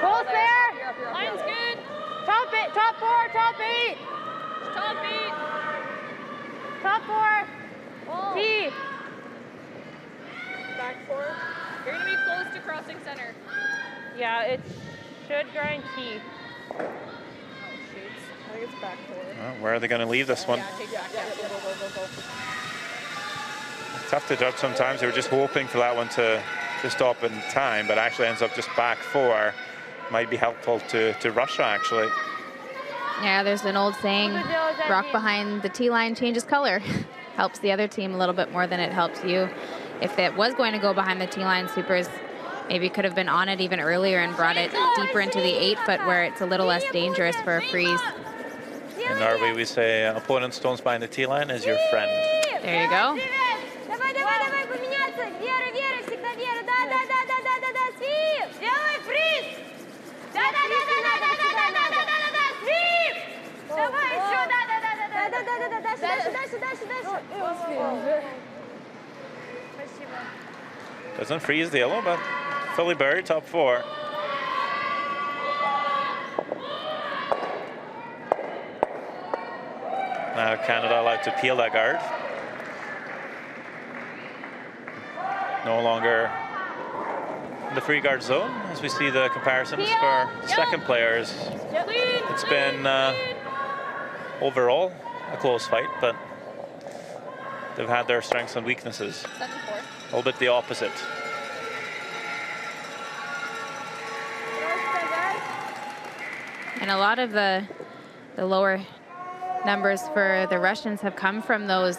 Speaker 4: Close there. Line's good. Top 8, top 4, top 8. Top 8. Top 4. T. Back 4. You're going to be close to crossing center.
Speaker 5: Yeah, it should grind T.
Speaker 4: Oh, shoots. I think it's back 4.
Speaker 1: Well, where are they going to leave this one? Tough to judge sometimes. They were just hoping for that one to stop in time, but actually ends up just back 4. Might be helpful to Russia, actually.
Speaker 2: Yeah, there's an old saying, rock behind the tee line changes color. Helps the other team a little bit more than it helps you. If it was going to go behind the tee line, Supers maybe could have been on it even earlier and brought it deeper into the 8-foot where it's a little less dangerous for a freeze.
Speaker 1: In Norway, we say opponent stones behind the tee line is your friend.
Speaker 2: There you go.
Speaker 1: Doesn't freeze the yellow, but fully buried, top 4. Now Canada allowed to peel that guard. No longer in the free guard zone, as we see the comparisons for second players. It's been overall a close fight, but they've had their strengths and weaknesses. A little bit the opposite.
Speaker 2: And a lot of the lower numbers for the Russians have come from those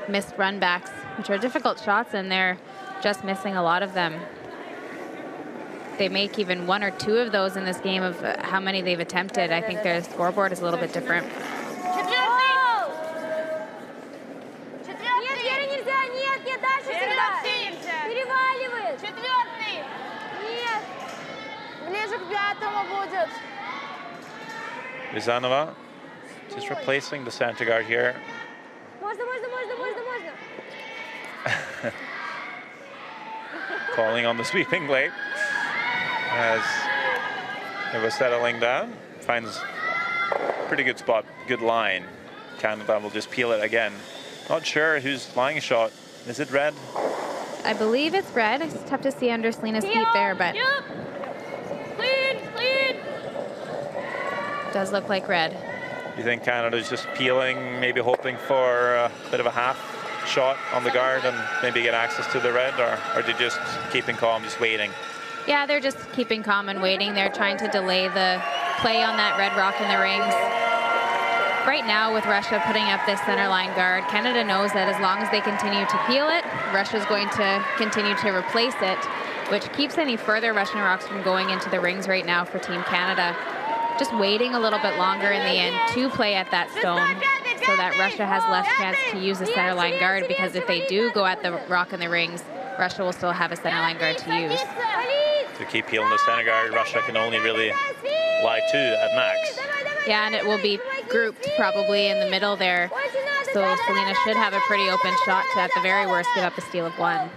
Speaker 2: missed run backs, which are difficult shots, and they're just missing a lot of them. They make even 1 or 2 of those in this game of how many they've attempted. I think their scoreboard is a little bit different.
Speaker 1: Rizanova just replacing the center guard here. Calling on the sweeping leg as it was settling down. Finds pretty good spot, good line. Canada will just peel it again. Not sure who's lying shot. Is it red?
Speaker 2: I believe it's red. It's tough to see under Selena's feet there, but does look like red.
Speaker 1: You think Canada's just peeling, maybe hoping for a bit of a half shot on the guard and maybe get access to the red, or are they just keeping calm, just waiting?
Speaker 2: Yeah, they're just keeping calm and waiting. They're trying to delay the play on that red rock in the rings. Right now, with Russia putting up this center line guard, Canada knows that as long as they continue to peel it, Russia's going to continue to replace it, which keeps any further Russian rocks from going into the rings right now for Team Canada. Just waiting a little bit longer in the end to play at that stone so that Russia has less chance to use the center line guard, because if they do go at the rock in the rings, Russia will still have a center line guard to use.
Speaker 1: To keep peeling the center guard, Russia can only really lie 2 at max.
Speaker 2: Yeah, and it will be grouped probably in the middle there. So Selena should have a pretty open shot to, at the very worst, give up a steal of 1.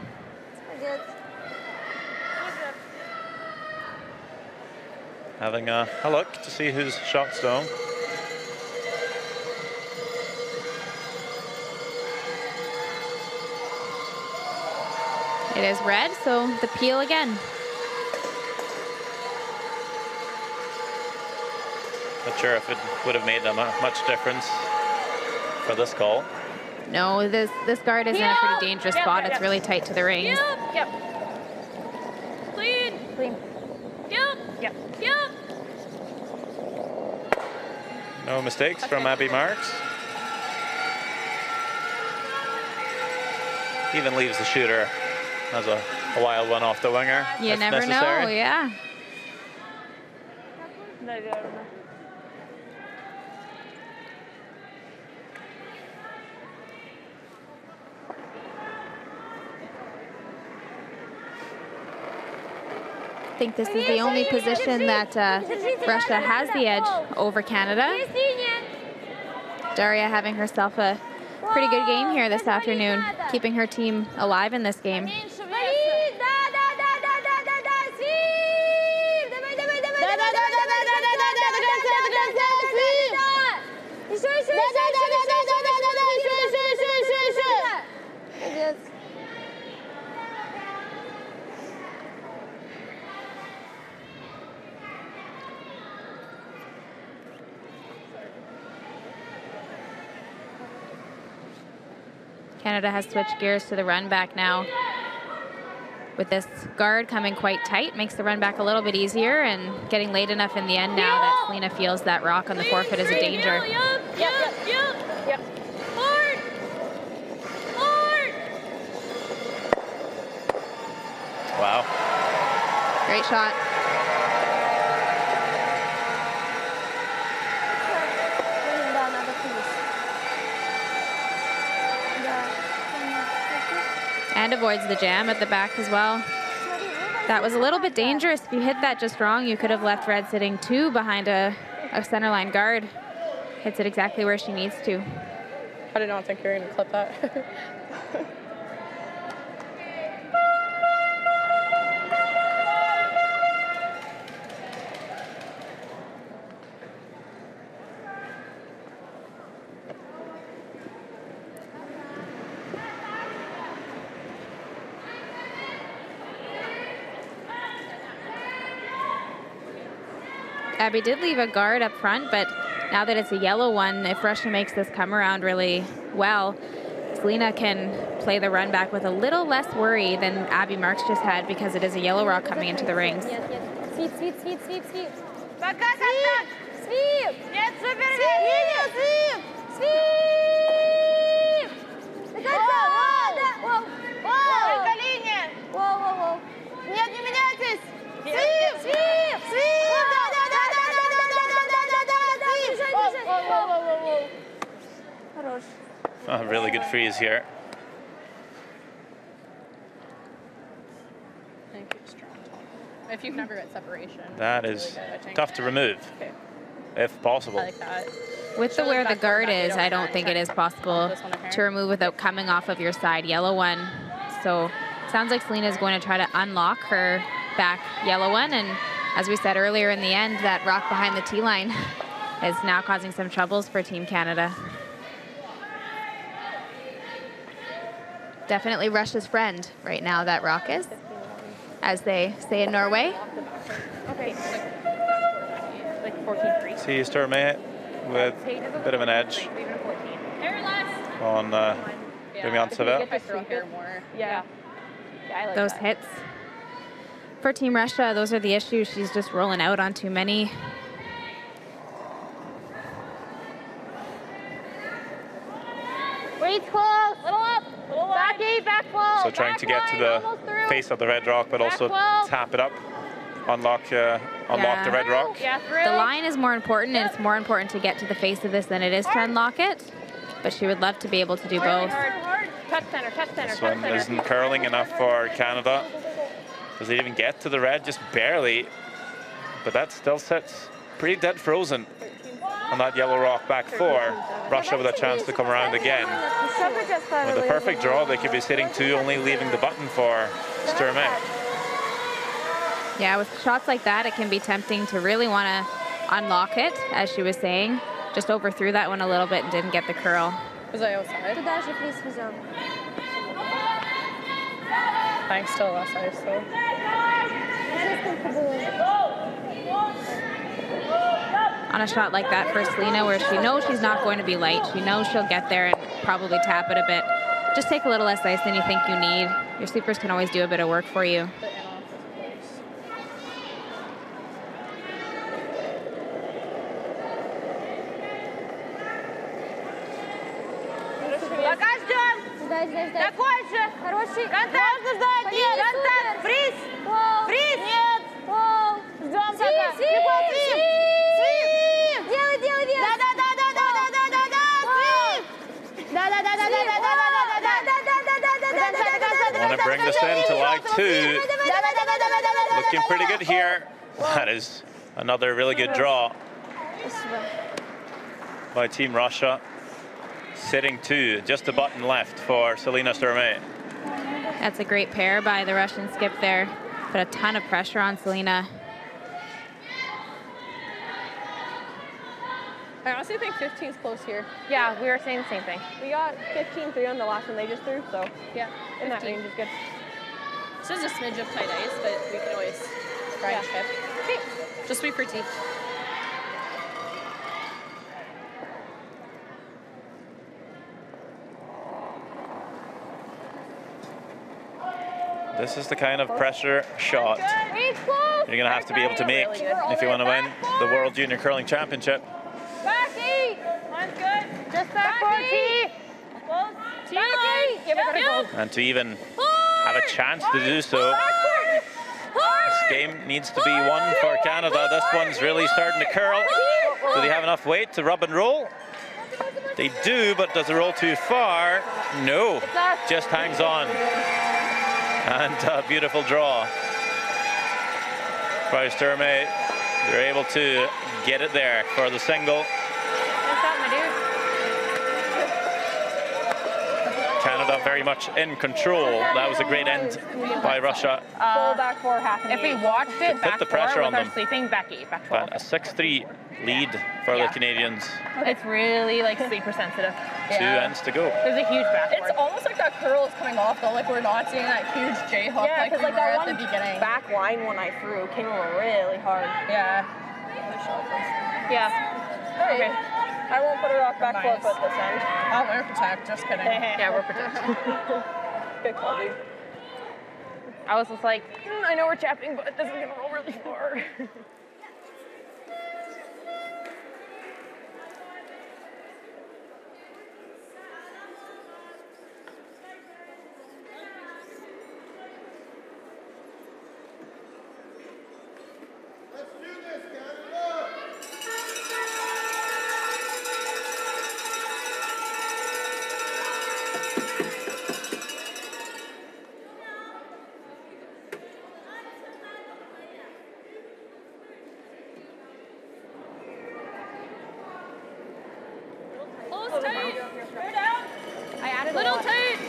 Speaker 1: Having a look to see whose shot stone.
Speaker 2: It is red, so the peel again.
Speaker 1: Not sure if it would have made them much difference for this call.
Speaker 2: No, this guard is in a pretty dangerous spot. It's really tight to the rings.
Speaker 4: Yep. Clean.
Speaker 7: Clean.
Speaker 4: Yep.
Speaker 7: Yep.
Speaker 4: Yep.
Speaker 1: No mistakes from Abby Marks. Even leaves the shooter as a wild one off the winger.
Speaker 2: You
Speaker 1: if
Speaker 2: never
Speaker 1: necessary.
Speaker 2: know, yeah. I think this is the only position that Russia has the edge over Canada. Daria having herself a pretty good game here this afternoon, keeping her team alive in this game. Canada has switched gears to the run back now. With this guard coming quite tight, makes the run back a little bit easier, and getting late enough in the end now that Selena feels that rock on the forefoot is a danger.
Speaker 4: Yep. Forward. Forward.
Speaker 1: Wow.
Speaker 2: Great shot. And avoids the jam at the back as well. That was a little bit dangerous. If you hit that just wrong, you could have left red sitting 2 behind a centerline guard. Hits it exactly where she needs to.
Speaker 7: I did not think you were going to clip that.
Speaker 2: Abby did leave a guard up front, but now that it's a yellow one, if Russia makes this come around really well, Selena can play the run back with a little less worry than Abby Marks just had, because it is a yellow rock coming into the rings.
Speaker 4: Sweep, sweep, sweep, sweep, sweep.
Speaker 3: Пока, контакт!
Speaker 4: Sweep.
Speaker 3: Нет, супер!
Speaker 4: Sweep. Sweep.
Speaker 3: Только линия! Нет, не меняйтесь! Свип!
Speaker 4: Sweep.
Speaker 3: Хорош.
Speaker 1: Really good freeze here.
Speaker 5: And keep strong. If you can never get separation.
Speaker 1: That
Speaker 5: it's
Speaker 1: is
Speaker 5: really good, I think.
Speaker 1: tough to remove,
Speaker 5: Okay.
Speaker 1: if possible.
Speaker 5: I like that.
Speaker 2: With
Speaker 5: Show
Speaker 2: where
Speaker 5: us
Speaker 2: the
Speaker 5: back
Speaker 2: guard
Speaker 5: back, you
Speaker 2: is,
Speaker 5: don't
Speaker 2: I don't
Speaker 5: mind.
Speaker 2: think it is possible
Speaker 5: This one up here.
Speaker 2: to remove without coming off of your side. Yellow one. So sounds like Selena is going to try to unlock her back yellow one. And as we said earlier in the end, that rock behind the tee line is now causing some troubles for Team Canada. Definitely Russia's friend right now, that rock is, as they say in Norway.
Speaker 5: Okay. Like 14-3.
Speaker 1: See Sturmay with a bit of an edge
Speaker 5: Leave it at 14. Hair less.
Speaker 1: on Damian Savelle.
Speaker 5: If I throw hair more.
Speaker 7: Yeah.
Speaker 5: I like
Speaker 2: Those
Speaker 5: that.
Speaker 2: hits. For Team Russia, those are the issues. She's just rolling out on too many.
Speaker 4: Weight close. Little up. Little back 8, back 12.
Speaker 1: So trying to get to
Speaker 4: almost
Speaker 1: the
Speaker 4: through.
Speaker 1: face of the red rock, but also
Speaker 4: Back 12.
Speaker 1: tap it up, unlock the red rock.
Speaker 4: Yeah, through.
Speaker 2: The line is more important, and it's more important to get to the face of this than it is to unlock it. But she would love to be able to do both.
Speaker 4: Hard. Touch center, touch center,
Speaker 1: This
Speaker 4: touch
Speaker 1: one
Speaker 4: center.
Speaker 1: isn't curling enough for Canada. Does it even get to the red? Just barely. But that still sits pretty dead frozen on that yellow rock back 4. Russia with a chance to come around again. With a perfect draw, they could be sitting 2, only leaving the button for Sturmay.
Speaker 2: Yeah, with shots like that, it can be tempting to really want to unlock it, as she was saying. Just overthrew that one a little bit and didn't get the curl.
Speaker 5: Was I outside?
Speaker 3: Туда же фриз везем.
Speaker 5: I'm still outside, so.
Speaker 2: On a shot like that for Selena, where she knows she's not going to be light, she knows she'll get there and probably tap it a bit. Just take a little less ice than you think you need. Your sweepers can always do a bit of work for you.
Speaker 5: The in-off is close.
Speaker 3: Пока ждем.
Speaker 4: Ждать.
Speaker 3: Такой же.
Speaker 4: Хороший.
Speaker 3: Контакт. Можно ждать. Нет. Контакт. Фриз. Фриз. Нет. Ждем пока. Прикол, свип. Свип.
Speaker 4: Делай вверх.
Speaker 3: Да. Свип. Да.
Speaker 1: Want to bring this in to line 2. Looking pretty good here. That is another really good draw by Team Russia. Sitting 2, just a button left for Selena Sturmay.
Speaker 2: That's a great pair by the Russian skip there. Put a ton of pressure on Selena.
Speaker 5: I honestly think 15's close here.
Speaker 7: Yeah, we were saying the same thing. We got 15-3 on the last one they just threw, so
Speaker 5: Yeah.
Speaker 7: in that
Speaker 5: 15.
Speaker 7: range is good.
Speaker 5: This is a smidge of tight ice, but we can always try and chip. Okay. Just sweep for tea.
Speaker 1: This is the kind of pressure shot you're going to have to be able to make if you want to win the World Junior Curling Championship.
Speaker 4: Back E. Mine's good. Just back forward, T. Close. T line. Give it a go.
Speaker 1: And to even have a chance to do so, this game needs to be won for Canada. This one's really starting to curl. Do they have enough weight to rub and roll? They do, but does it roll too far? No, just hangs on. And a beautiful draw. Sturmey, they're able to get it there for the single. Canada very much in control. That was a great end by Russia.
Speaker 7: Full back four, half.
Speaker 5: If we watched it,
Speaker 1: put the pressure on them.
Speaker 5: Sleeping, Becky, back 12.
Speaker 1: But a 6-3 lead for the Canadians.
Speaker 5: It's really like sleeper sensitive.
Speaker 1: 2 ends to go.
Speaker 5: There's a huge backboard.
Speaker 8: It's almost like that curl is coming off though, like we're not seeing that huge J hook like we were at the beginning.
Speaker 7: Back line one I threw came really hard.
Speaker 8: Yeah.
Speaker 5: Yeah.
Speaker 7: Okay. I won't put a rock back foot this end.
Speaker 8: Oh, we're protect, just kidding.
Speaker 5: Yeah, we're protected.
Speaker 7: Good call, dude.
Speaker 5: I was just like,
Speaker 7: I know we're chapping, but this is gonna roll really far.
Speaker 4: Little tight.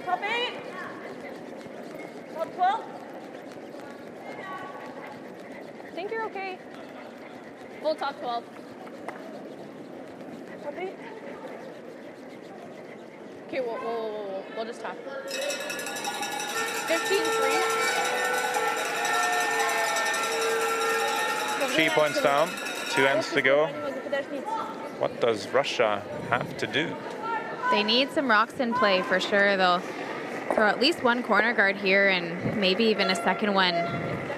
Speaker 7: Top 8. Top 12.
Speaker 5: I think you're okay.
Speaker 4: Full top 12.
Speaker 7: Top 8.
Speaker 5: Okay, whoa. We'll just talk.
Speaker 4: 15-3.
Speaker 1: 3 points down, 2 ends to go. What does Russia have to do?
Speaker 2: They need some rocks in play for sure. They'll throw at least one corner guard here and maybe even a second one.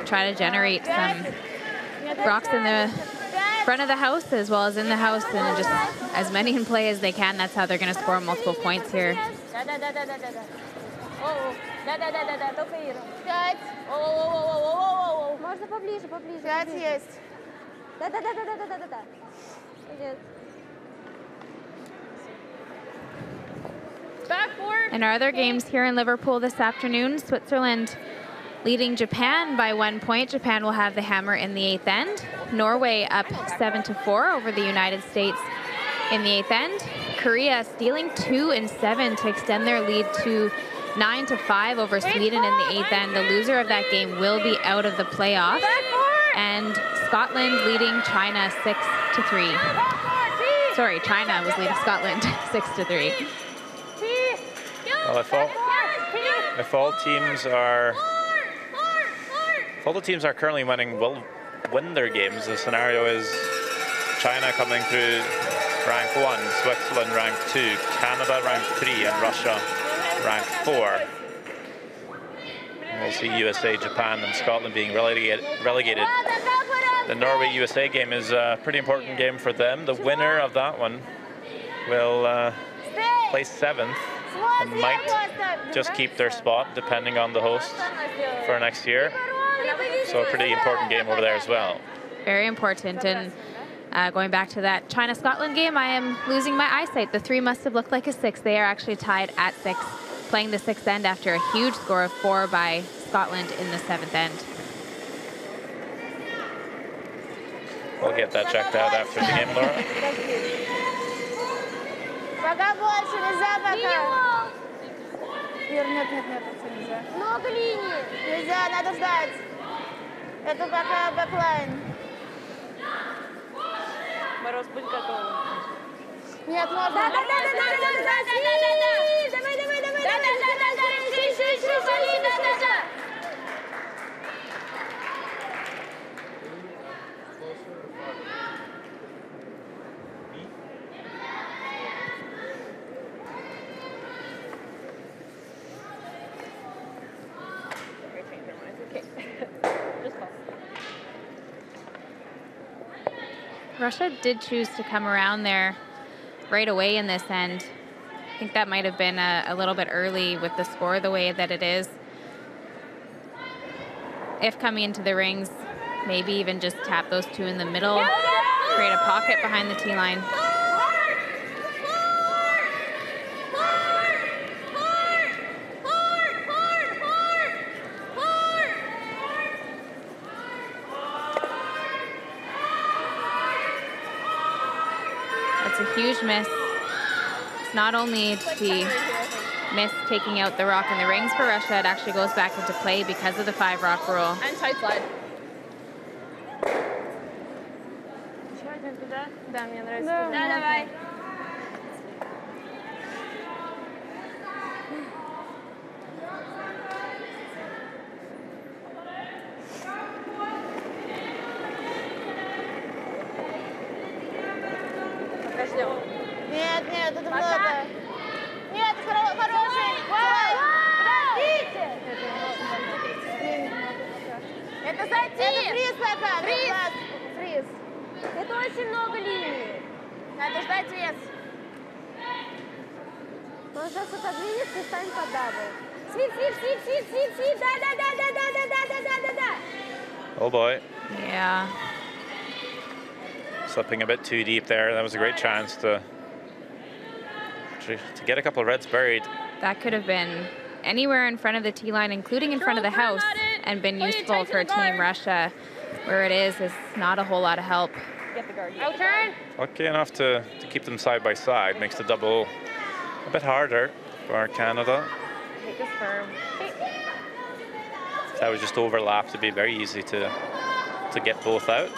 Speaker 2: Try to generate some rocks in the front of the house as well as in the house, and just as many in play as they can. That's how they're going to score multiple points here.
Speaker 3: Можно поближе. 5 есть. Да.
Speaker 2: In our other games here in Liverpool this afternoon, Switzerland leading Japan by 1 point. Japan will have the hammer in the 8th end. Norway up 7-4 over the United States in the 8th end. Korea stealing 2 and 7 to extend their lead to 9-5 over Sweden in the 8th end. The loser of that game will be out of the playoffs. And Scotland leading China 6-3. Sorry, China was leading Scotland 6-3.
Speaker 1: Well, if all the teams are currently winning will win their games, the scenario is China coming through rank 1, Switzerland rank 2, Canada rank 3, and Russia rank 4. And we'll see USA, Japan, and Scotland being relegated. The Norway-USA game is a pretty important game for them. The winner of that one will place 7th and might just keep their spot depending on the host for next year. So a pretty important game over there as well.
Speaker 2: Very important. And going back to that China-Scotland game, I am losing my eyesight. The 3 must have looked like a 6. They are actually tied at 6, playing the 6th end after a huge score of 4 by Scotland in the 7th end.
Speaker 1: We'll get that checked out after the game, Laura.
Speaker 3: Пока больше, нельзя пока. Нет, нельзя. Много линий. Нельзя, надо ждать. Это пока бэклайн.
Speaker 7: Мороз, будь готов.
Speaker 3: Нет, можно. Да. Давай.
Speaker 2: Russia did choose to come around there right away in this end. I think that might have been a little bit early with the score the way that it is. If coming into the rings, maybe even just tap those two in the middle, create a pocket behind the tee line. That's a huge miss. It's not only the miss taking out the rock in the rings for Russia, it actually goes back into play because of the 5 rock rule.
Speaker 5: And tight slide.
Speaker 3: Да, мне нравится.
Speaker 4: Да, давай.
Speaker 3: Нет, нет, это надо. Нет, хороший. Подождите. Это зайти. Это фриз пока. Фриз. Это очень много линий. Надо ждать вес. Он сейчас отодвинется и станет под дабл. Свип. Да.
Speaker 1: Oh boy.
Speaker 2: Yeah.
Speaker 1: Slipping a bit too deep there. That was a great chance to get a couple of reds buried.
Speaker 2: That could have been anywhere in front of the tee line, including in front of the house, and been useful for Team Russia. Where it is not a whole lot of help.
Speaker 5: Get the guard.
Speaker 3: Out turn.
Speaker 1: Lucky enough to keep them side by side. Makes the double a bit harder for Canada.
Speaker 5: Take this firm.
Speaker 1: That was just overlapped. It'd be very easy to get both out.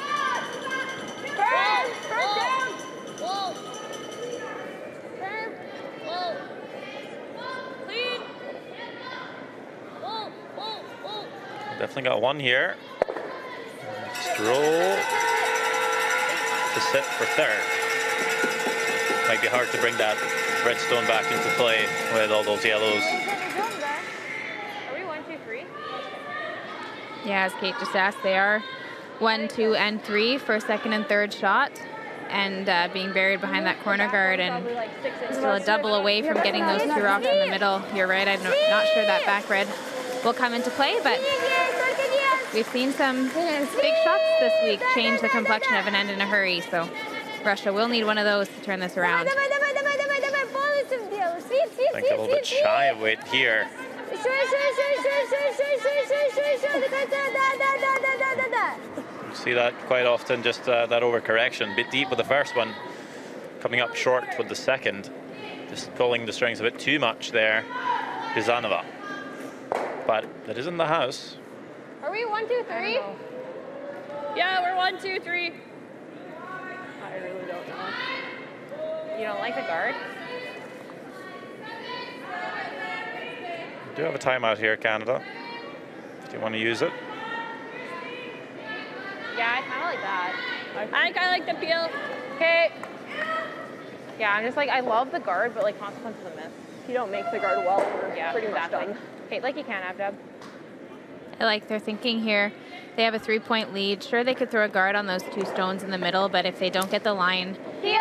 Speaker 1: Definitely got one here. Stroll to sit for 3rd. Might be hard to bring that red stone back into play with all those yellows.
Speaker 5: Are we 1, 2, 3?
Speaker 2: Yeah, as Kate just asked, they are 1, 2, and 3 for 2nd and 3rd shot, and being buried behind that corner guard, and still a double away from getting those 2 rocks in the middle. You're right, I'm not sure that back red will come into play, but we've seen some big shots this week change the complexion of an end in a hurry, so Russia will need one of those to turn this around.
Speaker 1: I think a little bit shy of it here. You see that quite often, just that overcorrection. A bit deep with the first one, coming up short with the second. Just pulling the strings a bit too much there, Bizanova. But that is in the house.
Speaker 3: Are we 1, 2, 3?
Speaker 5: Yeah, we're 1, 2, 3.
Speaker 8: I really don't know. You don't like the guard?
Speaker 1: We do have a timeout here, Canada. Do you want to use it?
Speaker 8: Yeah, I kind of like that.
Speaker 5: I think I like the peel.
Speaker 8: Okay. Yeah, I'm just like, I love the guard, but like consequence of the miss. If you don't make the guard well, we're pretty much done. Okay, like you can, Abdab.
Speaker 2: I like their thinking here. They have a 3-point lead. Sure, they could throw a guard on those 2 stones in the middle, but if they don't get the line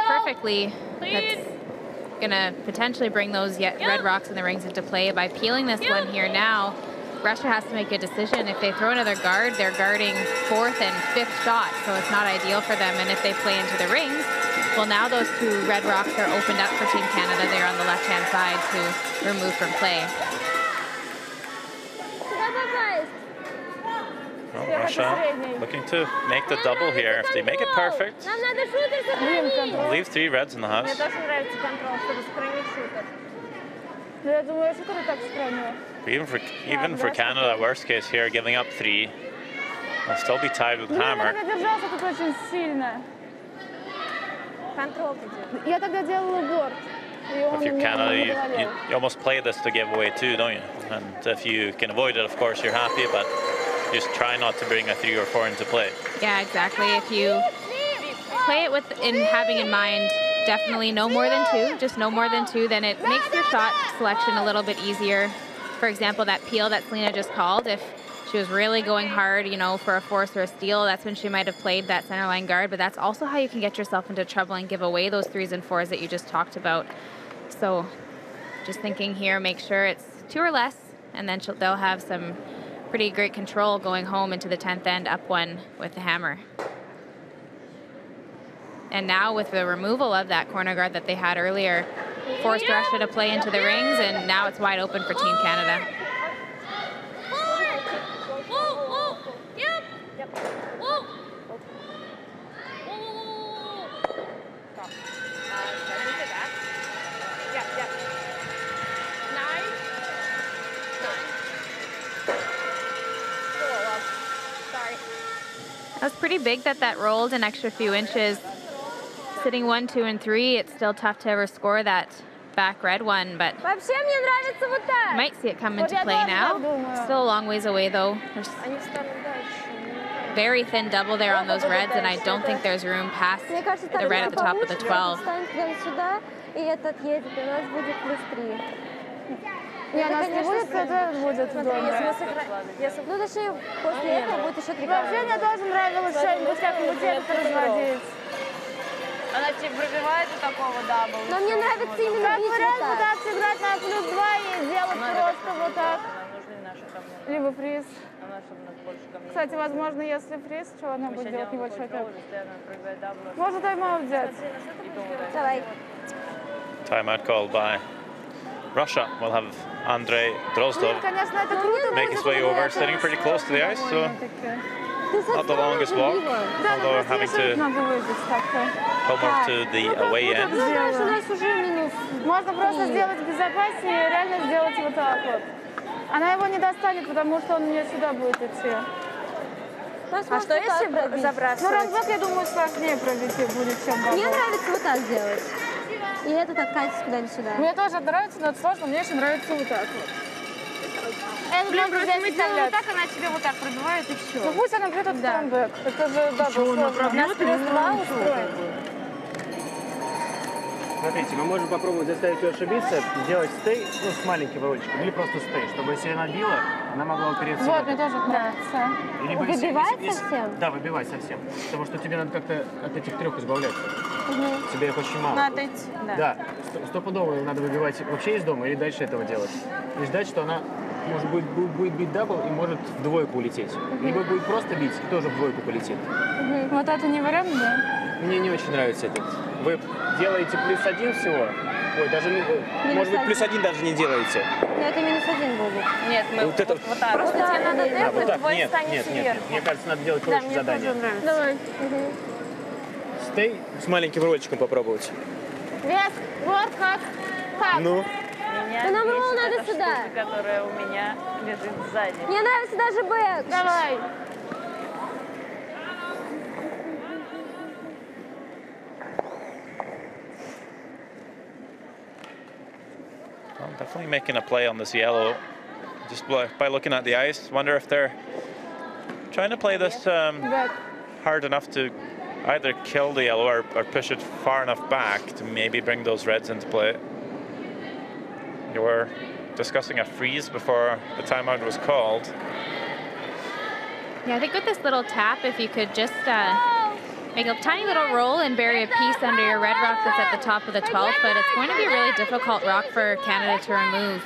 Speaker 2: perfectly, that's going to potentially bring those red rocks in the rings into play. By peeling this one here now, Russia has to make a decision. If they throw another guard, they're guarding 4th and 5th shot, so it's not ideal for them. And if they play into the rings, well, now those 2 red rocks are opened up for Team Canada there on the left-hand side to remove from play.
Speaker 1: Well, Russia looking to make the double here. If they make it perfect, we'll leave 3 reds in the house. Even for Canada, worst case here, giving up 3, they'll still be tied with Hammer. If you're Canada, you almost play this to give away 2, don't you? And if you can avoid it, of course, you're happy, but just try not to bring a 3 or 4 into play.
Speaker 2: Yeah, exactly. If you play it having in mind definitely no more than 2, just no more than 2, then it makes your shot selection a little bit easier. For example, that peel that Selena just called, if she was really going hard, you know, for a force or a steal, that's when she might have played that center line guard. But that's also how you can get yourself into trouble and give away those 3s and 4s that you just talked about. So just thinking here, make sure it's 2 or less, and then they'll have some pretty great control going home into the 10th end, up 1 with the hammer. And now with the removal of that corner guard that they had earlier, forced Russia to play into the rings, and now it's wide open for Team Canada. That was pretty big that rolled an extra few inches. Sitting 1, 2, and 3, it's still tough to ever score that back red one, but
Speaker 3: Вообще мне нравится вот так.
Speaker 2: might see it come into play now. Still a long ways away though. There's very thin double there on those reds, and I don't think there's room past the red at the top of the 12.
Speaker 3: Сюда, и этот едет, у нас будет +3.
Speaker 4: Не, у нас не будет, это будет удобно.
Speaker 3: Ну, даже после этого будет еще 3 года.
Speaker 4: Вообще мне тоже нравилось что-нибудь как-нибудь это разводить.
Speaker 5: Она тебе пробивает и такого дабл.
Speaker 3: Но мне нравится именно
Speaker 4: Как
Speaker 3: бить
Speaker 4: вариант
Speaker 3: вот
Speaker 4: вот
Speaker 3: так.
Speaker 4: так сыграть на +2 и делать просто вот так. Либо фриз. Кстати, возможно, если фриз, что она будет делать небольшой тэп. Может тайм-аут взять.
Speaker 3: Давай.
Speaker 1: Timeout called by Russia. We'll have Andrei Drozdov
Speaker 4: Конечно, это круто.
Speaker 1: make his way over, sitting pretty close to the ice, so not the longest walk, although having to come up to the away end.
Speaker 3: Знаешь, у нас уже минус.
Speaker 4: Можно просто сделать безопаснее и реально сделать вот так вот. Она его не достанет, потому что он у нее сюда будет идти.
Speaker 3: А что если забрасывать?
Speaker 4: Ну, рамбэк, я думаю, сложнее пробить будет, чем бабл.
Speaker 3: Мне нравится вот так делать. И этот откатится куда-нибудь сюда.
Speaker 4: Мне тоже нравится, но это сложно. Мне очень нравится вот так вот. Блин, просто мы делаем вот так, она тебе вот так пробивает и все. Ну пусть она бьет этот рамбэк. Это же дабл сложно. Нас +2 устроит.
Speaker 6: Смотрите, мы можем попробовать заставить ее ошибиться, сделать стей, ну, с маленьким рольчиком, или просто стей, чтобы если она била, она могла упереться.
Speaker 4: Вот, мне тоже нравится.
Speaker 3: Выбивать совсем?
Speaker 6: Да, выбивать совсем. Потому что тебе надо как-то от этих 3 избавляться. Тебе их очень мало.
Speaker 5: Надо идти,
Speaker 6: Да, стопудово надо выбивать вообще из дома или дальше этого делать. И ждать, что она может будет бить дабл и может в двойку улететь. Либо будет просто бить и тоже в двойку полетит.
Speaker 4: Вот это не вариант, да?
Speaker 6: Мне не очень нравится этот. Вы делаете +1 всего. Ой, даже может быть +1 даже не делаете.
Speaker 3: Но это -1 будет.
Speaker 5: Нет, мы
Speaker 6: Вот это
Speaker 5: вот так.
Speaker 3: Просто тебе надо
Speaker 6: вот так.
Speaker 3: твой
Speaker 6: Нет.
Speaker 3: станет сверху.
Speaker 6: Мне кажется, надо делать проще задание.
Speaker 4: Давай.
Speaker 6: Стей с маленьким рольчиком попробовать.
Speaker 4: Вес, вот как.
Speaker 6: Ну.
Speaker 3: Да нам ролл надо
Speaker 5: эта
Speaker 3: сюда.
Speaker 5: штука, которая у меня лежит сзади.
Speaker 3: Мне нравится даже бэк.
Speaker 4: Давай.
Speaker 1: Well, definitely making a play on this yellow, just by looking at the ice. Wonder if they're trying to play this hard enough to either kill the yellow or push it far enough back to maybe bring those reds into play. You were discussing a freeze before the timeout was called.
Speaker 2: Yeah, I think with this little tap, if you could just make a tiny little roll and bury a piece under your red rock that's at the top of the 12 foot, it's going to be a really difficult rock for Canada to remove.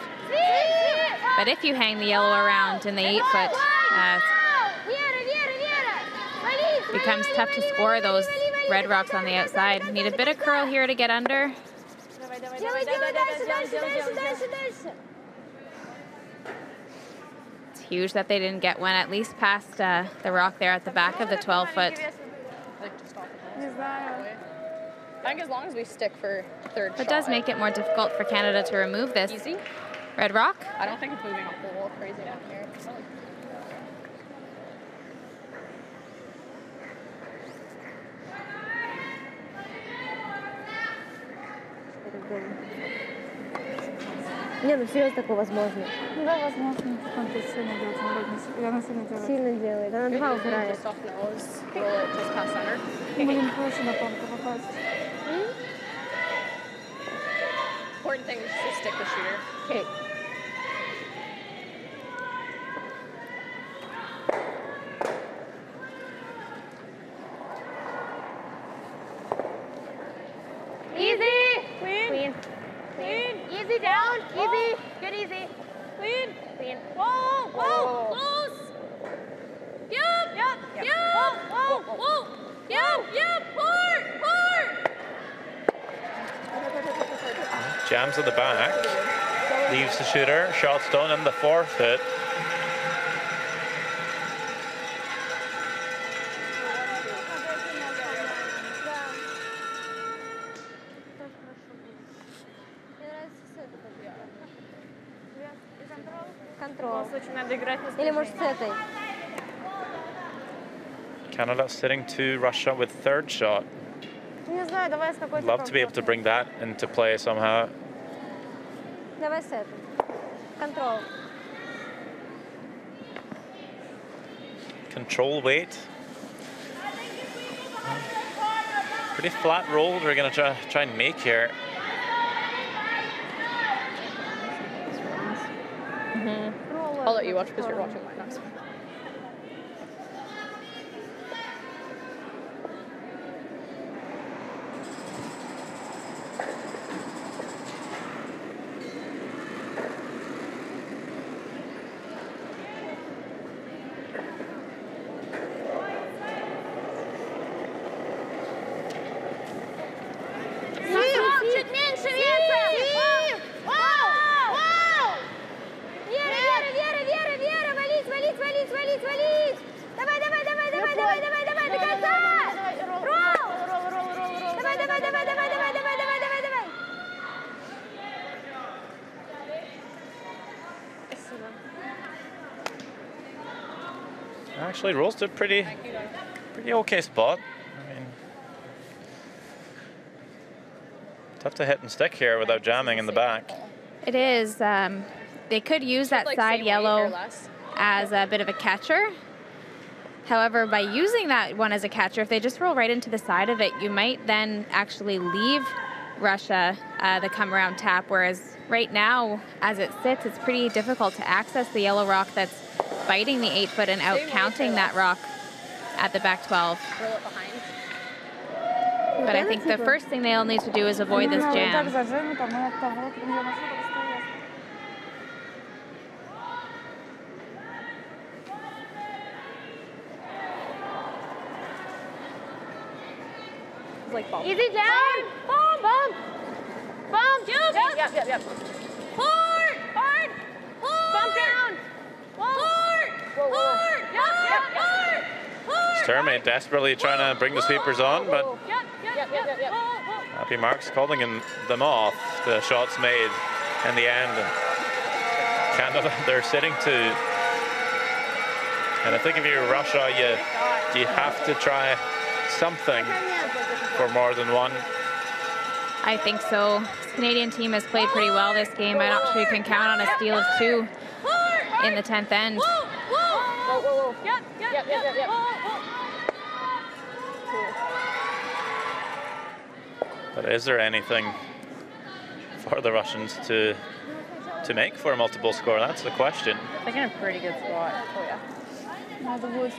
Speaker 2: But if you hang the yellow around in the 8 foot, it becomes tough to score those red rocks on the outside. Need a bit of curl here to get under. It's huge that they didn't get one at least past the rock there at the back of the 12 foot.
Speaker 5: I think as long as we stick for third shot.
Speaker 2: It does make it more difficult for Canada to remove this
Speaker 5: Easy.
Speaker 2: red rock.
Speaker 5: I don't think it's moving a whole crazy down here.
Speaker 3: Не, ну серьезно, такое возможно.
Speaker 4: Да, возможно. Он тут сильно делает. Она сильно делает.
Speaker 3: Сильно делает. Она 2 убирает.
Speaker 5: Soft nose, roll it just past center.
Speaker 4: Блин, проще на тонко попасть.
Speaker 5: Important thing is to stick the shooter.
Speaker 3: Okay.
Speaker 4: Whoa, whoa, close. Yep, yep, yep. Whoa, whoa, yep, yep, port.
Speaker 1: Jams at the back. Leaves the shooter. Shot's done in the forfeit.
Speaker 7: Контрол.
Speaker 8: Надо играть на
Speaker 7: Или может с этой.
Speaker 1: Canada sitting to Russia with third shot.
Speaker 8: Не знаю, давай с какой-то.
Speaker 1: Love to be able to bring that into play somehow.
Speaker 7: Давай с этой. Контрол.
Speaker 1: Control weight. Pretty flat roll we're going to try and make here.
Speaker 5: I'll let you watch because you're watching mine. That's fine.
Speaker 4: Чуть меньше веса. Вау! Вера, валить. Давай, до конца. Ролл. Давай.
Speaker 1: Actually, rolls to a pretty okay spot. I mean, tough to hit and stick here without jamming in the back.
Speaker 2: It is. They could use that
Speaker 5: Like,
Speaker 2: side
Speaker 5: same weight or
Speaker 2: yellow
Speaker 5: less.
Speaker 2: as a bit of a catcher. However, by using that one as a catcher, if they just roll right into the side of it, you might then actually leave Russia the come around tap, whereas right now, as it sits, it's pretty difficult to access the yellow rock that's biting the 8-foot and out counting that rock at the back 12.
Speaker 5: Roll it behind.
Speaker 2: But I think the first thing they'll need to do is avoid this jam.
Speaker 5: Like ball.
Speaker 4: Easy down. Bump. Jump.
Speaker 5: Yep.
Speaker 4: Hard. Bump down. Hard. Yep.
Speaker 1: Sturmey desperately trying to bring the sweepers on, but
Speaker 4: Yep.
Speaker 1: Happy Marks calling them off. The shots made in the end. Canada, they're sitting to. And I think if you're Russia, you have to try something for more than one.
Speaker 2: I think so. This Canadian team has played pretty well this game. I'm not sure you can count on a steal of 2 in the 10th end.
Speaker 5: Whoa. Yep.
Speaker 1: But is there anything for the Russians to make for a multiple score? That's the question.
Speaker 8: They're in a pretty good spot. Oh yeah.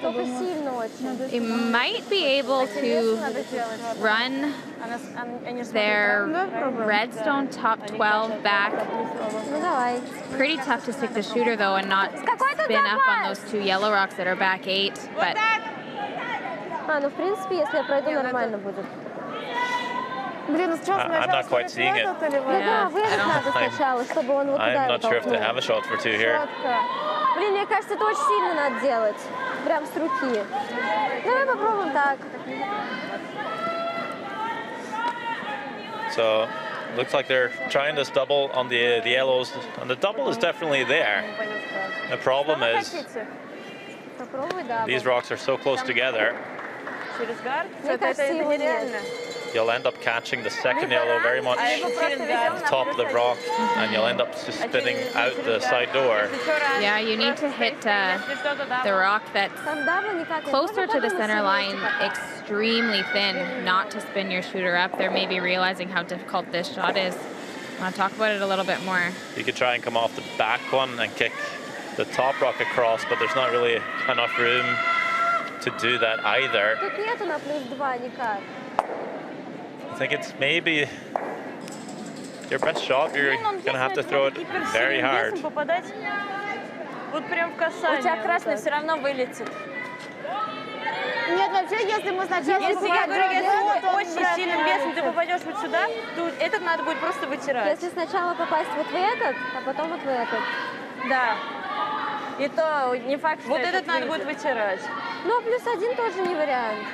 Speaker 7: Только сильно очень.
Speaker 2: They might be able to run their redstone top 12 back.
Speaker 7: Ну давай.
Speaker 2: Pretty tough to stick the shooter though and not spin up on those 2 yellow rocks that are back 8. But
Speaker 7: Ну в принципе, если я пройду, нормально будет.
Speaker 1: I'm not quite seeing it.
Speaker 7: Ну да, выиграть надо сначала, чтобы он вот туда
Speaker 1: I'm
Speaker 7: его
Speaker 1: not sure if they
Speaker 7: толкнул.
Speaker 1: have a shot for 2 here.
Speaker 7: Блин, мне кажется, это очень сильно надо делать. Прям с руки. Давай попробуем так.
Speaker 1: So looks like they're trying this double on the yellows, and the double is definitely there. The problem is
Speaker 7: Попробуй, да.
Speaker 1: these rocks are so close together.
Speaker 7: Мне кажется, его нет.
Speaker 1: You'll end up catching the second yellow very much on the top of the rock, and you'll end up just spinning out the side door.
Speaker 2: yeah, you need to hit the rock that's
Speaker 7: Там дабл никак не
Speaker 2: closer to the
Speaker 7: можно
Speaker 2: center
Speaker 7: подумать,
Speaker 2: line,
Speaker 7: пока.
Speaker 2: extremely thin, not to spin your shooter up. They're maybe realizing how difficult this shot is. Want to talk about it a little bit more?
Speaker 1: You could try and come off the back one and kick the top rock across, but there's not really enough room to do that either.
Speaker 7: Тут нету на +2 никак.
Speaker 1: I think it's maybe your best shot. You're going to have to throw it very hard.
Speaker 4: Вот прям в
Speaker 3: У
Speaker 4: касании.
Speaker 3: тебя
Speaker 4: вот
Speaker 3: красный
Speaker 4: так.
Speaker 3: все равно вылетит.
Speaker 7: Нет, вообще, если мы сначала...
Speaker 4: Если я говорю, если
Speaker 7: то
Speaker 4: очень сильным весом ты попадешь вот сюда, то этот надо будет просто вытирать.
Speaker 3: Если сначала попасть вот в этот, а потом вот в этот.
Speaker 4: Да.
Speaker 3: И то не факт, что
Speaker 4: Вот этот надо будет
Speaker 3: выйдет.
Speaker 4: вытирать.
Speaker 3: Ну, +1 тоже не вариант.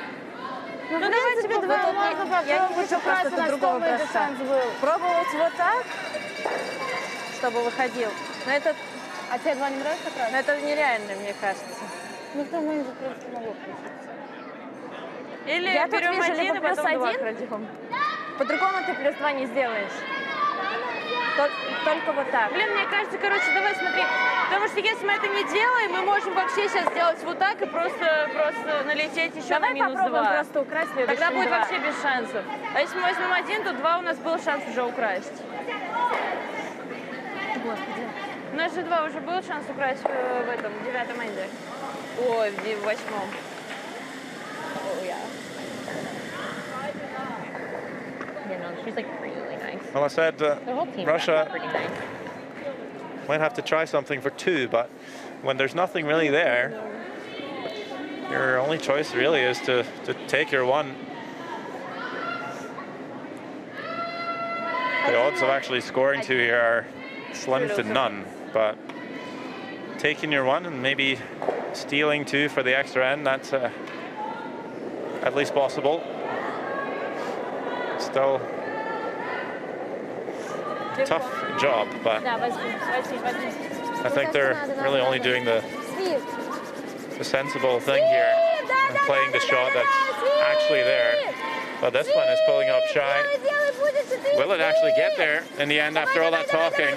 Speaker 4: Ну давай тебе два можно
Speaker 3: Я не хочу просто до другого образца. Пробовать вот так, чтобы выходил. Но это,
Speaker 7: А тебе 2 не нравится красный?
Speaker 3: но это нереально, мне кажется.
Speaker 7: Ну, в том моменте, в принципе, могу включиться.
Speaker 4: Или
Speaker 3: Я тут
Speaker 4: берем
Speaker 3: вижу
Speaker 4: один,
Speaker 3: либо
Speaker 4: и потом два
Speaker 3: +1.
Speaker 4: крадем.
Speaker 3: По-другому ты +2 не сделаешь. Только вот так.
Speaker 4: Блин, мне кажется, короче, давай смотри. Потому что если мы это не делаем, мы можем вообще сейчас сделать вот так и просто налететь еще
Speaker 3: Давай
Speaker 4: на минус
Speaker 3: попробуем
Speaker 4: 2.
Speaker 3: просто украсть следующим
Speaker 4: Тогда будет
Speaker 3: 2.
Speaker 4: вообще без шансов. А если мы возьмем один, то 2 у нас был шанс уже украсть.
Speaker 3: Господи.
Speaker 4: У нас же 2 уже был шанс украсть в этом, в 9-м энде. Ой, в 8-м.
Speaker 5: Yeah, no, she's like really nice.
Speaker 1: Well, I said
Speaker 5: The whole team
Speaker 1: Russia
Speaker 5: pretty nice.
Speaker 1: might have to try something for 2, but when there's nothing really there, your only choice really is to take your 1. The odds of actually scoring 2 here are slim to none, but taking your 1 and maybe stealing 2 for the extra end, that's at least possible. Still tough job, but
Speaker 3: Да, возьми.
Speaker 1: I think they're really only doing the sensible thing here and playing the shot that's actually there. But this one is pulling up shy. Will it actually get there in the end after all that talking?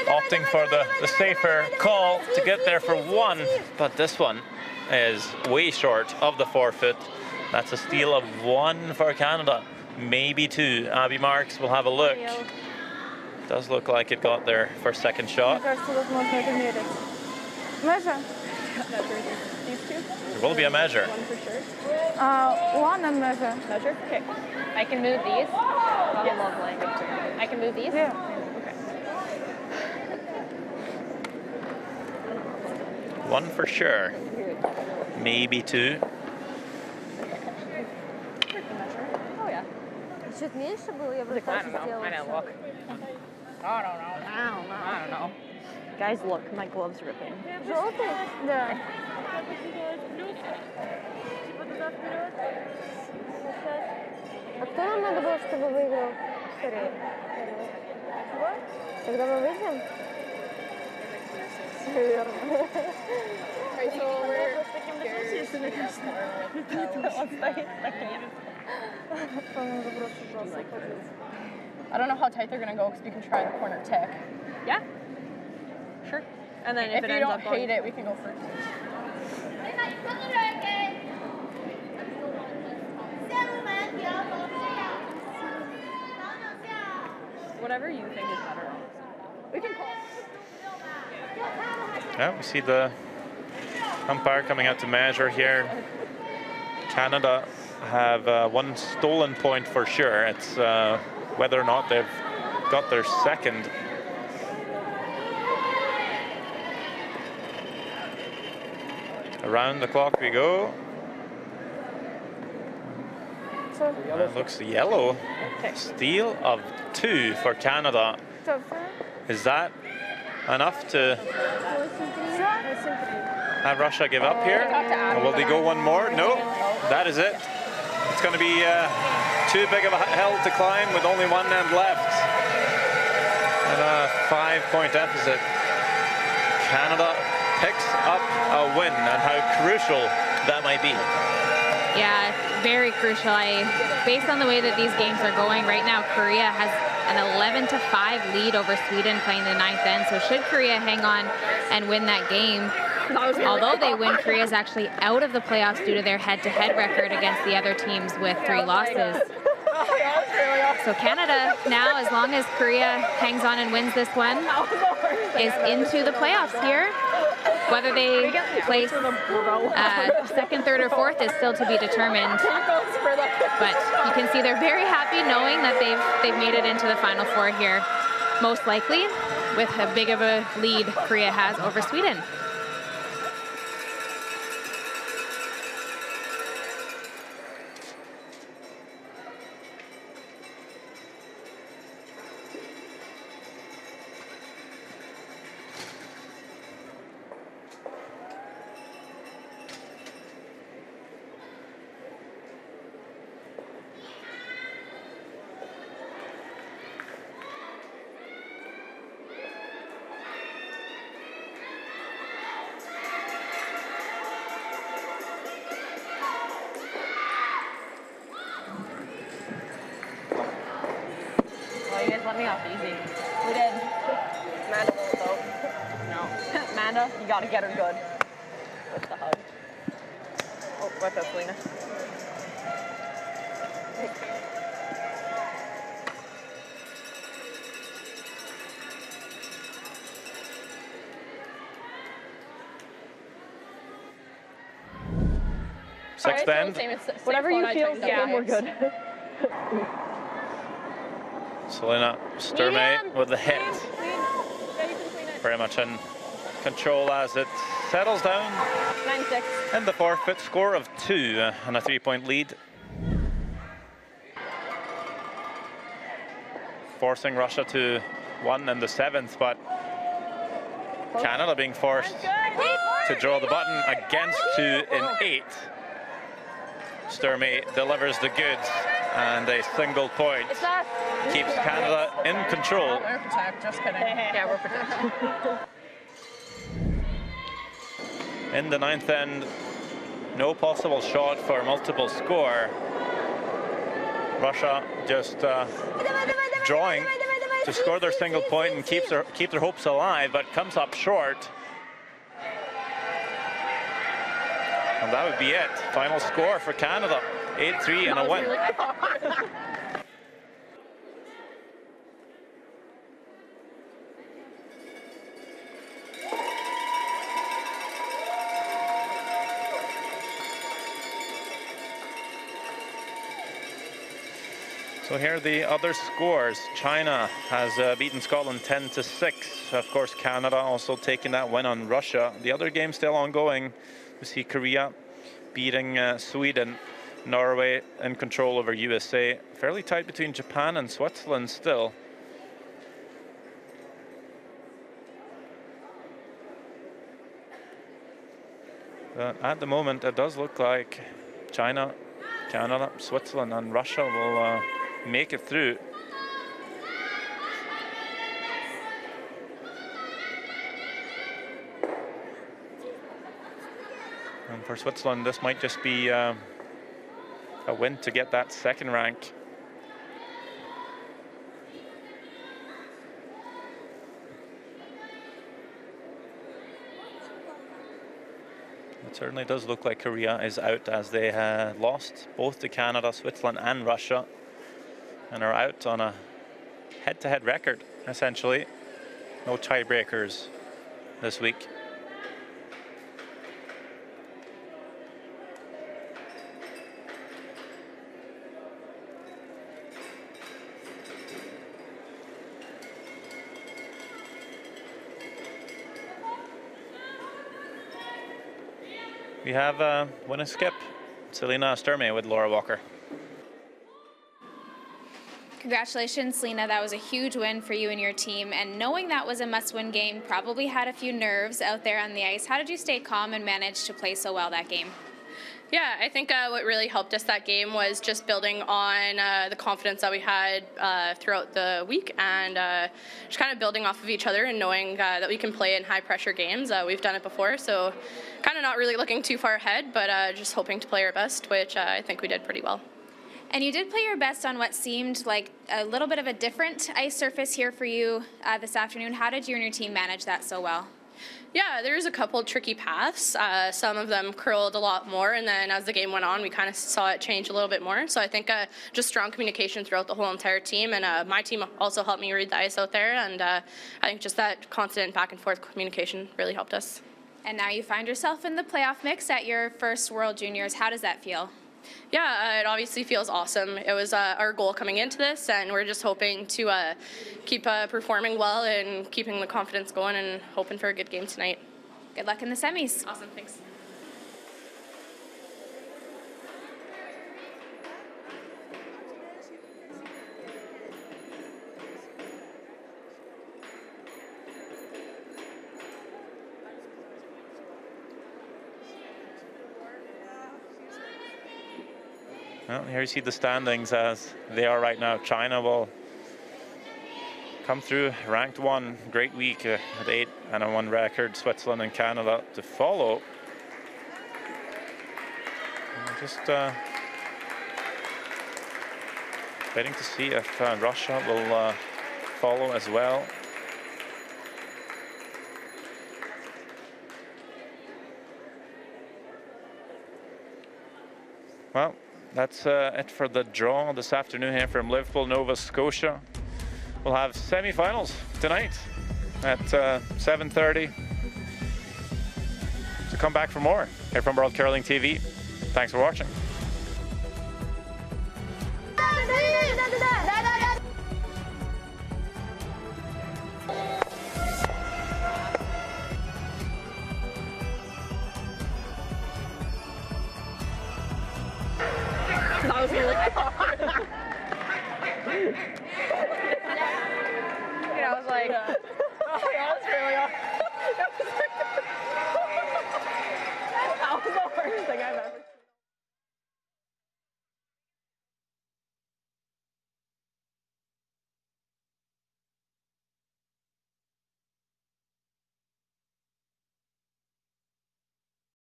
Speaker 1: Opting for the safer call to get there for 1, but this one is way short of the forfeit. That's a steal of 1 for Canada, maybe 2. Abby Marks will have a look. Does look like it got there for second shot.
Speaker 7: Мне кажется, возможно это мерить. Measure?
Speaker 1: There will be a measure.
Speaker 7: One and measure.
Speaker 5: Measure? Okay. I can move these. Oh, lovely. I can move these?
Speaker 7: Yeah.
Speaker 5: Okay.
Speaker 1: 1 for sure. Maybe 2.
Speaker 5: Oh, yeah.
Speaker 3: Чуть меньше было, я бы
Speaker 5: I
Speaker 3: так
Speaker 5: don't know.
Speaker 3: сделала.
Speaker 5: I don't look. I don't know. Guys, look, my glove's ripping.
Speaker 7: Желтый? Да.
Speaker 3: А кто нам надо было, чтобы выиграл? Скорее. Тогда мы выйдем? Верно.
Speaker 5: I don't know how tight they're gonna go because we can try the corner tick. Yeah. Sure.
Speaker 4: And then
Speaker 5: If
Speaker 4: it
Speaker 5: you
Speaker 4: ends
Speaker 5: don't
Speaker 4: up going-
Speaker 5: hate it, we can go first.
Speaker 4: Whatever you think is better.
Speaker 5: We can call.
Speaker 1: Yeah, we see the umpire coming out to measure here. Canada have 1 stolen point for sure. It's whether or not they've got their second. Around the clock we go. That looks yellow. Steal of 2 for Canada. Is that enough to have Russia give up here? Or will they go 1 more? No, that is it. It's going to be too big of a hill to climb with only 1 end left. And a 5-point deficit. Canada picks up a win, and how crucial that might be.
Speaker 2: Yeah, very crucial. Based on the way that these games are going right now, Korea has an 11-5 lead over Sweden playing the 9th end. So should Korea hang on and win that game, although they win, Korea is actually out of the playoffs due to their head-to-head record against the other teams with 3 losses. So Canada now, as long as Korea hangs on and wins this one, is into the playoffs here. Whether they place second, third, or fourth is still to be determined. But you can see they're very happy knowing that they've made it into the Final Four here. most likely, with how big of a lead Korea has over Sweden.
Speaker 8: You guys let me off easy.
Speaker 3: We did.
Speaker 8: Amanda won't though. No. Amanda, you gotta get her good. With the hug. Oh, what the Selena?
Speaker 1: Sixth end.
Speaker 8: Whatever you feel, yeah, we're good.
Speaker 1: Selena Sturmey with the hit. Very much in control as it settles down.
Speaker 8: 9-6.
Speaker 1: And the forfeit score of 2 and a 3-point lead. Forcing Russia to 1 in the 7th, but Canada being forced to draw the button against 2 in 8. Sturmey delivers the goods, and a single point keeps Canada in control.
Speaker 8: We're protect, just kidding. Yeah, we're protect.
Speaker 1: In the 9th end, no possible shot for multiple score. Russia just drawing to score their single point and keep their hopes alive, but comes up short. And that would be it. Final score for Canada, 8-3 and a win. So here are the other scores. China has beaten Scotland 10-6. Of course, Canada also taking that win on Russia. The other game still ongoing. We see Korea beating Sweden, Norway in control over USA. Fairly tight between Japan and Switzerland still. But at the moment, it does look like China, Canada, Switzerland and Russia will make it through. And for Switzerland, this might just be a win to get that second rank. It certainly does look like Korea is out, as they lost both to Canada, Switzerland and Russia, and are out on a head-to-head record, essentially. No tiebreakers this week. We have win and skip. Selena Sturmey with Laura Walker.
Speaker 2: Congratulations, Selena. That was a huge win for you and your team. And knowing that was a must-win game, probably had a few nerves out there on the ice. How did you stay calm and manage to play so well that game?
Speaker 5: Yeah, I think what really helped us that game was just building on the confidence that we had throughout the week, and just kind of building off of each other and knowing that we can play in high-pressure games. We've done it before, so kind of not really looking too far ahead, but just hoping to play our best, which I think we did pretty well.
Speaker 2: And you did play your best on what seemed like a little bit of a different ice surface here for you this afternoon. How did you and your team manage that so well?
Speaker 5: Yeah, there's a couple tricky paths. Some of them curled a lot more, and then as the game went on, we kind of saw it change a little bit more. So I think just strong communication throughout the whole entire team, and my team also helped me read the ice out there, and I think just that constant back and forth communication really helped us.
Speaker 2: And now you find yourself in the playoff mix at your first World Juniors. How does that feel?
Speaker 5: Yeah, it obviously feels awesome. It was our goal coming into this, and we're just hoping to keep performing well and keeping the confidence going and hoping for a good game tonight.
Speaker 2: Good luck in the semis.
Speaker 5: Awesome, thanks.
Speaker 1: Well, here you see the standings as they are right now. China will come through ranked 1. Great week with 8-1 record. Switzerland and Canada to follow. And just waiting to see if Russia will follow as well. Well, that's it for the draw this afternoon here from Liverpool, Nova Scotia. We'll have semi-finals tonight at 7:30. So come back for more here from World Curling TV. Thanks for watching.
Speaker 4: That was really